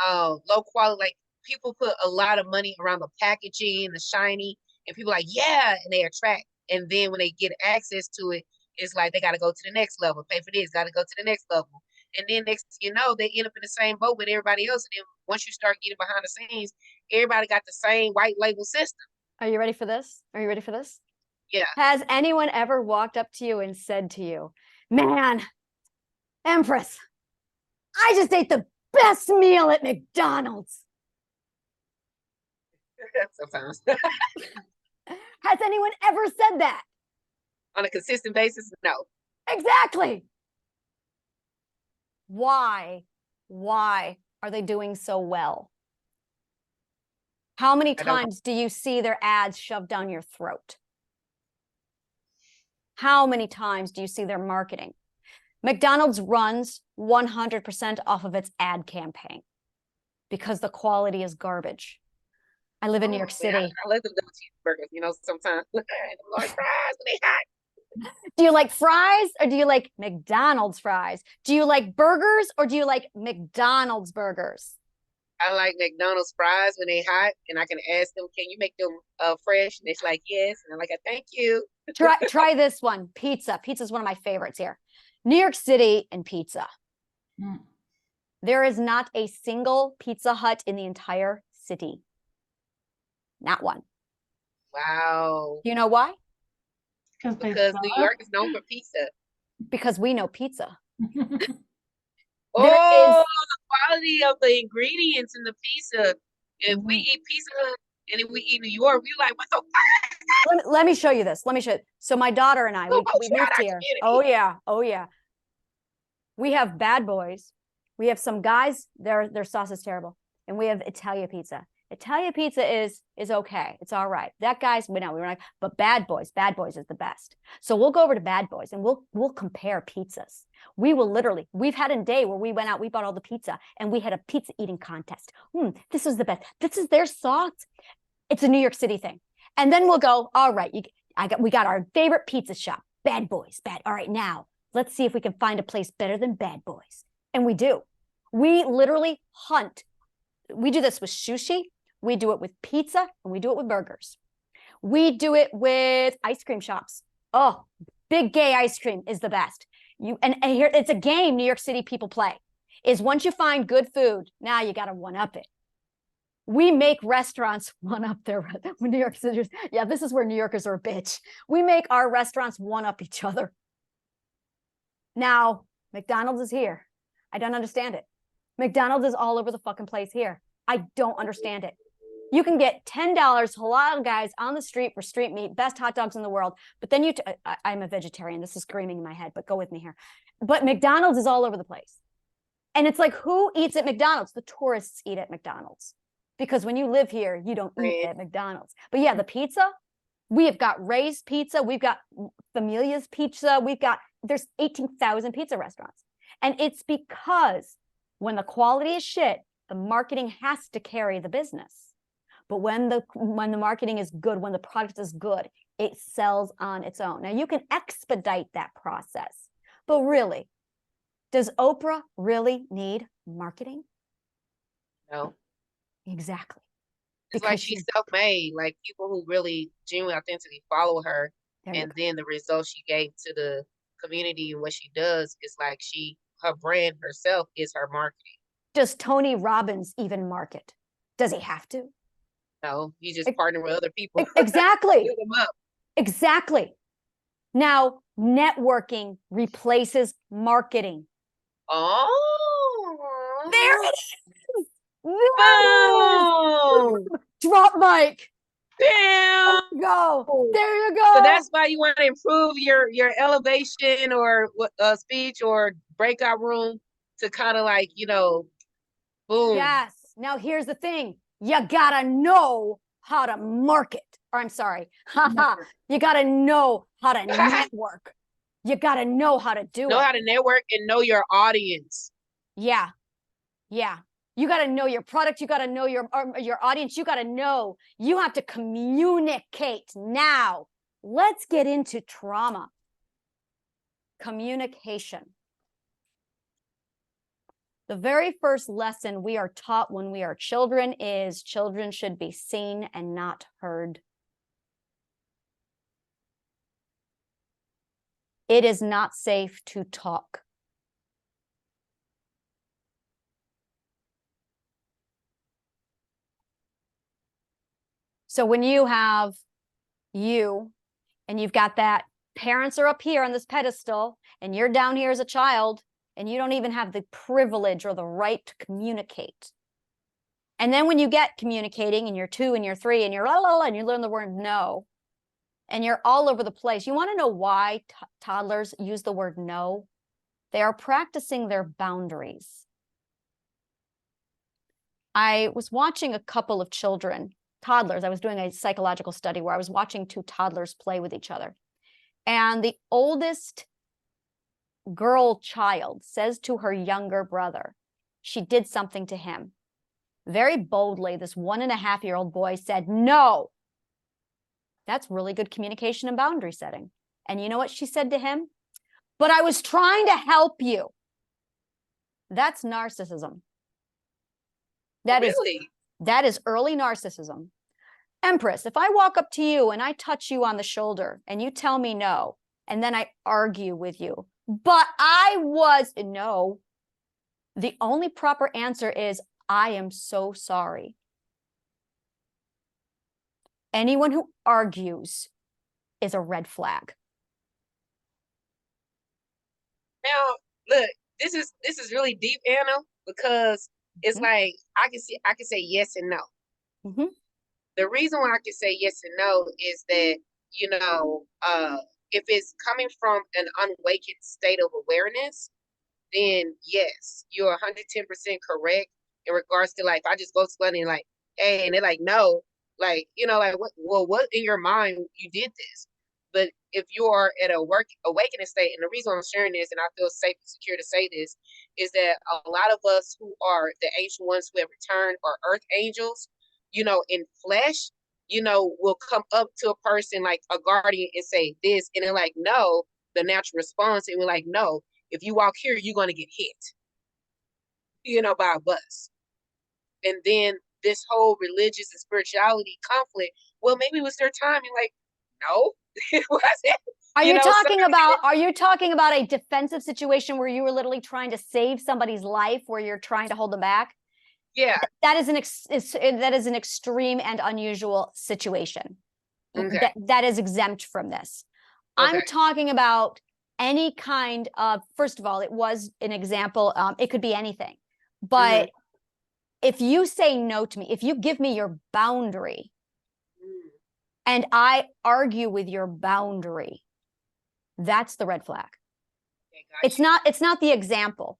low quality, like people put a lot of money around the packaging, the shiny, and people like, yeah, and they attract. And then when they get access to it, it's like they got to go to the next level, pay for this, got to go to the next level. And then next thing you know, they end up in the same boat with everybody else. And then once you start getting behind the scenes, everybody got the same white label system. Are you ready for this? Are you ready for this? Yeah. Has anyone ever walked up to you and said to you, man, Empress, I just ate the best meal at McDonald's? Sometimes. Has anyone ever said that? On a consistent basis? No. Exactly. Why are they doing so well? How many times do you see their ads shoved down your throat? How many times do you see their marketing? McDonald's runs 100% off of its ad campaign because the quality is garbage. I live in New York Man, I City. like them double cheeseburgers, you know, sometimes. Them large fries when they hot. Do you like fries or do you like McDonald's fries? Do you like burgers or do you like McDonald's burgers? I like McDonald's fries when they hot, and I can ask them, "Can you make them fresh?" And it's like, "Yes," and I'm like, "Thank you." Try this one. Pizza. Pizza is one of my favorites here. New York City and pizza. Mm. There is not a single Pizza Hut in the entire city. Not one. Wow, Do you know why? because New York is known for pizza. Because we know pizza. Oh, the quality of the ingredients in the pizza. If we eat Pizza Hut and if we eat New York, we like, what the fuck? Let me show you this. Let me show you. So my daughter and I, we Shout moved out here. community. Oh yeah. Oh yeah. We have Bad Boys. We have some guys, their sauce is terrible. And we have Italia pizza. Italia pizza is okay. It's all right. That guy's, we were like, but Bad Boys is the best. So we'll go over to Bad Boys and we'll compare pizzas. We will literally, we've had a day where we went out, we bought all the pizza and we had a pizza eating contest. This is the best. This is their sauce. It's a New York City thing. And then we'll go, all right, we got our favorite pizza shop, Bad Boys. All right, now let's see if we can find a place better than Bad Boys. And we do. We literally hunt. We do this with sushi. We do it with pizza and we do it with burgers. We do it with ice cream shops. Oh, Big Gay ice cream is the best. And here it's a game New York City people play. Is once you find good food, now you got to one up it. We make restaurants one up their New York City. Yeah, this is where New Yorkers are a bitch. We make our restaurants one up each other. Now, McDonald's is here. I don't understand it. McDonald's is all over the fucking place here. I don't understand it. You can get $10 halal guys on the street for street meat, best hot dogs in the world. But then I'm a vegetarian. This is screaming in my head, but go with me here. But McDonald's is all over the place. And it's like, who eats at McDonald's? The tourists eat at McDonald's. Because when you live here, you don't eat at McDonald's. But yeah, the pizza, we have got Ray's Pizza. We've got Familia's Pizza. There's 18,000 pizza restaurants. And it's because when the quality is shit, the marketing has to carry the business. But when the marketing is good, when the product is good, it sells on its own. Now you can expedite that process, but really, does Oprah really need marketing? No. Exactly. It's like she's self-made. Like people who really genuinely authentically follow her, and then the results she gave to the community and what she does is like her brand herself is her marketing. Does Tony Robbins even market? Does he have to? No, you just partner with other people. Exactly. Build them up. Exactly. Now, networking replaces marketing. Oh, there it is. Boom. Drop mic. Damn. Go. There you go. So that's why you want to improve your elevation or speech or breakout room to kind of like, boom. Yes. Now here's the thing. You gotta know how to market. Or I'm sorry. You gotta know how to network. You gotta know how to do it. Know how to network and know your audience. Yeah. Yeah. You gotta know your product. You gotta know your audience. You gotta know. You have to communicate. Now, let's get into trauma. Communication. The very first lesson we are taught when we are children is children should be seen and not heard. It is not safe to talk. So when you have and you've got that parents are up here on this pedestal and you're down here as a child, and you don't even have the privilege or the right to communicate. And then when you get communicating and you're 2 and you're 3 and you're and you learn the word no, and you're all over the place. You want to know why toddlers use the word no? They are practicing their boundaries. I was watching a couple of toddlers. I was doing a psychological study where I was watching 2 toddlers play with each other. And the oldest girl child says to her younger brother, she did something to him. Very boldly, this 1.5-year-old boy said, no. That's really good communication and boundary setting. And you know what she said to him? But I was trying to help you. That's narcissism. That is early narcissism. Empress, if I walk up to you and I touch you on the shoulder and you tell me no, and then I argue with you, but no. The only proper answer is, I am so sorry. Anyone who argues is a red flag. Now, look, this is really deep, Anna, because it's like I can say yes and no. Mm-hmm. The reason why I can say yes and no is that, if it's coming from an unawakened state of awareness, then yes, you're 110% correct in regards to, like, if I just go to somebody and like, hey, and they're like, no, like, what in your mind you did this? But if you are at a awakening state, and the reason I'm sharing this, and I feel safe and secure to say this, is that a lot of us who are the ancient ones who have returned, or earth angels, in flesh, will come up to a person like a guardian and say this, and they're like, no, the natural response, and we're like, no, if you walk here, you're going to get hit, by a bus. And then this whole religious and spirituality conflict, well, maybe it was their time. You're like, no, it wasn't. Are you talking about a defensive situation where you were literally trying to save somebody's life, where you're trying to hold them back? Yeah. That is an extreme and unusual situation. Okay. That is exempt from this. Okay. I'm talking about any kind of, first of all, it was an example. It could be anything. But if you say no to me, if you give me your boundary and I argue with your boundary, that's the red flag. Okay, It's not the example.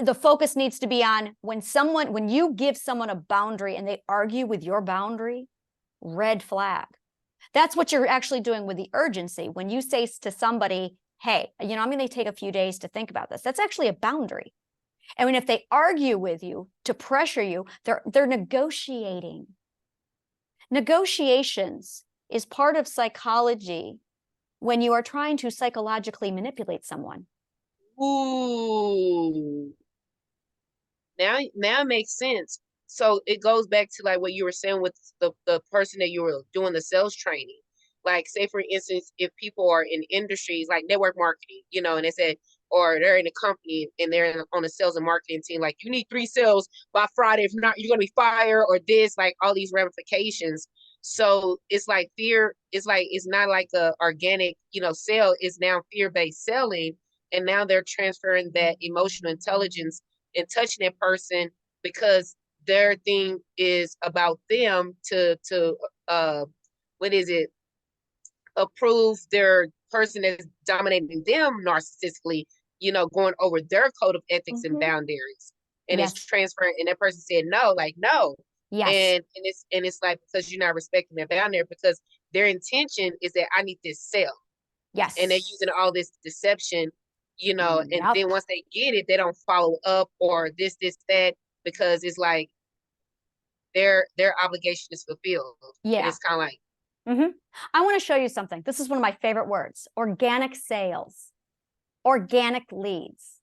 The focus needs to be on when you give someone a boundary and they argue with your boundary, red flag. That's what you're actually doing with the urgency. When you say to somebody, hey, I'm going to take a few days to think about this, that's actually a boundary. And when if they argue with you to pressure you, they're negotiating. Negotiations is part of psychology when you are trying to psychologically manipulate someone. Ooh. Now it makes sense. So it goes back to like what you were saying with the person that you were doing the sales training. Like, say for instance, if people are in industries like network marketing, and they said, or they're in a company and they're on a sales and marketing team, like, you need 3 sales by Friday. If not, you're going to be fired, or this, like all these ramifications. So it's like fear. It's not like a organic, sale. It's now fear-based selling. And now they're transferring that emotional intelligence and touching that person because their thing is about them to approve their person that's dominating them narcissistically, going over their code of ethics and boundaries. And Yes. it's transferring, and that person said no, like, no. Yes. And it's like, because you're not respecting their boundary, because their intention is that I need this sale. Yes. And they're using all this deception, and Yep. then once they get it, they don't follow up, or this, that, because it's like their obligation is fulfilled. Yeah. And it's kind of like, I want to show you something. This is one of my favorite words: organic sales, organic leads.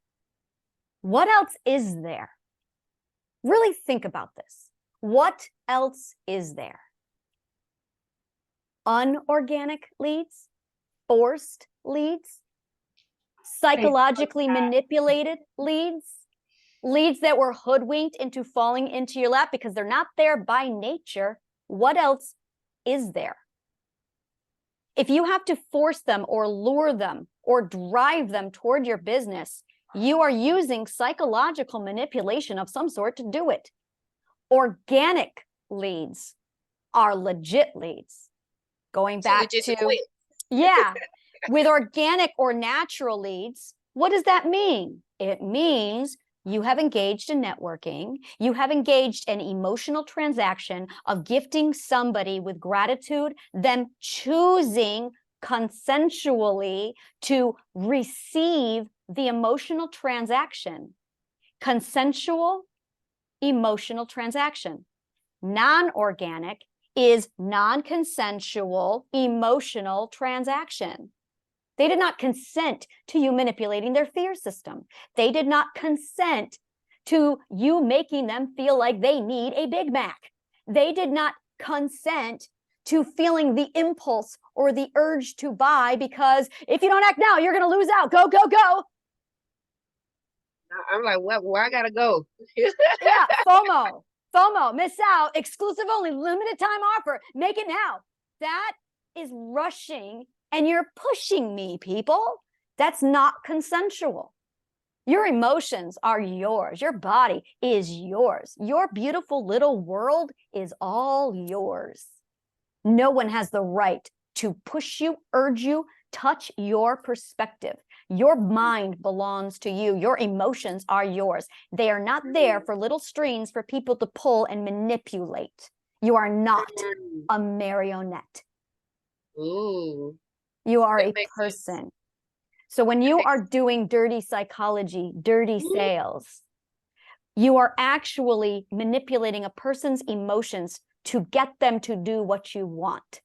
What else is there? Really think about this. What else is there? Unorganic leads, forced leads, psychologically manipulated leads, leads that were hoodwinked into falling into your lap because they're not there by nature. What else is there? If you have to force them or lure them or drive them toward your business, you are using psychological manipulation of some sort to do it. Organic leads are legit leads. Going back to, yeah, with organic or natural leads, what does that mean? It means you have engaged in networking. You have engaged in emotional transaction of gifting somebody with gratitude, them choosing consensually to receive the emotional transaction. Consensual emotional transaction. Non-organic is non-consensual emotional transaction. They did not consent to you manipulating their fear system. They did not consent to you making them feel like they need a Big Mac. They did not consent to feeling the impulse or the urge to buy, because if you don't act now, you're going to lose out. Go, go, go. I'm like, what? Where I gotta go? Yeah, FOMO, miss out, exclusive only, limited time offer, make it now. That is rushing, and you're pushing me, people. That's not consensual. Your emotions are yours. Your body is yours. Your beautiful little world is all yours. No one has the right to push you, urge you, touch your perspective. Your mind belongs to you. Your emotions are yours. They are not there for little strings for people to pull and manipulate. You are not a marionette. Ooh, You are that a makes sense. person. So when you are doing dirty psychology, dirty sales, you are actually manipulating a person's emotions to get them to do what you want.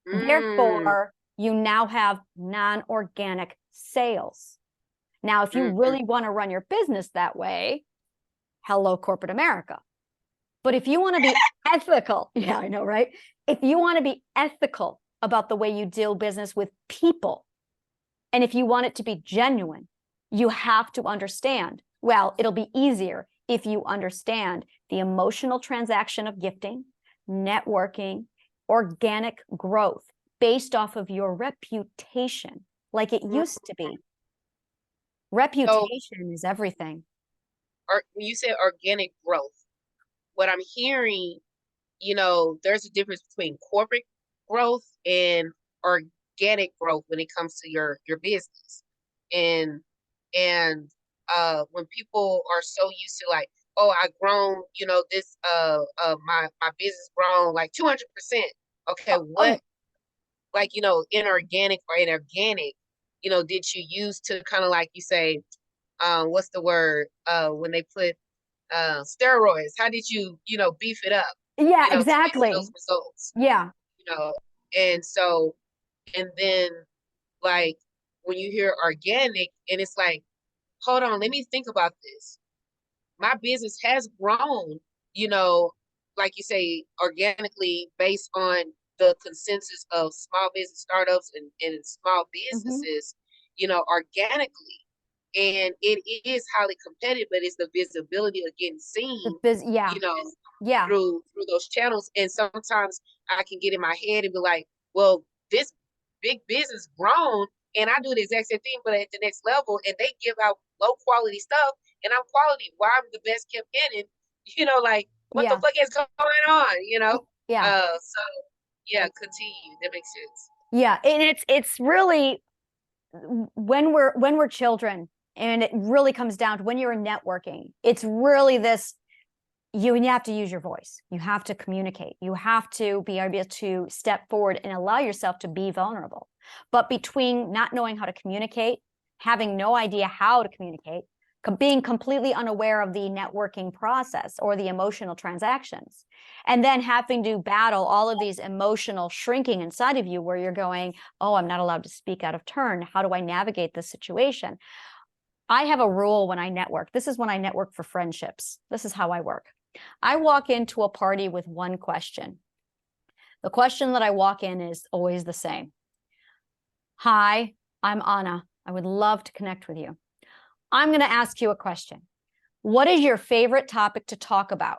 Therefore, you now have non-organic sales. Now, if you really want to run your business that way, hello, corporate America. But if you want to be ethical, yeah, I know, right? If you want to be ethical about the way you deal business with people, and if you want it to be genuine, you have to understand, well, it'll be easier if you understand the emotional transaction of gifting, networking, organic growth based off of your reputation, like it used to be. Reputation is everything. When you said organic growth, what I'm hearing, there's a difference between corporate growth and organic growth when it comes to your business. And when people are so used to like, oh, I've grown, this my business grown like 200%. Okay, what like inorganic or inorganic, did you use to kind of like you say, what's the word? When they put steroids, how did you, beef it up? Yeah, To get exactly. those results. Yeah. And so, and then like when you hear organic and it's like, hold on, let me think about this. My business has grown, like you say, organically based on the consensus of small business startups and small businesses, organically. And it is highly competitive, but it's the visibility of getting seen, yeah. through those channels. And sometimes I can get in my head and be like, well, this big business grown and I do the exact same thing, but at the next level, and they give out low quality stuff and I'm quality. Why I'm the best kept getting, like what the fuck is going on, Yeah. So yeah, continue. That makes sense. Yeah, and it's really when we're children, and it really comes down to when you're networking, it's really this, you have to use your voice. You have to communicate. You have to be able to step forward and allow yourself to be vulnerable. But between not knowing how to communicate, having no idea how to communicate, being completely unaware of the networking process or the emotional transactions, and then having to battle all of these emotional shrinking inside of you where you're going, oh, I'm not allowed to speak out of turn. How do I navigate this situation? I have a rule when I network. This is when I network for friendships. This is how I work. I walk into a party with one question. The question that I walk in is always the same. Hi, I'm Anna. I would love to connect with you. I'm going to ask you a question. What is your favorite topic to talk about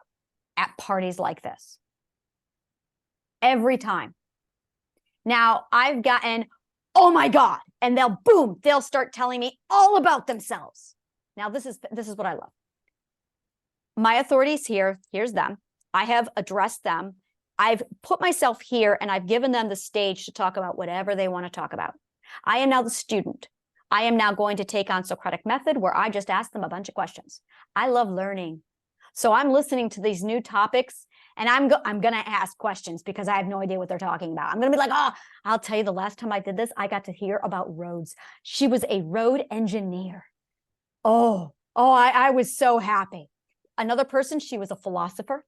at parties like this? Every time. Now, I've gotten, oh my God, and they'll start telling me all about themselves. Now, this is what I love. My authorities here, here's them. I have addressed them. I've put myself here and I've given them the stage to talk about whatever they want to talk about. I am now the student. I am now going to take on Socratic method where I just ask them a bunch of questions. I love learning. So I'm listening to these new topics And I'm going to ask questions because I have no idea what they're talking about. I'm going to be like, oh, I'll tell you, the last time I did this, I got to hear about roads. She was a road engineer. I was so happy. Another person, she was a philosopher.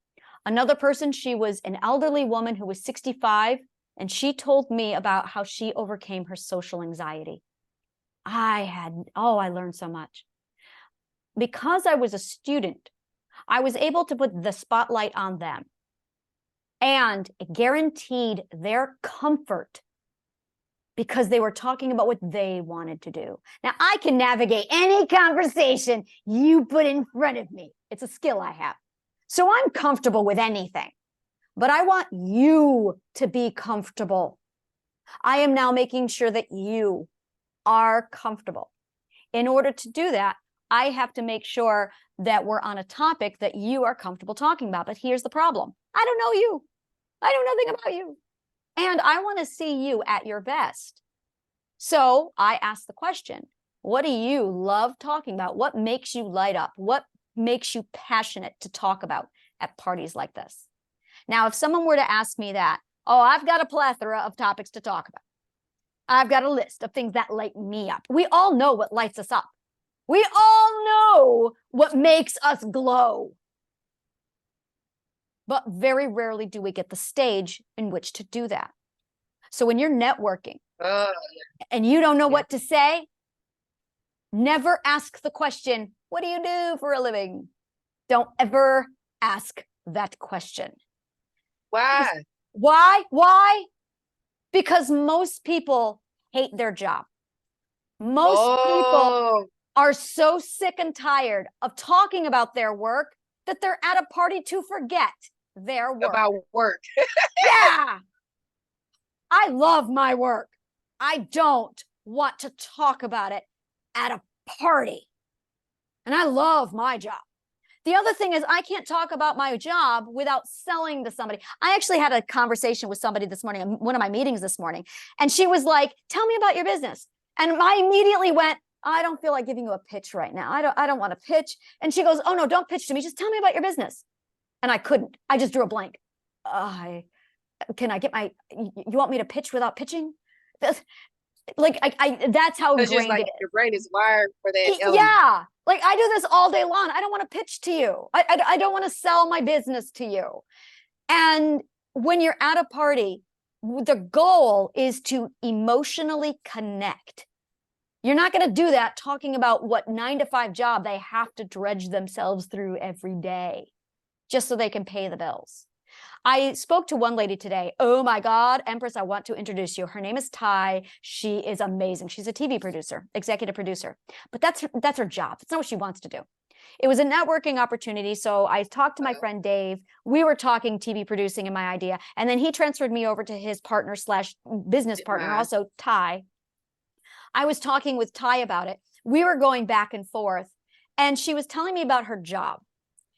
Another person, she was an elderly woman who was 65, and she told me about how she overcame her social anxiety. I learned so much. Because I was a student, I was able to put the spotlight on them, and it guaranteed their comfort because they were talking about what they wanted to do. Now, I can navigate any conversation you put in front of me. It's a skill I have. So I'm comfortable with anything, but I want you to be comfortable. I am now making sure that you are comfortable. In order to do that, I have to make sure that we're on a topic that you are comfortable talking about. But here's the problem. I don't know you. I know nothing about you. And I want to see you at your best. So I ask the question, what do you love talking about? What makes you light up? What makes you passionate to talk about at parties like this? Now, if someone were to ask me that, oh, I've got a plethora of topics to talk about. I've got a list of things that light me up. We all know what lights us up. We all know what makes us glow. But very rarely do we get the stage in which to do that. So when you're networking and you don't know what to say, never ask the question, what do you do for a living? Don't ever ask that question. Why? Why? Because most people hate their job. Most people are so sick and tired of talking about their work that they're at a party to forget their work. About work. Yeah. I love my work. I don't want to talk about it at a party. And I love my job. The other thing is I can't talk about my job without selling to somebody. I actually had a conversation with somebody this morning, one of my meetings this morning, and she was like, tell me about your business. And I immediately went, I don't feel like giving you a pitch right now. I don't want to pitch. And she goes, oh no, don't pitch to me. Just tell me about your business. And I couldn't. I just drew a blank. Can I get you want me to pitch without pitching? That's how It's just ingrained like it is. your brain is wired for that element. Yeah. Like I do this all day long. I don't want to pitch to you. I don't want to sell my business to you. And when you're at a party, the goal is to emotionally connect. You're not going to do that talking about what 9-to-5 job they have to dredge themselves through every day just so they can pay the bills. I spoke to one lady today. Oh my God, Empress, I want to introduce you. Her name is Ty. She is amazing. She's a TV producer, executive producer, but that's her job. That's not what she wants to do. It was a networking opportunity. So I talked to my friend Dave. We were talking TV producing and my idea. And then he transferred me over to his partner / business partner, also Ty. I was talking with Ty about it. We were going back and forth, and she was telling me about her job.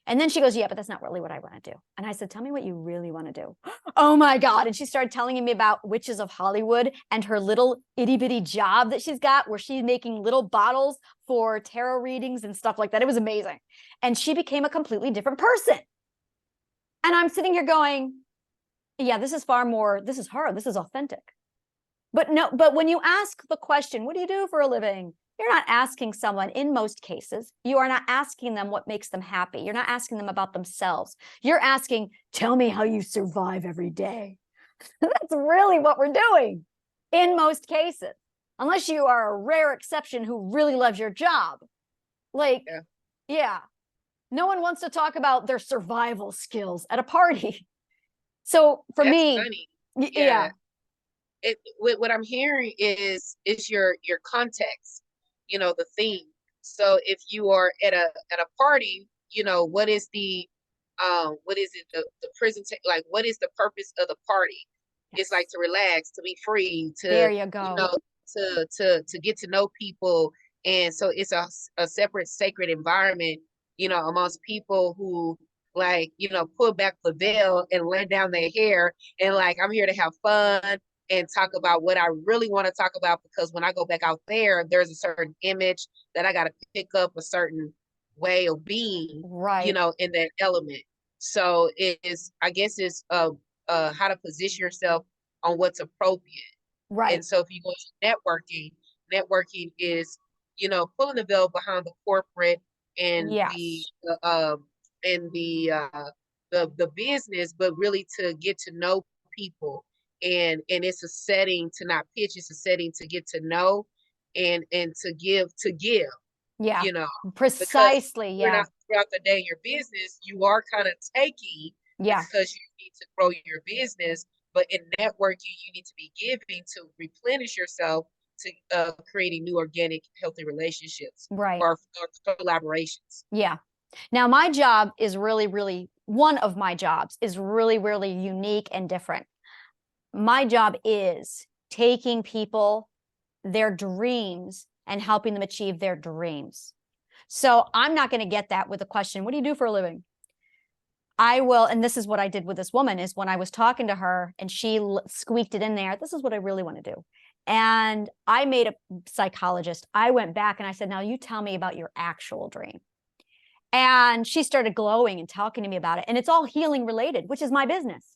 And then she goes, yeah, but that's not really what I want to do. And I said, tell me what you really want to do. Oh my God. And she started telling me about Witches of Hollywood and her little itty bitty job that she's got where she's making little bottles for tarot readings and stuff like that. It was amazing. And she became a completely different person. And I'm sitting here going, yeah, this is her. This is authentic. But when you ask the question, what do you do for a living? You're not asking someone, in most cases, you are not asking them what makes them happy. You're not asking them about themselves. You're asking, tell me how you survive every day. That's really what we're doing in most cases, unless you are a rare exception who really loves your job. Yeah. No one wants to talk about their survival skills at a party. So for That's me, funny. Yeah. What I'm hearing is your context, the theme. So if you are at a party, what is the presentation, like what is the purpose of the party? It's like to relax, to be free, There you go. To get to know people. And so it's a separate sacred environment, amongst people who pull back the veil and let down their hair and I'm here to have fun and talk about what I really want to talk about, because when I go back out there, there's a certain image that I got to pick up, a certain way of being, Right. In that element. So it is, I guess it's how to position yourself on what's appropriate. Right. And so if you go to networking is, pulling the veil behind the corporate and Yes. and the business, but really to get to know people. And it's a setting to not pitch, it's a setting to get to know and to give, Yeah. you know, because Precisely. you're Yeah. not throughout the day in your business, you are kind of taking Yeah. because you need to grow your business. But in networking, you need to be giving to replenish yourself to creating new organic, healthy relationships Right. or collaborations. Yeah. Now, my job is really, one of my jobs is really unique and different. My job is taking people, their dreams, and helping them achieve their dreams. So I'm not going to get that with a question, what do you do for a living? I will, and this is what I did with this woman, is when I was talking to her and she squeaked it in there, this is what I really want to do. And I made a psychologist. I went back and I said, now you tell me about your actual dream. And she started glowing and talking to me about it. And it's all healing related, which is my business.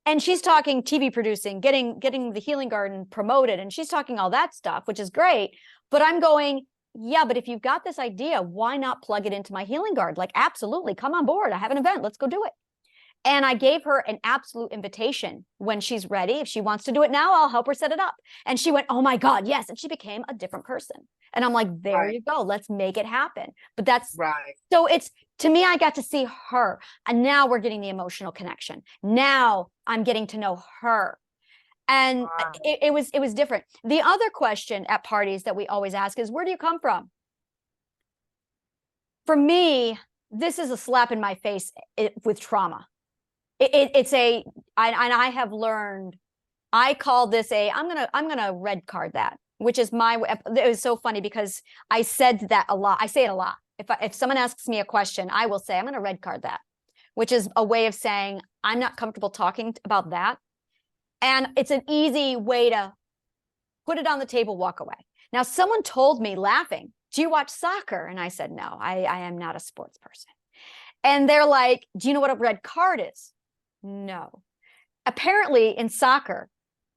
And she's talking TV producing, getting the Healing Garden promoted. And she's talking all that stuff, which is great. But I'm going, yeah, but if you've got this idea, why not plug it into my Healing Garden? Like, absolutely, come on board. I have an event. Let's go do it. And I gave her an absolute invitation when she's ready. If she wants to do it now, I'll help her set it up. And she went, oh my God, yes. And she became a different person. And I'm like, there Right. you go. Let's make it happen. But that's Right. so it's, to me, I got to see her. And now we're getting the emotional connection. Now I'm getting to know her. And Wow. it was different. The other question at parties that we always ask is, where do you come from? For me, this is a slap in my face with trauma. I have learned, I call this I'm gonna red card that, which is it was so funny because I said that a lot. I say it a lot. If someone asks me a question, I will say, I'm gonna red card that, which is a way of saying, I'm not comfortable talking about that. And it's an easy way to put it on the table, walk away. Now, someone told me laughing, do you watch soccer? And I said, no, I am not a sports person. And they're like, do you know what a red card is? No. Apparently in soccer,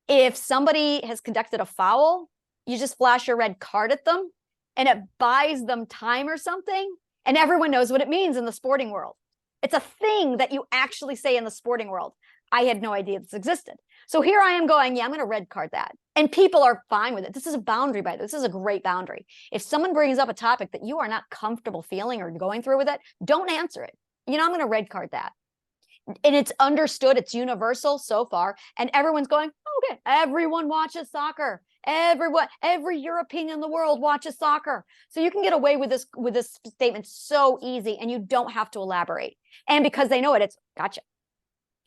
if somebody has conducted a foul, you just flash a red card at them and it buys them time or something. And everyone knows what it means in the sporting world. It's a thing that you actually say in the sporting world. I had no idea this existed. So here I am going, yeah, I'm going to red card that. And people are fine with it. This is a boundary, by the way. This is a great boundary. If someone brings up a topic that you are not comfortable feeling or going through with it, don't answer it. I'm going to red card that. And it's understood, it's universal so far. And everyone's going, okay, everyone watches soccer. Every European in the world watches soccer. So you can get away with this statement so easy, and you don't have to elaborate. And because they know it, it's gotcha.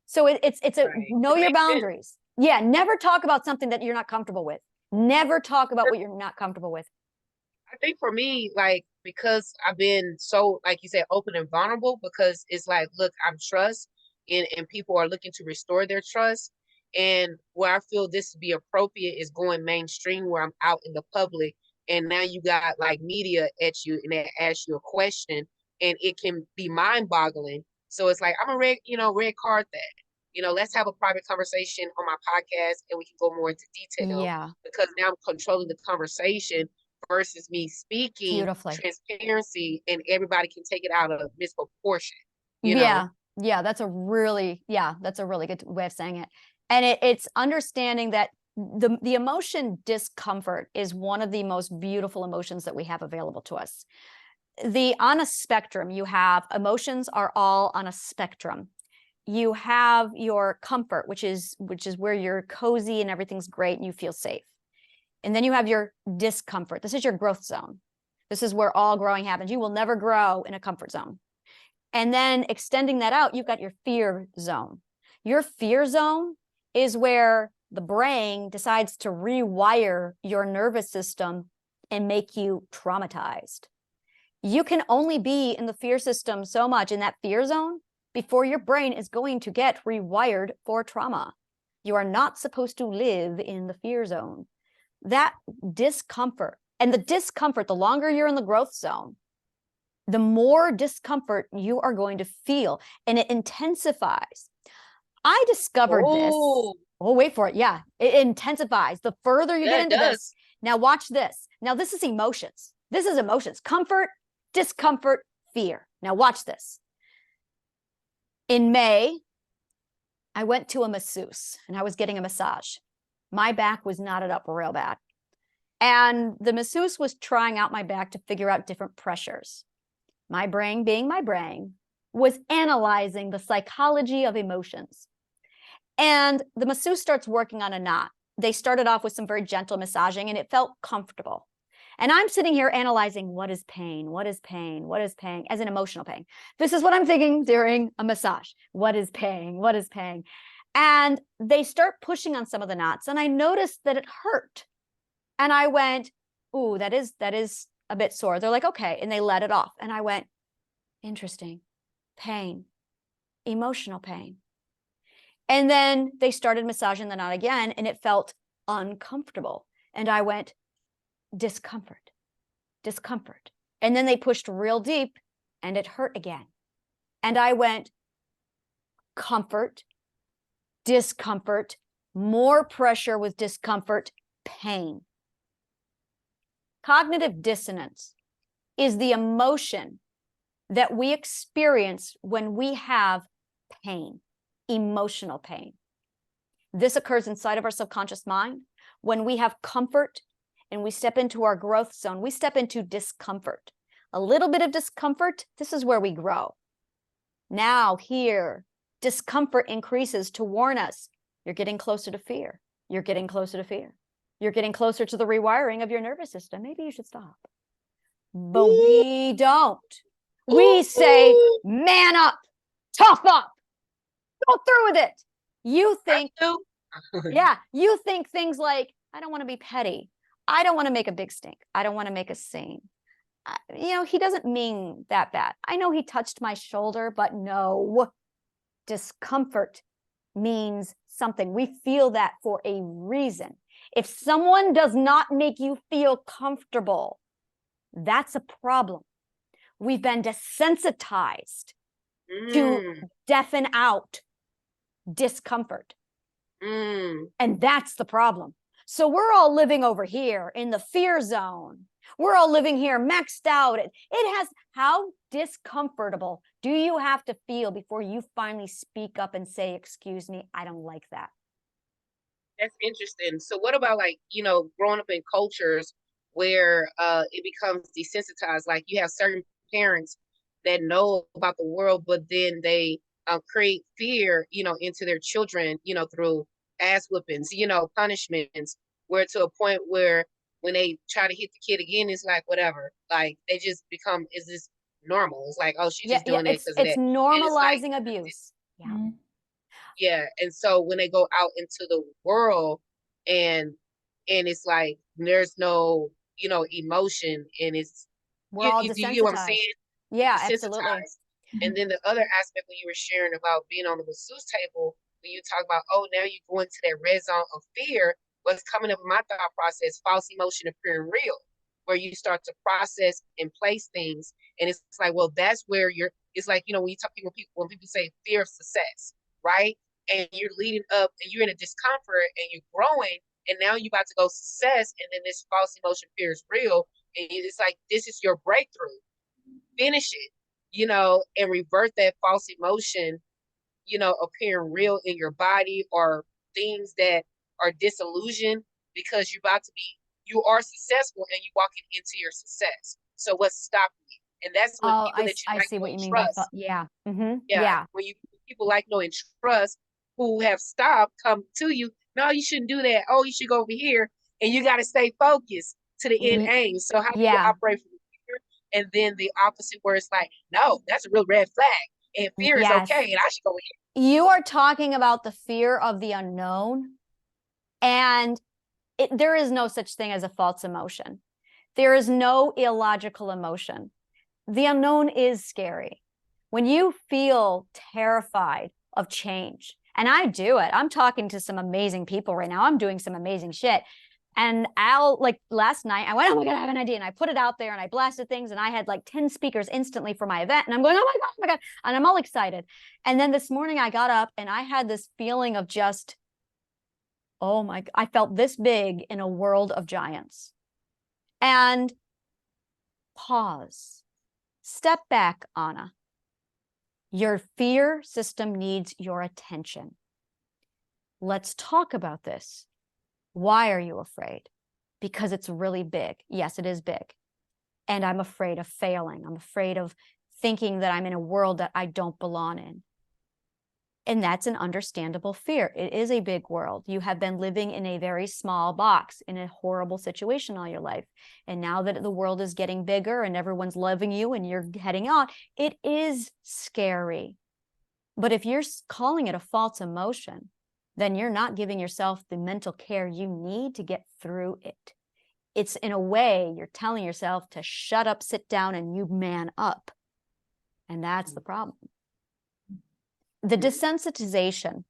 So it's a Right. know It your makes sense. boundaries. Yeah, never talk about something that you're not comfortable with. Never talk about what you're not comfortable with. I think for me, like, because I've been so, like you said, open and vulnerable, because it's like, look, I'm trust and people are looking to restore their trust. And where I feel this to be appropriate is going mainstream, where I'm out in the public. And now you got like media at you and they ask you a question, and it can be mind boggling. So it's like, I'm a red card that. Let's have a private conversation on my podcast and we can go more into detail, Yeah, because now I'm controlling the conversation versus me speaking beautifully. transparency, and everybody can take it out of misproportion. Yeah, that's a really good way of saying it. And it's understanding that the emotion discomfort is one of the most beautiful emotions that we have available to us. On a spectrum, you have emotions are all on a spectrum. You have your comfort, which is where you're cozy and everything's great and you feel safe. And then you have your discomfort. This is your growth zone. This is where all growing happens. You will never grow in a comfort zone. And then extending that out, you've got your fear zone. Your fear zone is where the brain decides to rewire your nervous system and make you traumatized. You can only be in the fear system so much, in that fear zone, before your brain is going to get rewired for trauma. You are not supposed to live in the fear zone. That discomfort, and the longer you're in the growth zone, the more discomfort you are going to feel, and it intensifies. I discovered this. Oh, Oh, wait for it. Yeah, it intensifies the further you yeah, get it into does. this. Now watch this. Now this is emotions. This is emotions. Comfort, discomfort, fear. Now watch this. In May, I went to a masseuse and I was getting a massage. My back was knotted up real bad. And the masseuse was trying out my back to figure out different pressures. My brain, being my brain, was analyzing the psychology of emotions. And the masseuse starts working on a knot. They started off with some very gentle massaging and it felt comfortable. And I'm sitting here analyzing what is pain, what is pain, what is pain, as an emotional pain. This is what I'm thinking during a massage. What is pain? What is pain? And they start pushing on some of the knots and I noticed that it hurt. And I went, ooh, that is a bit sore. They're like, okay. And they let it off. And I went, interesting. Pain, emotional pain. And then they started massaging the knot again and it felt uncomfortable. And I went, discomfort, discomfort. And then they pushed real deep and it hurt again. And I went, comfort, discomfort, more pressure with discomfort, pain. Cognitive dissonance is the emotion that we experience when we have pain, emotional pain. This occurs inside of our subconscious mind. When we have comfort and we step into our growth zone, we step into discomfort. A little bit of discomfort, this is where we grow. Now here, discomfort increases to warn us, you're getting closer to fear. You're getting closer to fear. You're getting closer to the rewiring of your nervous system. Maybe you should stop. But we don't. We say, man up, tough up, go through with it. You think, yeah, you think things like, I don't want to be petty. I don't want to make a big stink. I don't want to make a scene. He doesn't mean that bad. I know he touched my shoulder, but no. Discomfort means something. We feel that for a reason. If someone does not make you feel comfortable, that's a problem. We've been desensitized to deafen out discomfort. And that's the problem. So we're all living over here in the fear zone. We're all living here maxed out. It has, how discomfortable do you have to feel before you finally speak up and say, excuse me, I don't like that? That's interesting. So what about growing up in cultures where it becomes desensitized? Like you have certain parents that know about the world, but then they create fear, into their children, through ass whippings, punishments, where to a point where when they try to hit the kid again, it's like, whatever, like they just become, is this normal? It's like, oh, she's just doing it because of that. It's normalizing abuse. Yeah. Mm-hmm. Yeah. And so when they go out into the world and it's like there's no, emotion and it's We're all you get what I'm desensitized. saying? Yeah, Desensitized. absolutely. And then the other aspect when you were sharing about being on the masseuse table, when you talk about, oh, now you go into that red zone of fear, what's coming up in my thought process, false emotion appearing real, where you start to process and place things. And it's like, well, that's where it's like, when you talk when people say fear of success, right? And you're leading up and you're in a discomfort and you're growing and now you're about to go success. And then this false emotion fear is real. And it's like, this is your breakthrough. Finish it, and revert that false emotion, appearing real in your body or things that are disillusioned because you are successful and you're walking into your success. So what's stopping you? And that's when people that you I like see what you mean trust. by yeah. Mm-hmm. Yeah. When people like know and trust who have stopped come to you. No, you shouldn't do that. Oh, you should go over here. And you got to stay focused to the end aim. So how do you operate from here? And then the opposite where it's like, no, that's a real red flag. And fear is okay. And I should go here. You are talking about the fear of the unknown. And there is no such thing as a false emotion. There is no illogical emotion. The unknown is scary. When you feel terrified of change, and I do it, I'm talking to some amazing people right now. I'm doing some amazing shit. And Al, like last night, I went, oh my God, I have an idea. And I put it out there and I blasted things and I had like 10 speakers instantly for my event. And I'm going, oh my God, oh my God. And I'm all excited. And then this morning I got up and I had this feeling of just, oh my, I felt this big in a world of giants. And pause, step back, Anna. Your fear system needs your attention. Let's talk about this. Why are you afraid? Because it's really big. Yes, it is big. And I'm afraid of failing. I'm afraid of thinking that I'm in a world that I don't belong in. And that's an understandable fear. It is a big world. You have been living in a very small box in a horrible situation all your life. And now that the world is getting bigger and everyone's loving you and you're heading out, it is scary. But if you're calling it a false emotion, then you're not giving yourself the mental care you need to get through it. It's in a way, you're telling yourself to shut up, sit down, and you man up. And that's the problem. The desensitization,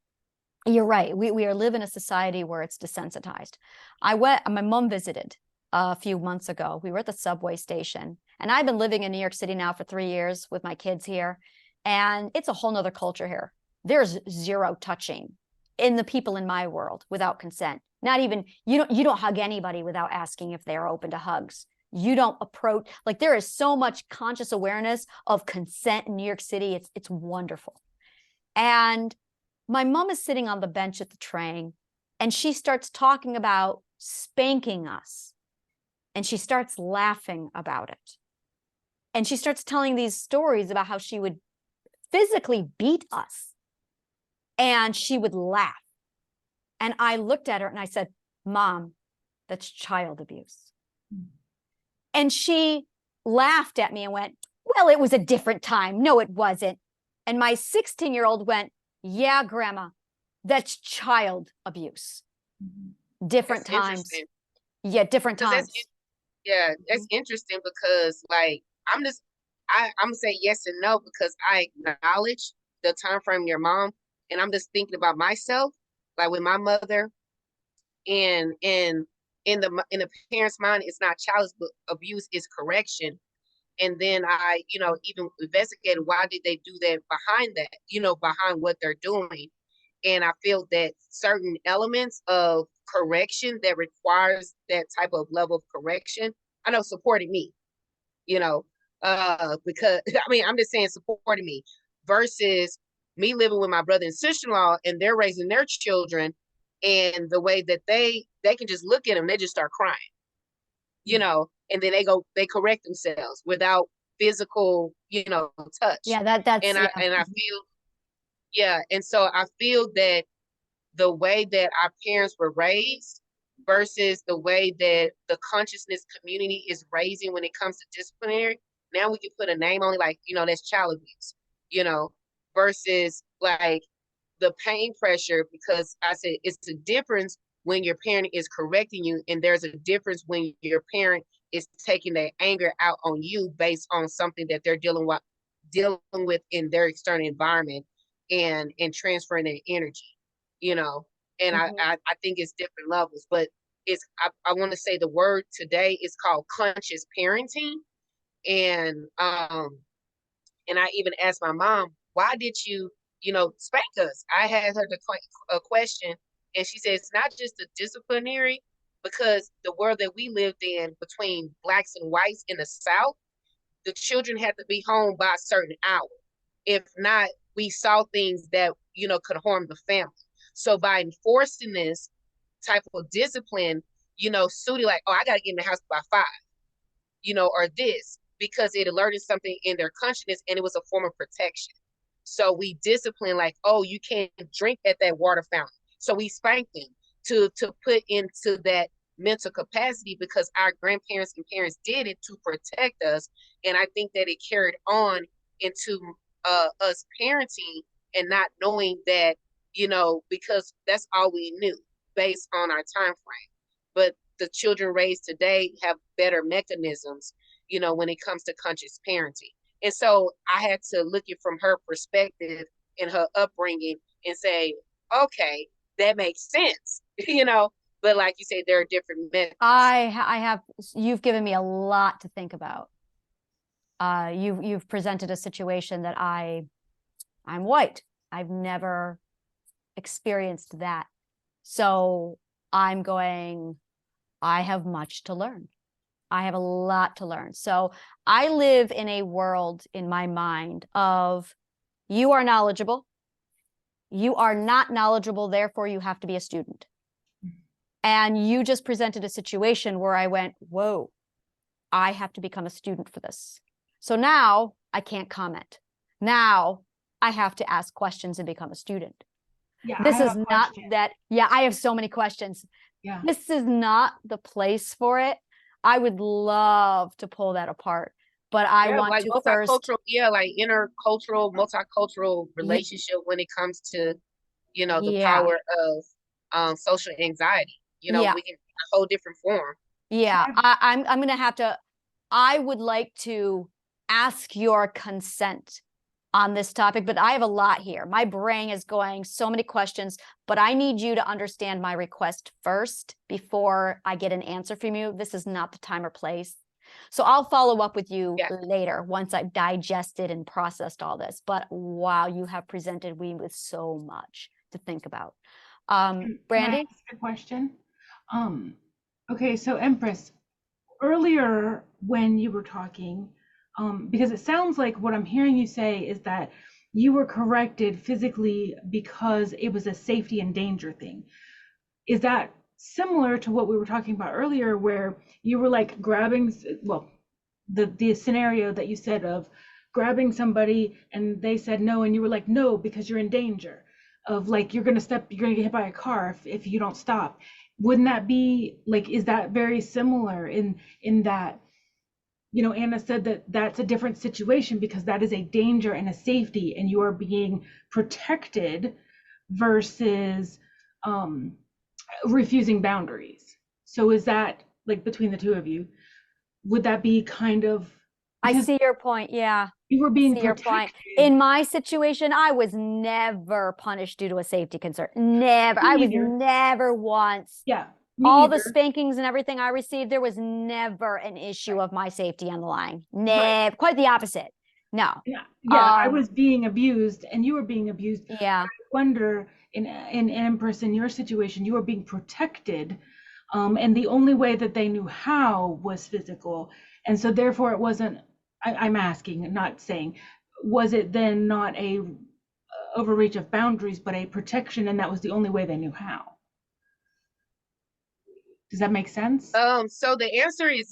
you're right. We are living in a society where it's desensitized. My mom visited a few months ago. We were at the subway station. And I've been living in New York City now for 3 years with my kids here. And it's a whole nother culture here. There's zero touching in the people in my world without consent. Not even, you don't hug anybody without asking if they're open to hugs. You don't approach, like there is so much conscious awareness of consent in New York City. It's wonderful. And my mom is sitting on the bench at the train and she starts talking about spanking us. And she starts laughing about it. And she starts telling these stories about how she would physically beat us. And she would laugh. And I looked at her and I said, Mom, that's child abuse. And she laughed at me and went, well, it was a different time. No, it wasn't. And my 16-year-old went, yeah, Grandma, that's child abuse. Different That's times. interesting. Yeah, different 'Cause times. that's interesting because like I'm gonna say yes and no because I acknowledge the time frame of your mom, and I'm just thinking about myself, like with my mother, and in the parent's mind, it's not child abuse, it's correction. And then I, even investigated why did they do that behind that, behind what they're doing. And I feel that certain elements of correction that requires that type of level of correction, I know supporting me, because I mean, I'm just saying supporting me versus me living with my brother and sister-in-law and they're raising their children and the way that they can just look at them, they just start crying, and then they correct themselves without physical, touch. Yeah, that's I feel, yeah. And so I feel that the way that our parents were raised versus the way that the consciousness community is raising when it comes to disciplinary, now we can put a name on it, like, that's child abuse, versus like the pain pressure, because I said it's a difference when your parent is correcting you, and there's a difference when your parent is taking their anger out on you based on something that they're dealing with in their external environment and transferring their energy, and I think it's different levels, but I want to say the word today is called conscious parenting. And I even asked my mom, why did you spank us? I had her a question, and she said it's not just the disciplinary, because the world that we lived in between blacks and whites in the South, the children had to be home by a certain hour. If not, we saw things that could harm the family. So by enforcing this type of discipline, Sudi like, oh, I got to get in the house by 5, or this, because it alerted something in their consciousness and it was a form of protection. So we discipline like, oh, you can't drink at that water fountain. So we spank them to put into that mental capacity, because our grandparents and parents did it to protect us. And I think that it carried on into us parenting and not knowing that, because that's all we knew based on our time frame. But the children raised today have better mechanisms, when it comes to conscious parenting. And so I had to look at from her perspective and her upbringing and say, okay, that makes sense, but like you said, there are different methods. I have, you've given me a lot to think about. You've presented a situation that I'm white. I've never experienced that. So I'm going, I have much to learn. I have a lot to learn. So I live in a world in my mind of you are knowledgeable. You are not knowledgeable, therefore you have to be a student. And you just presented a situation where I went, whoa, I have to become a student for this. So now I can't comment. Now I have to ask questions and become a student. Yeah, This I have is a not question. that, yeah, I have so many questions. Yeah. This is not the place for it. I would love to pull that apart, but I Yeah, want like to first, multicultural, yeah, like intercultural, multicultural relationship when it comes to, the yeah, power of social anxiety. yeah, We can a whole different form. yeah. I've- I'm gonna have to, I would like to ask your consent on this topic, but I have a lot here. My brain is going so many questions, but I need you to understand my request first before I get an answer from you. This is not the time or place. So I'll follow up with you Yeah. later once I've digested and processed all this. But wow, you have presented me with so much to think about. Can I Brandy? ask a question? Um, okay, so Empress, earlier when you were talking, because it sounds like what I'm hearing you say is that you were corrected physically because it was a safety and danger thing. Is that similar to what we were talking about earlier, where you were like grabbing, well, the scenario that you said of grabbing somebody and they said no, and you were like, no, because you're in danger of like you're gonna get hit by a car if you don't stop. Wouldn't that be like, is that very similar in that, Anna said that that's a different situation because that is a danger and a safety and you are being protected versus um refusing boundaries. So is that like between the two of you, would that be kind of, I because see your point. Yeah. you were being See your point. protected? In my situation, I was never punished due to a safety concern. Never. Me I was neither. never once. Yeah, me All the either. spankings and everything I received, there was never an issue of my safety on the line. Right. Never. Quite the opposite. No. Yeah, I was being abused and you were being abused. Yeah. I wonder in Empress, in your situation, you were being protected, and the only way that they knew how was physical, and so therefore it wasn't. I'm asking, not saying, was it then not a overreach of boundaries, but a protection, and that was the only way they knew how? Does that make sense? So the answer is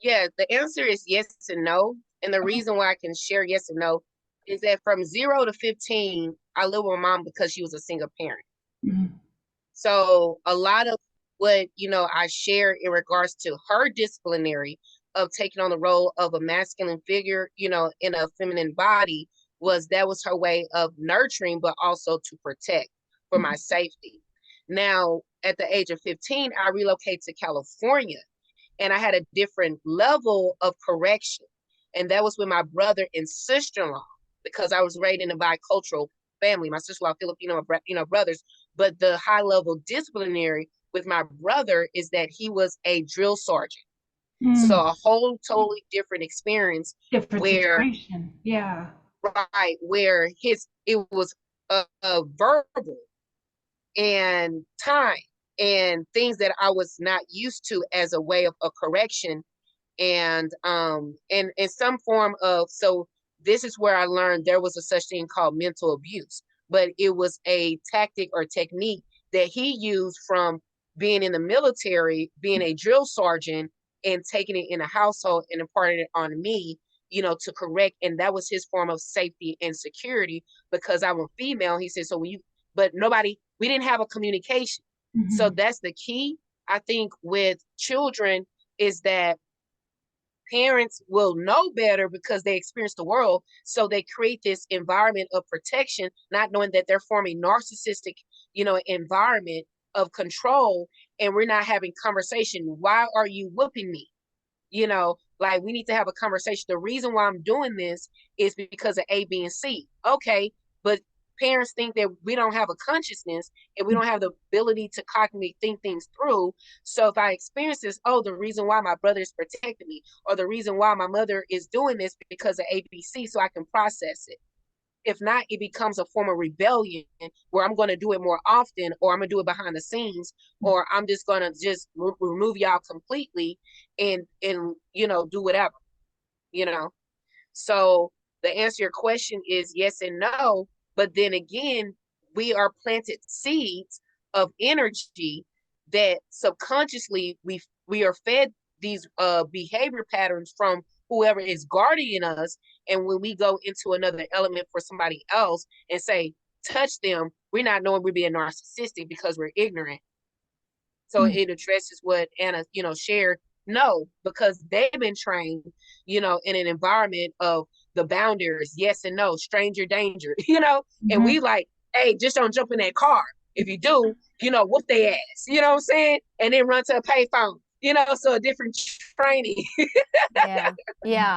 yeah, the answer is yes and no. And the Okay. reason why I can share yes and no is that from 0 to 15, I lived with my mom because she was a single parent. Mhm. So a lot of what, I share in regards to her disciplinary of taking on the role of a masculine figure, in a feminine body, that was her way of nurturing, but also to protect for my safety. Now, at the age of 15, I relocated to California and I had a different level of correction. And that was with my brother and sister-in-law, because I was raised in a bicultural family. My sister-in-law, Filipino, brothers. But the high level disciplinary with my brother is that he was a drill sergeant. So a whole totally different experience Different where, situation. Yeah. right, where it was a verbal and time and things that I was not used to as a way of a correction and in some form of, so this is where I learned there was a such thing called mental abuse, but it was a tactic or technique that he used from being in the military, being a drill sergeant and taking it in a household and imparting it on me, to correct. And that was his form of safety and security because I'm a female. He said, so we didn't have a communication. So that's the key, I think, with children is that parents will know better because they experience the world. So they create this environment of protection, not knowing that they're forming narcissistic, environment of control. And we're not having conversation. Why are you whooping me? Like we need to have a conversation. The reason why I'm doing this is because of A, B, and C. Okay, but parents think that we don't have a consciousness and we don't have the ability to cognitively think things through. So if I experience this, oh, the reason why my brother is protecting me, or the reason why my mother is doing this because of ABC, so I can process it. If not, it becomes a form of rebellion where I'm going to do it more often, or I'm going to do it behind the scenes, or I'm just going to just remove y'all completely and do whatever, you know. So the answer to your question is yes and no. But then again, we are planted seeds of energy that subconsciously we are fed these behavior patterns from whoever is guarding us. And when we go into another element for somebody else and say, touch them, we're not knowing we're being narcissistic because we're ignorant. So it addresses what Anna, shared. No, because they've been trained, in an environment of the boundaries, yes and no, stranger danger, and we like, hey, just don't jump in that car. If you do, whoop their ass, you know what I'm saying? And then run to a payphone, so a different training. Yeah.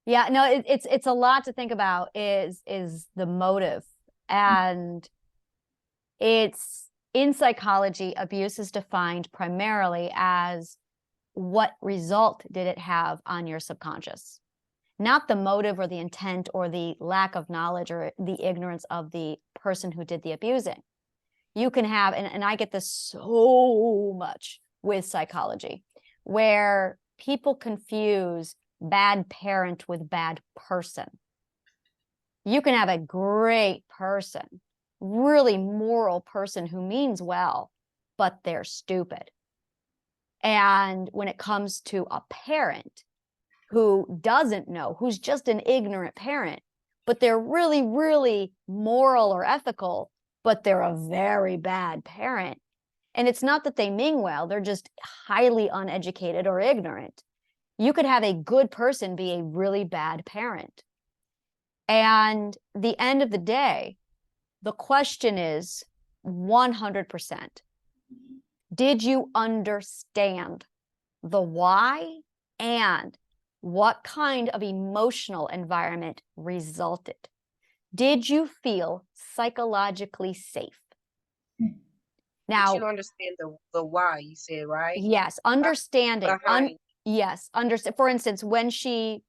No, it's a lot to think about is the motive. And it's in psychology, abuse is defined primarily as what result did it have on your subconscious, not the motive or the intent or the lack of knowledge or the ignorance of the person who did the abusing. You can have, and I get this so much with psychology, where people confuse bad parent with bad person. You can have a great person, really moral person who means well, but they're stupid. And when it comes to a parent who doesn't know, who's just an ignorant parent, but they're really, really moral or ethical, but they're a very bad parent. And it's not that they mean well, they're just highly uneducated or ignorant. You could have a good person be a really bad parent. And the end of the day, the question is 100%. Did you understand the why and what kind of emotional environment resulted? Did you feel psychologically safe? Now, you understand the why, you said, right? Yes, understanding. Yes, understand. For instance, when she,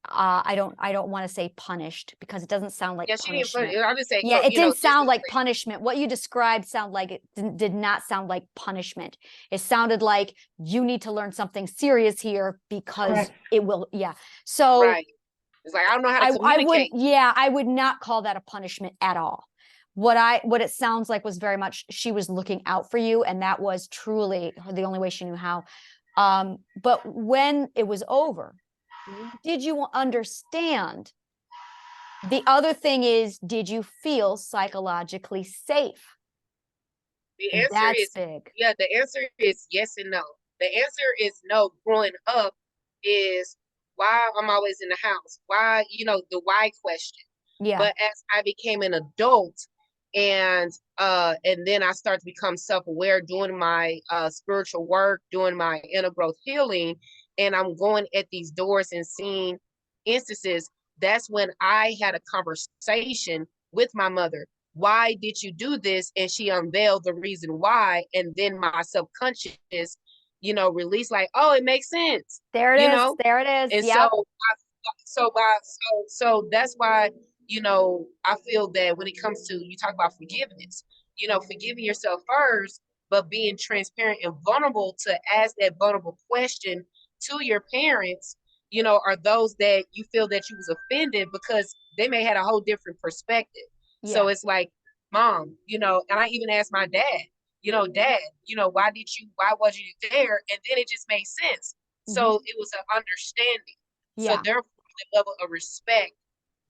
I don't want to say punished because it doesn't sound like punishment. I'll just say, Yeah, it didn't sound like punishment. What you described sound like it did not sound like punishment. It sounded like you need to learn something serious here because it will. Yeah. So right. It's like I don't know how to communicate. I would not call that a punishment at all. What it sounds like was very much she was looking out for you, and that was truly the only way she knew how. But when it was over, did you understand? The other thing is, did you feel psychologically safe? The answer That's is big. Yeah, the answer is yes and no. The answer is no. Growing up is why I'm always in the house. Why, the why question. Yeah. But as I became an adult and then I started to become self-aware, doing my spiritual work, doing my inner growth healing, and I'm going at these doors and seeing instances, that's when I had a conversation with my mother. Why did you do this? And she unveiled the reason why. And then my subconscious, released like, oh, it makes sense. There it is. There it is. And yep. so that's why, I feel that when it comes to, you talk about forgiveness, forgiving yourself first, but being transparent and vulnerable to ask that vulnerable question to your parents, are those that you feel that you was offended because they may had a whole different perspective. Yeah. So it's like, mom, and I even asked my dad, dad, why wasn't you there? And then it just made sense. So it was an understanding. Yeah. So therefore, the level of respect,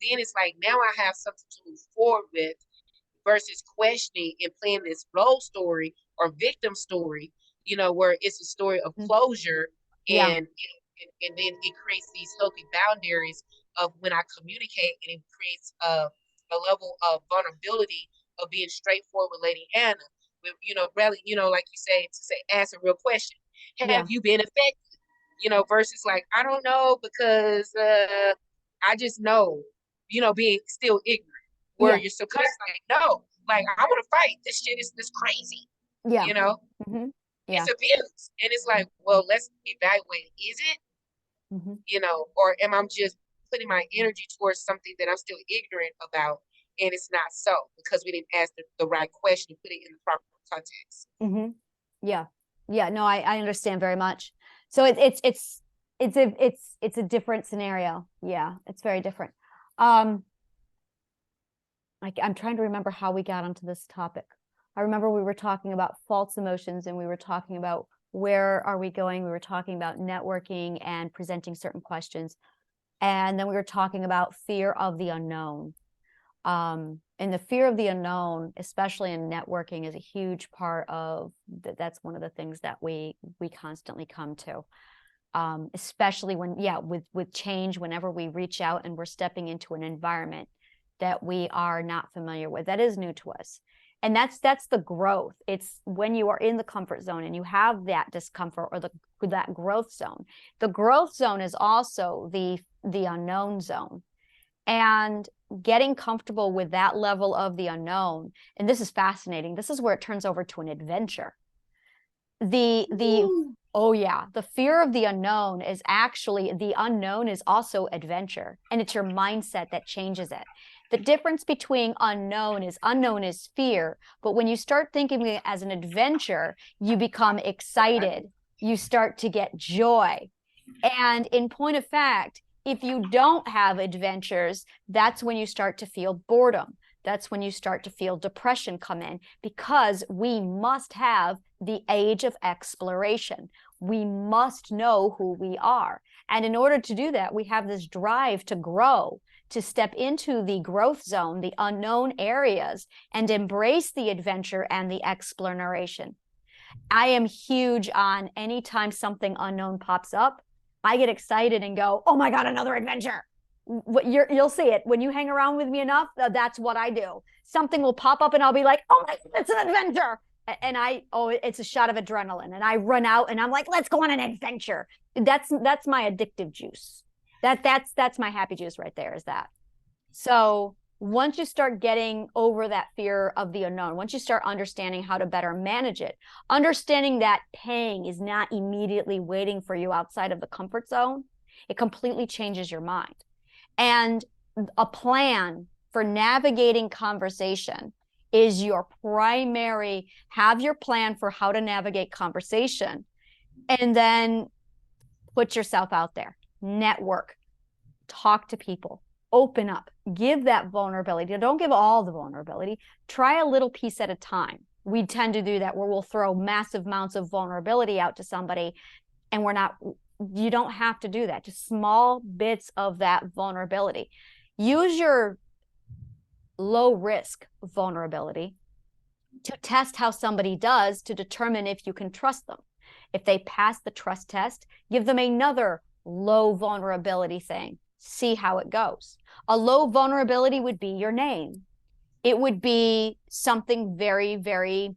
then it's like, now I have something to move forward with versus questioning and playing this role story or victim story, where it's a story of closure. And then it creates these healthy boundaries of when I communicate, and it creates a level of vulnerability of being straightforward with Lady Anna. With, really, like you say, ask a real question. Have you been affected? Versus like, I don't know because I just know, being still ignorant. where Yeah. your subconscious like, no, like I want to fight. This shit is this crazy, Yeah. you know? Hmm. Yeah. It's abuse. And it's like, well, let's evaluate, is it, Hmm. or am I just putting my energy towards something that I'm still ignorant about? And it's not so because we didn't ask the right question, put it in the proper context. Hmm. Yeah. Yeah. No, I understand very much. So it's a different scenario. Yeah, it's very different. I'm trying to remember how we got onto this topic. I remember we were talking about false emotions and we were talking about where are we going? We were talking about networking and presenting certain questions. And then we were talking about fear of the unknown. And the fear of the unknown, especially in networking, is a huge part of that's one of the things that we constantly come to. Especially when, yeah, with change, whenever we reach out and we're stepping into an environment that we are not familiar with, that is new to us. And that's the growth. It's when you are in the comfort zone and you have that discomfort or that growth zone. The growth zone is also the unknown zone. And getting comfortable with that level of the unknown, and this is fascinating. This is where it turns over to an adventure. Oh yeah, the fear of the unknown is actually, the unknown is also adventure, and it's your mindset that changes it. The difference between unknown is fear, but when you start thinking it as an adventure, you become excited. You start to get joy. And in point of fact, if you don't have adventures, that's when you start to feel boredom. That's when you start to feel depression come in, because we must have the age of exploration. We must know who we are. And in order to do that, we have this drive to grow, to step into the growth zone, the unknown areas, and embrace the adventure and the exploration. I am huge on anytime something unknown pops up, I get excited and go, oh my God, another adventure. You'll see it when you hang around with me enough. That's what I do. Something will pop up and I'll be like, oh my God, it's an adventure. And it's a shot of adrenaline. And I run out and I'm like, let's go on an adventure. That's my addictive juice. That's my happy juice right there, is that. So once you start getting over that fear of the unknown, once you start understanding how to better manage it, understanding that paying is not immediately waiting for you outside of the comfort zone, it completely changes your mind. And a plan for navigating conversation is your primary, have your plan for how to navigate conversation, and then put yourself out there, network, talk to people, open up, give that vulnerability. Don't give all the vulnerability. Try a little piece at a time. We tend to do that where we'll throw massive amounts of vulnerability out to somebody, and you don't have to do that. Just small bits of that vulnerability. Use your low risk vulnerability to test how somebody does, to determine if you can trust them. If they pass the trust test, give them another low vulnerability thing. See how it goes. A low vulnerability would be your name. It would be something very, very,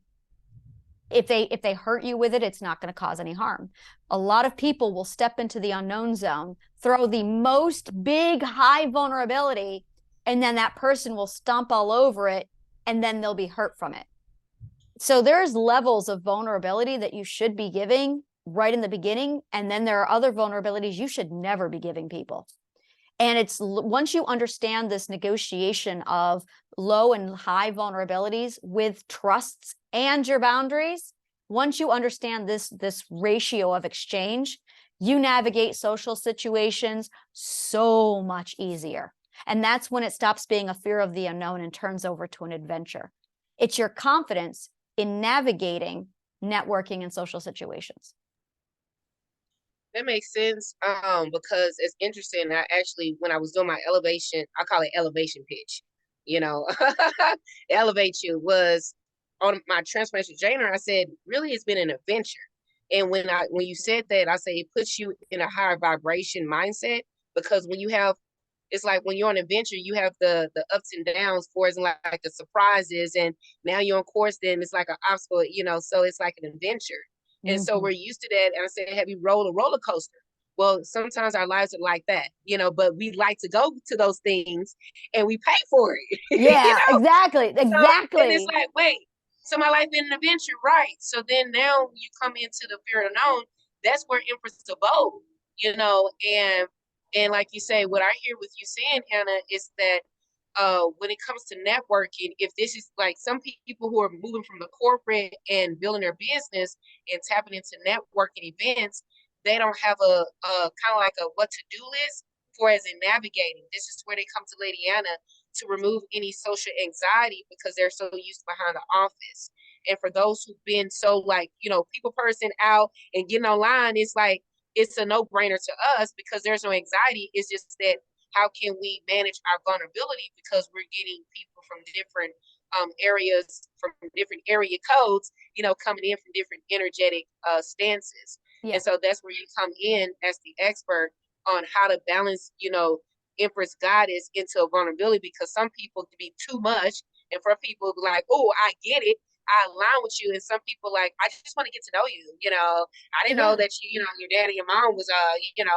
if they hurt you with it, it's not going to cause any harm. A lot of people will step into the unknown zone, throw the most big, high vulnerability, and then that person will stomp all over it, and then they'll be hurt from it. So there's levels of vulnerability that you should be giving right in the beginning, and then there are other vulnerabilities you should never be giving people. And it's once you understand this negotiation of low and high vulnerabilities with trusts and your boundaries, once you understand this ratio of exchange, you navigate social situations so much easier. And that's when it stops being a fear of the unknown and turns over to an adventure. It's your confidence in navigating networking and social situations. That makes sense. Because it's interesting. I actually, when I was doing my elevation, I call it elevation pitch. Elevate you was on my transformation journey. I said, really, it's been an adventure. And when you said that, I say it puts you in a higher vibration mindset, because when you have, it's like when you're on an adventure, you have the ups and downs for it, and like the surprises, and now you're on course. Then it's like an obstacle, so it's like an adventure. And so we're used to that. And I said, have you rolled a roller coaster? Well, sometimes our lives are like that, but we like to go to those things and we pay for it. Yeah, exactly. So, and it's Exactly. like, wait, so my life been an adventure, right? So then now you come into the fear of the known. That's where Empress abode, and like you say, what I hear with you saying, Hannah, is that when it comes to networking, if this is like some people who are moving from the corporate and building their business and tapping into networking events, they don't have a kind of like a what to do list for as in navigating. This is where they come to Lady Anna to remove any social anxiety because they're so used to behind the office. And for those who've been so like, people person out and getting online, it's like it's a no-brainer to us because there's no anxiety. It's just that how can we manage our vulnerability because we're getting people from different areas, from different area codes, coming in from different energetic stances. Yeah. And so that's where you come in as the expert on how to balance, Empress Goddess into a vulnerability because some people can be too much, and for people like, oh, I get it, I align with you, and some people like, I just want to get to know you. I didn't know Yeah. that your dad and your mom was and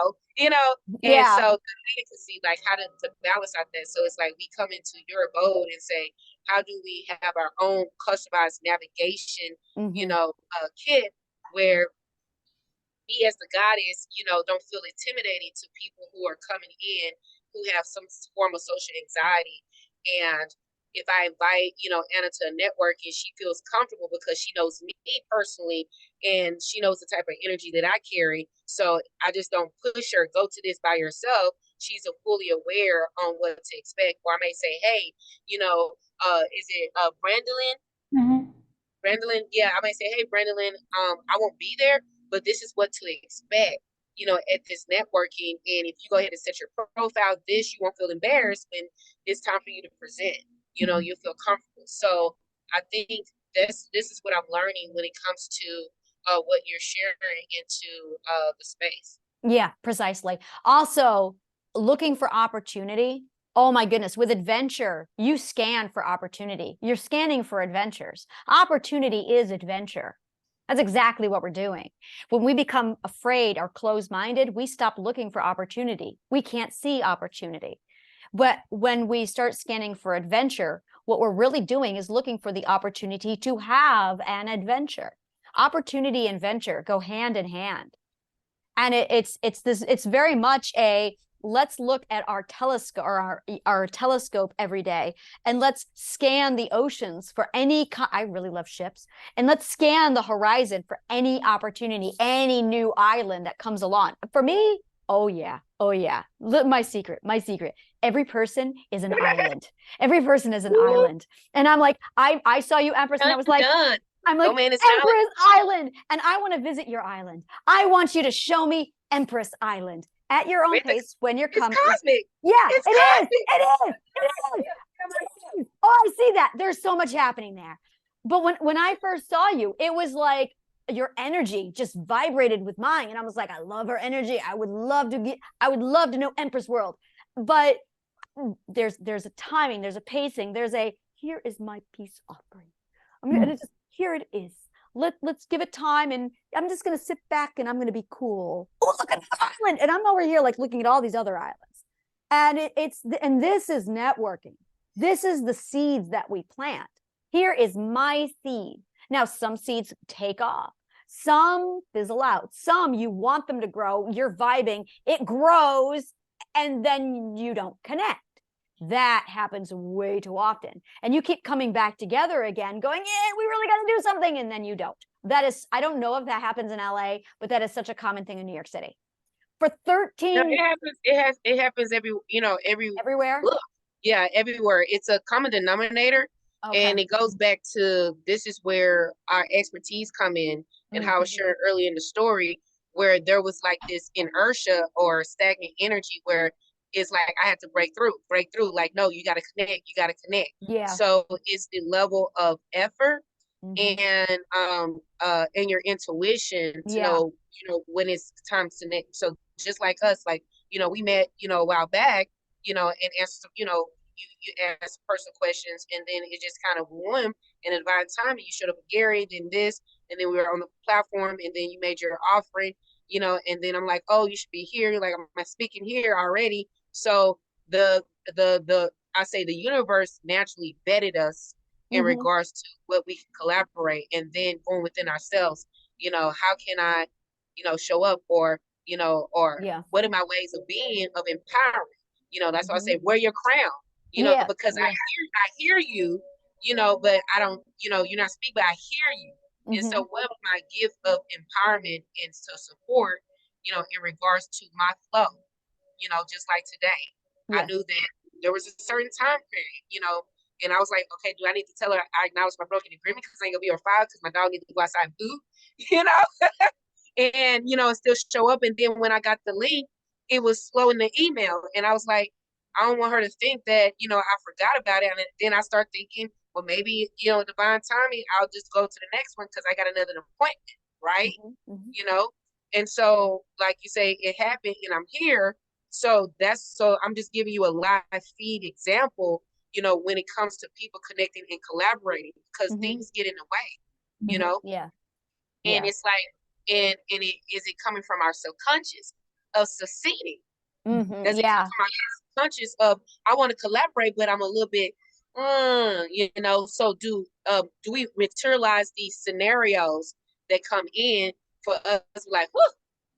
Yeah. so they can see like how to balance out that. So it's like we come into your abode and say, how do we have our own customized navigation, Mhm. kit where me as the goddess, don't feel intimidating to people who are coming in who have some form of social anxiety. And if I invite, Anna to a network and she feels comfortable because she knows me personally and she knows the type of energy that I carry. So I just don't push her, go to this by yourself. She's fully aware on what to expect. Or I may say, hey, is it Brandolyn? Mhm. Brandolyn, yeah, I might say, hey, Brandolyn, I won't be there, but this is what to expect, at this networking. And if you go ahead and set your profile, you won't feel embarrassed when it's time for you to present. You'll feel comfortable. So I think this is what I'm learning when it comes to what you're sharing into the space. Yeah, precisely. Also, looking for opportunity. Oh my goodness, with adventure, you scan for opportunity. You're scanning for adventures. Opportunity is adventure. That's exactly what we're doing. When we become afraid or closed-minded, we stop looking for opportunity. We can't see opportunity. But when we start scanning for adventure, what we're really doing is looking for the opportunity to have an adventure. Opportunity and venture go hand in hand. And it's very much a let's look at our telescope or our telescope every day and let's scan the oceans for any I really love ships, and let's scan the horizon for any opportunity, any new island that comes along. For me, oh yeah, my secret, every person is an island. Every person is an island. And I'm like, I saw you, Empress, and I was like, Done. I'm No like, man is an island. Empress Island, and I want to visit your island. I want you to show me Empress Island at your own pace when you're It's coming. cosmic. Yeah, It's it is. cosmic. It is. It is. Oh, I see that. There's so much happening there. But when I first saw you, it was like your energy just vibrated with mine, and I was like, I love her energy. I would love to know Empress World. But there's a timing, there's a pacing, there's a here is my peace offering. I'm gonna just here it is. Let's give it time, and I'm just gonna sit back and I'm gonna be cool. Oh, look at the island, and I'm over here like looking at all these other islands, and and this is networking. This is the seeds that we plant. Here is my seed. Now, some seeds take off, some fizzle out, some you want them to grow. You're vibing, it grows, and then you don't connect. That happens way too often. And you keep coming back together again, going, yeah, we really got to do something. And then you don't. That is, I don't know if that happens in LA, but that is such a common thing in New York City. For 13. No, it happens. It happens everywhere. Look, yeah, everywhere. It's a common denominator. Okay. And it goes back to this is where our expertise come in and how I was sharing earlier in the story, where there was like this inertia or stagnant energy where it's like I had to break through. Like, no, you got to connect. Yeah. So it's the level of effort and your intuition to know, when it's time to connect. So just like us, like, we met, a while back, and answer, you ask personal questions, and then it just kind of won. And at the right time, you showed up with Gary, then this, and then we were on the platform, and then you made your offering, and then I'm like, oh, you should be here. Like, I'm speaking here already. So the I say the universe naturally vetted us in Mhm. regards to what we can collaborate, and then going within ourselves, how can I, show up, or Yeah. what are my ways of being of empowerment? That's why I Mhm. say wear your crown, Yeah. because Yeah. I hear you, but I don't, you're not speaking, but I hear you. And Mhm. so what my gift of empowerment and to support, in regards to my flow, just like today, I Yeah. knew that there was a certain time period, and I was like, okay, do I need to tell her I acknowledge my broken agreement because I ain't gonna be her file because my dog needs to go outside and poop, you know? And still show up. And then when I got the link, it was slow in the email. And I was like, I don't want her to think that, I forgot about it. And then I start thinking, well, maybe, divine timing, I'll just go to the next one because I got another appointment, right? Mhm. Mhm. You know? And so, like you say, it happened and I'm here. So I'm just giving you a live feed example, when it comes to people connecting and collaborating because Mhm. things get in the way, Mhm. Yeah. and Yeah. it's like, is it coming from our subconscious of succeeding? Mhm. Does it come Yeah. from our subconscious of I want to collaborate, but I'm a little bit, So do we materialize these scenarios that come in for us, like, whew,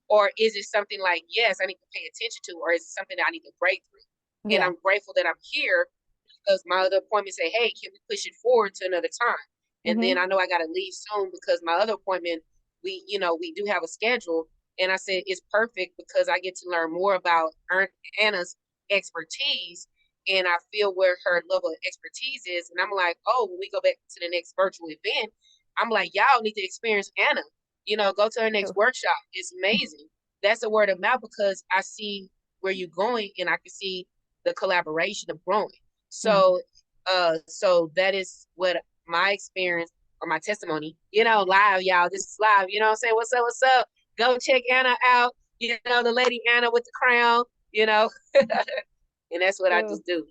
or is it something like, yes, I need to pay attention to, or is it something that I need to break through? And Yeah. I'm grateful that I'm here because my other appointment say, hey, can we push it forward to another time? And then Mhm. I know I got to leave soon because my other appointment, we do have a schedule. And I said, it's perfect because I get to learn more about Anna's expertise and I feel where her level of expertise is. And I'm like, oh, when we go back to the next virtual event, I'm like, y'all need to experience Anna, go to her next True. workshop. It's amazing. That's a word of mouth because I see where you're going and I can see the collaboration of growing. Mhm. So that is what my experience or my testimony, live, y'all. This is live, you know what I'm saying? What's up? What's up? Go check Anna out, the lady Anna with the crown, and that's what I True. just do.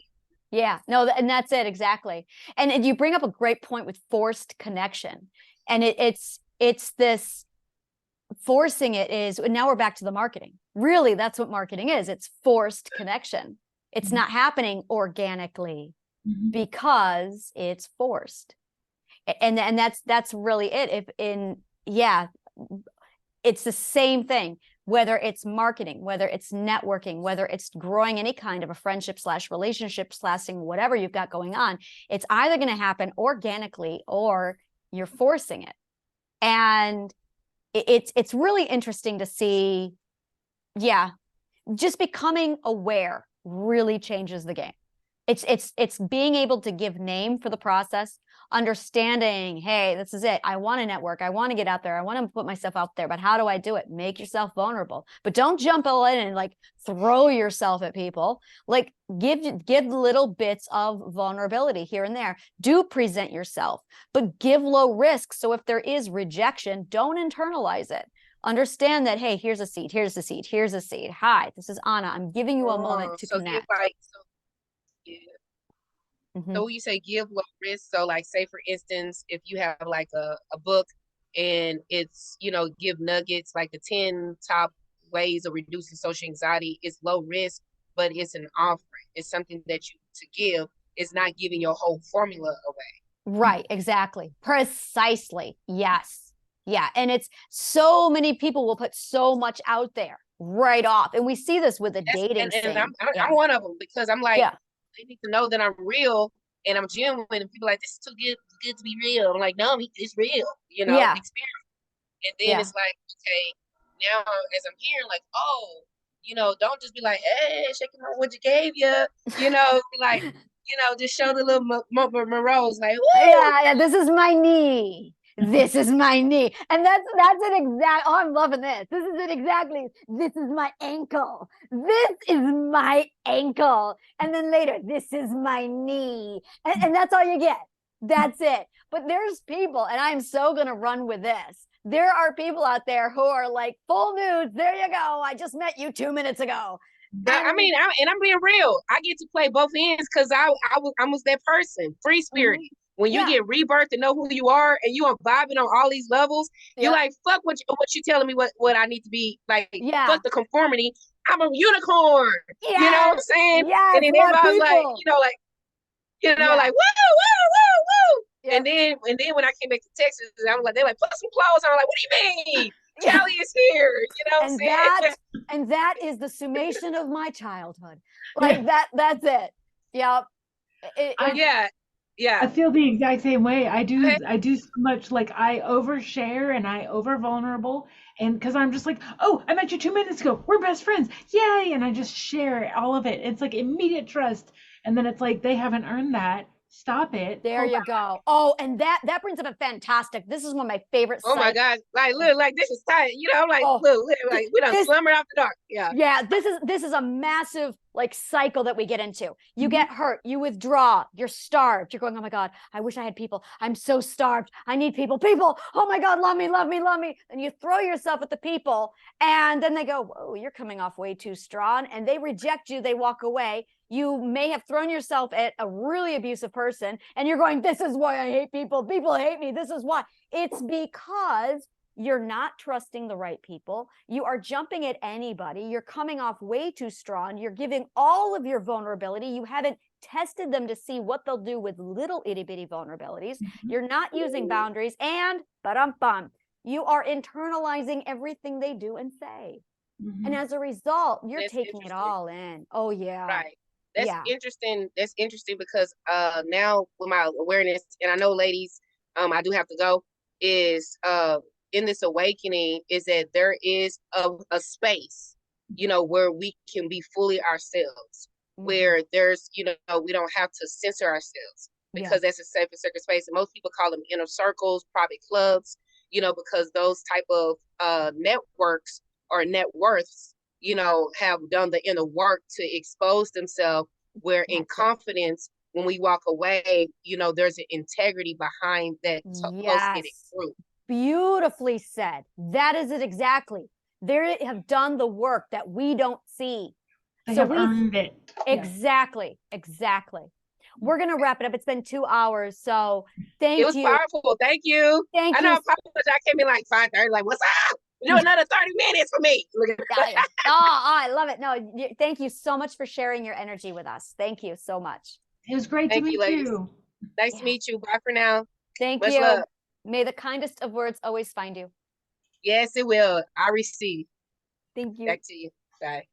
Yeah, no, and that's it exactly. And you bring up a great point with forced connection, and it's this forcing it is. And now we're back to the marketing. Really, that's what marketing is. It's forced connection. It's Mhm. not happening organically Mhm. because it's forced, and that's really it. It's the same thing, whether it's marketing, whether it's networking, whether it's growing any kind of a friendship / relationship / whatever you've got going on. It's either going to happen organically or you're forcing it. And it's really interesting to see. Yeah, just becoming aware really changes the game. It's being able to give name for the process, understanding, hey, this is it. I want to network. I want to get out there. I want to put myself out there. But how do I do it? Make yourself vulnerable. But don't jump in and like throw yourself at people. Like give little bits of vulnerability here and there. Do present yourself, but give low risk. So if there is rejection, don't internalize it. Understand that, hey, here's a seed, here's a seed, here's a seed. Hi, this is Anna. I'm giving you a moment to So give connect. yeah. Mhm. So when you say give low risk, so like say for instance, if you have like a book and it's, give nuggets like the 10 top ways of reducing social anxiety, it's low risk, but it's an offering. It's something that you to give. It's not giving your whole formula away. Right, exactly. Precisely. Yes. Yeah. And it's so many people will put so much out there right off. And we see this with the That's dating and scene. Yeah. I'm one of them because I'm like, Yeah. they need to know that I'm real and I'm genuine. And people are like, this is too good to be real. I'm like, no, it's real, Yeah. experience. And then Yeah. it's like, okay, now as I'm hearing, like, oh, don't just be like, hey, shaking on what you gave you, be like, just show the little morose, like, woo. Yeah, this is my knee. This is my knee. And that's an exact, oh, I'm loving this. This is it exactly. This is my ankle. This is my ankle. And then later, this is my knee. And that's all you get. That's it. But there's people, and I'm so going to run with this. There are people out there who are like full nudes. There you go. I just met you 2 minutes ago. But I And mean, I'm being real. I get to play both ends because I was that person, free spirited. When you Yeah. get rebirth and know who you are, and you are vibing on all these levels, you're Yeah. like, fuck what you telling me what I need to be like. Yeah. Fuck the conformity. I'm a unicorn. You know what I'm Yes. saying? Yes, And then my everybody's like, people. like Yeah. woo, woo, woo, woo. Yeah. And then when I came back to Texas, I was like, they're like, put some clothes on. I'm like, what do you mean? Yeah. Cali is here. You know what I'm saying? And that is the summation of my childhood. Like that's it. Yep. Yeah. Yeah. I feel the exact same way. I Okay. do so much, like I overshare and I over vulnerable, and because I'm just like, oh, I met you 2 minutes ago. We're best friends. Yay. And I just share all of it. It's like immediate trust. And then it's like they haven't earned that. Stop it. There Pull you back. go. Oh, and that brings up a fantastic. This is one of my favorite Oh my sites. God. Like, look, like this is tight. You know, I'm like, Oh, look, like we done this- slumbered after dark. Yeah. Yeah, this is a massive like cycle that we get into. You Mhm. get hurt, you withdraw, you're starved. You're going, oh my God, I wish I had people. I'm so starved. I need people. People, oh my God, love me, love me, love me. And you throw yourself at the people, and then they go, whoa, you're coming off way too strong. And they reject you, they walk away. You may have thrown yourself at a really abusive person, and you're going, this is why I hate people. People hate me. This is why. It's because you're not trusting the right people. You are jumping at anybody. You're coming off way too strong. You're giving all of your vulnerability. You haven't tested them to see what they'll do with little itty bitty vulnerabilities. Mhm. You're not using boundaries, and you are internalizing everything they do and say. Mhm. And as a result, you're That's taking it interesting. all in. Oh yeah. Right. That's Yeah. interesting. That's interesting because now with my awareness, and I know ladies, I do have to go, is in this awakening is that there is a space, where we can be fully ourselves, Mhm. where there's, we don't have to censor ourselves Yeah. because that's a safe and sacred space. And most people call them inner circles, private clubs, because those type of networks or net worths, have done the inner work to expose themselves, where in That's it. confidence, when we walk away, there's an integrity behind that close-knitted Yes. group. Beautifully said. That is it exactly. They have done the work that we don't see. They So have earned it. Yes. Exactly. We're gonna wrap it up. It's been 2 hours, so thank It was you. powerful. Thank you. Thank I know you. I apologize. I came in like 5:30. Like, what's up? Do another 30 minutes for me. Yeah. Oh, I love it. No, thank you so much for sharing your energy with us. Thank you so much. It was great to Thank you, meet ladies. you. Nice Yeah. to meet you. Bye for now. Thank Much you. love. May the kindest of words always find you. Yes, it will. I receive. Thank you. Back to you. Bye.